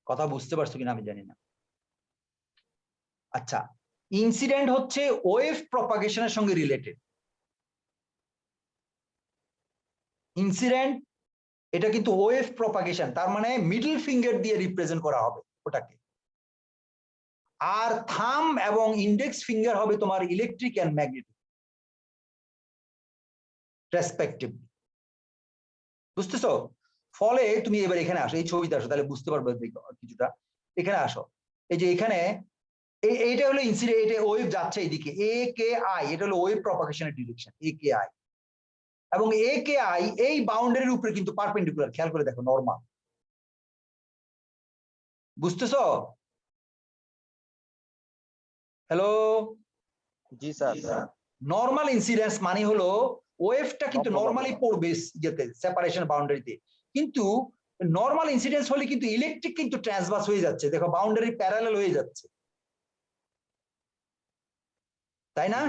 কথা বুঝতে পারছো কিনা আমি জানি না। আচ্ছা, ইনসিডেন্ট হচ্ছে ওয়েভ প্রপাগেশনের সঙ্গে রিলেটেড। ইনসিডেন্ট এটা কিন্তু ওয়েভ প্রপাগেশন, তার মানে মিডল ফিঙ্গার দিয়ে রিপ্রেজেন্ট করা হবে ওটাকে। আর থাম এবং ইন্ডেক্স ফিঙ্গার হবে তোমার ইলেকট্রিক এন্ড ম্যাগনেটিক। রেসপেক্টিভলি। বুঝতেছো? ফলে তুমি এবার এখানে আসো, এই ছবিতে আসো, তাহলে বুঝতে পারবে কিছুটা। এখানে আসো, এই যে এখানে এইটা হলো ইনসিডেন্ট, এটা ওয়েভ যাচ্ছে এইদিকে, এ কে আই, এটা হলো ওয়েভ প্রপাগেশনের ডিরেকশন, এ কে আই। এবং এ কে আই এই বাউন্ডারির উপরে কিন্তু পারপেন্ডিকুলার, খেয়াল করে দেখো, নরমাল। বুঝতেছো? হ্যালো? জি স্যার। নরমাল ইনসিডেন্স মানে হলো ওয়েভটা কিন্তু লম্বা নরমালি পড়বে ইয়েতে, সেপারেশন বাউন্ডারিতে, কিন্তু নরমাল ইনসিডেন্স হলে কিন্তু ইলেকট্রিক কিন্তু ট্রান্সভার্স হয়ে যাচ্ছে, দেখো বাউন্ডারি প্যারালাল হয়ে যাচ্ছে, তাই না?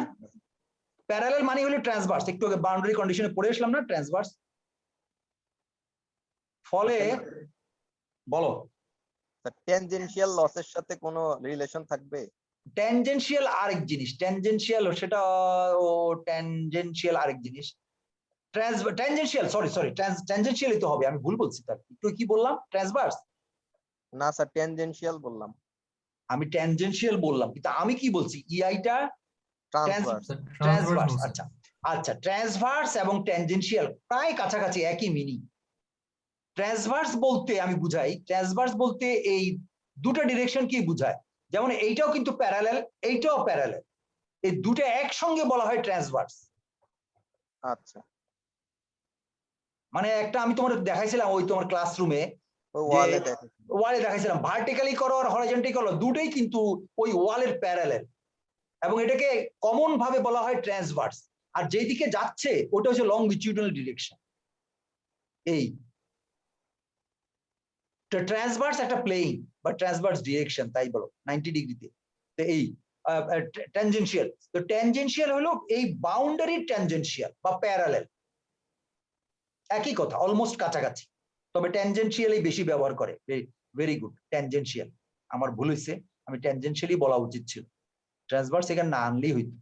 প্যারালাল মানে হলো ট্রান্সভার্স, একটু আগে বাউন্ডারি কন্ডিশনে পড়ে আসলাম না, ট্রান্সভার্স। ফলে বলো, ট্যানজেনশিয়াল লসের সাথে কোনো রিলেশন থাকবে? ট্যানজেনশিয়াল আরেক জিনিস, ট্যানজেনশিয়াল সেটা, ও ট্যানজেনশিয়াল আরেক জিনিস, ট্যানজেনশিয়াল, সরি ট্যানজেনশিয়ালই তো হবে, আমি ভুল বলছি, তার একটু কি বললাম, ট্রান্সভার্স? না স্যার, ট্যানজেনশিয়াল বললাম। আমি ট্যানজেনশিয়াল বললাম, কিন্তু আমি কি বলছি, ইআইটা ট্রান্সভার্স। ট্রান্সভার্স। আচ্ছা আচ্ছা, ট্রান্সভার্স এবং ট্যানজেনশিয়াল প্রায় কাছাকাছি, একই মিনিং। ট্রান্সভার্স বলতে আমি বুঝাই, ট্রান্সভার্স বলতে এই দুটো ডিরেকশন কি বুঝায়, যেমন এইটাও কিন্তু প্যারালাল, এইটাও প্যারালাল, এই দুটো একসঙ্গে বলা হয় ট্রান্সভার্স। আচ্ছা, মানে একটা আমি তোমার দেখাইছিলাম ওই তোমার ক্লাসরুমে, ওই ওয়ালে দেখো। ওয়ালে দেখাইছিলাম, ভার্টিক্যালি করো আর হরাইজন্টালি করো, দুটোই কিন্তু ওই ওয়ালের প্যারালাল, এবং এটাকে কমন ভাবে বলা হয় ট্রান্সভার্স। আর যেদিকে যাচ্ছে ওটা হচ্ছে লংগিটিউডাল ডিরেকশন। এই ট্রান্সভার্স একটা প্লেইং বা ট্রান্সভার্স ডিরেকশন, তাই বলো 90 ডিগ্রিতে। তো এই ট্যানজেনশিয়াল, তো ট্যানজেনশিয়াল হলো এই বাউন্ডারি ট্যানজেনশিয়াল বা প্যারালাল, একই কথা, অলমোস্ট কাছাকাছি, তবে ট্যানজেনশিয়ালই বেশি ব্যবহার করে। ভেরি গুড, ট্যানজেনশিয়াল, আমার ভুল হয়েছে, আমি ট্যানজেনশিয়ালই বলা উচিত ছিল, ট্রান্সভার্স এখানে না আনলেই হইতো।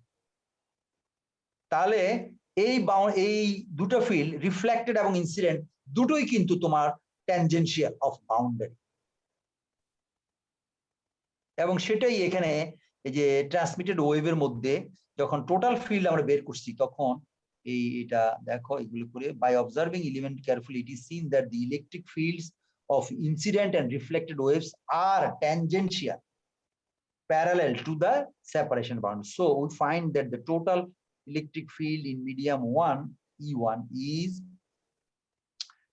তাহলে এই দুটো ফিল্ড, রিফ্লেক্টেড এবং ইনসিডেন্ট, দুটোই কিন্তু তোমার ট্যানজেনশিয়াল অফ বাউন্ডারি, এবং সেটাই এখানে এই যে ট্রান্সমিটেড ওয়েভের মধ্যে যখন টোটাল ফিল্ড আমরা বের করছি, তখন এটা দেখো, এগুলো করে, by observing element carefully it is seen that the electric fields of incident and reflected waves are tangential parallel to the separation boundary. So we find that the total electric field in medium 1 E1 is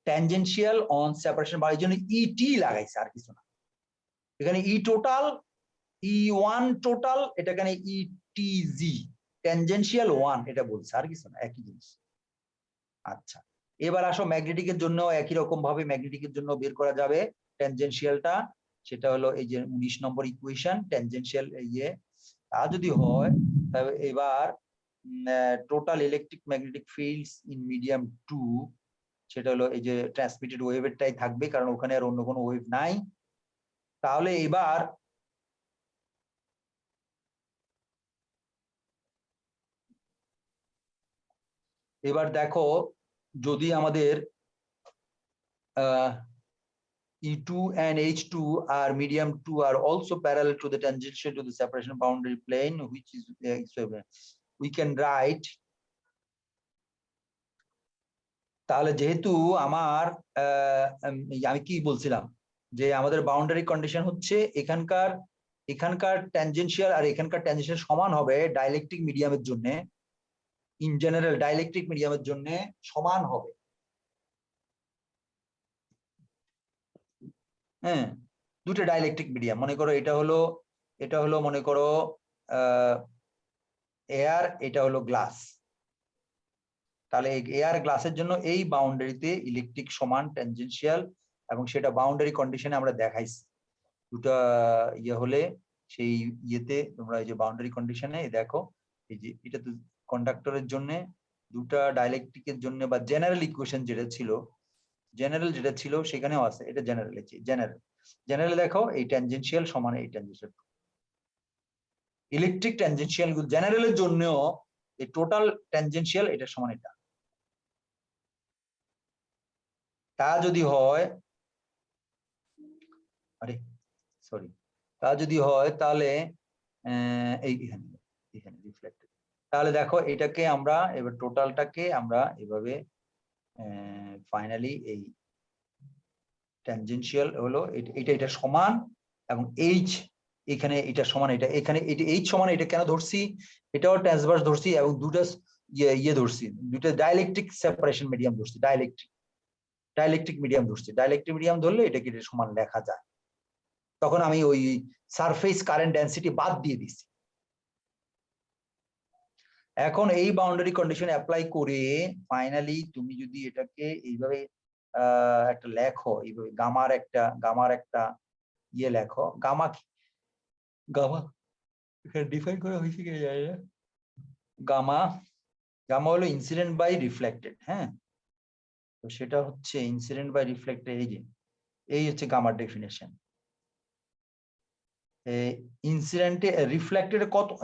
tangential on separation boundary, জন্য ET লাগাইছে, আর কিছু না, এখানে E total, E1 total, এটা এখানে ETZ, tangential 1 এটা বলছে, আর কিছু না, একই জিনিস। আচ্ছা, এবার আসো ম্যাগনেটিকের জন্য একই রকম ভাবে ম্যাগনেটিকের জন্য বের করা যাবে ট্যানজেনশিয়ালটা, সেটা হলো এই যে 19 নম্বর ইকুয়েশন, ট্যানজেনশিয়াল তা যদি হয়, তবে এবার total electric magnetic fields in medium 2, সেটা হলো এই যে ট্রান্সমিটেড ওয়েভেরটাই থাকবে, কারণ ওখানে আর অন্য কোনো ওয়েভ নাই। তাহলে এবার দেখো, যদি আমাদের E2 and H2 are medium 2 are also parallel to the tangential to the separation boundary plane, which is we can write, তাহলে যেহেতু আমার আমি কি বলছিলাম, যে আমাদের বাউন্ডারি কন্ডিশন হচ্ছে এখানকার ট্যানজেনশিয়াল আর এখানকার ট্যানজেনশিয়াল সমান হবে ডাইলেকট্রিক মিডিয়ামের জন্য, ইন জেনারেল ডাইলেকট্রিক মিডিয়ামের জন্য সমান হবে। হ্যাঁ, দুটো ডাইলেকট্রিক মিডিয়াম, মনে করো এটা হলো মনে করো এয়ার, এটা হলো গ্লাস, তাহলে এয়ার গ্লাসের জন্য এই বাউন্ডারিতে ইলেকট্রিক সমান ট্যানজেনশিয়াল, এবং সেটা বাউন্ডারি কন্ডিশনে আমরা দেখাইছি, দুটা হলে সেই ইয়েতে তোমরা এই যে বাউন্ডারি কন্ডিশনে দেখো, এই যে এটা তো কন্ডাক্টরের জন্য, দুটা ডাইলেকট্রিকের জন্য, বা জেনারেল ইকুয়েশন যেটা ছিল সেখানেও আছে, এটা জেনারেল দেখো, এই ট্যানজেনশিয়াল সমান এই ট্যানজেনশিয়াল, ইলেকট্রিক ট্যানজেনশিয়াল জেনারেলের জন্য এই টোটাল ট্যানজেনশিয়াল এটা সমান এটা। তা যদি হয়, তা যদি হয় তাহলে এখানে রিফ্লেক্টেড, তাহলে দেখো এটাকে আমরা এবার টোটালটাকে আমরা এভাবে ফাইনালি এই ট্যানজেনশিয়াল হলো এটা সমান এবং এইচ এখানে এটা সমান এটা এখানে এটা এইচ সমান এটা কেন ধরছি এটাও ট্রান্সভার্স ধরছি এবং দুটো ইয়ে ধরছি দুটো ডাইলেকট্রিক সেপারেশন মিডিয়াম ধরছি ডাইলেকট্রিক মিডিয়াম ধরছি ডাইলেকট্রিক মিডিয়াম ধরলে এটাকে এটা সমান লেখা যায় তখন আমি ওই সারফেস কারেন্ট ডেনসিটি বাদ দিয়ে দিছি এখন এই বাউন্ডারি কন্ডিশন অ্যাপ্লাই করে ফাইনালি তুমি যদি এটাকে এইভাবে একটা লেখো এইভাবে গামার একটা ইয়ে লেখো গামা এখানে ডিফাইন করা হয়েছে কি জানি না গামা হলো ইনসিডেন্ট বাই রিফ্লেক্টেড হ্যাঁ তো সেটা হচ্ছে ইনসিডেন্ট বাই রিফ্লেক্টেড এই হচ্ছে গামার ডেফিনেশন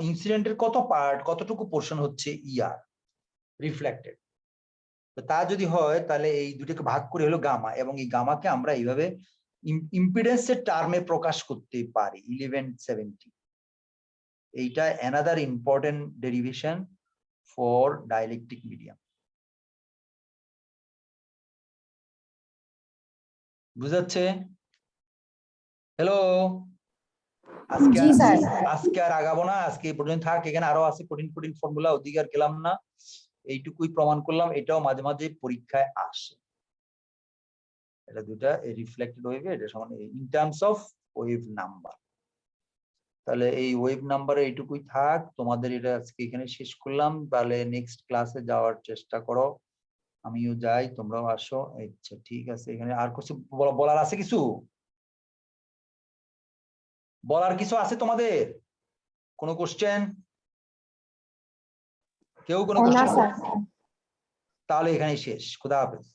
ইনসিডেন্টের কত পার্ট কতটুকু পোর্শন হচ্ছে ইয়ার রিফ্লেক্টেড তো তা যদি হয় তাহলে এই দুটোকে ভাগ করে হলো গামা এবং এই গামাকে আমরা এইভাবে ইম্পিডেন্সের টার্মে প্রকাশ করতে পারি 1170 এইটা another important derivation for dielectric medium বুঝাচ্ছে হ্যালো আজকে আর আগাবো না আজকে এই পর্যন্ত থাক এখানে আরো আছে কঠিন ফর্মুলা ওদিকে আর গেলাম না এইটুকুই প্রমাণ করলাম এটাও মাঝে মাঝে পরীক্ষায় আসে এটা দুটা রিফ্লেক্টেড ওয়েভে এটা সমান in terms of wave number তাহলে এই ওয়েভ নাম্বারে এইটুকুই থাক তোমাদের এটা আজকে এখানে শেষ করলাম তাহলে নেক্সট ক্লাসে যাওয়ার চেষ্টা করো আমিও যাই তোমরাও আসো আচ্ছা ঠিক আছে এখানে আর কিছু বলার আছে কিছু আছে তোমাদের কোনো কোশ্চেন কেউ কোনো কোশ্চেন তাহলে এখানেই শেষ খোদা হাফেজ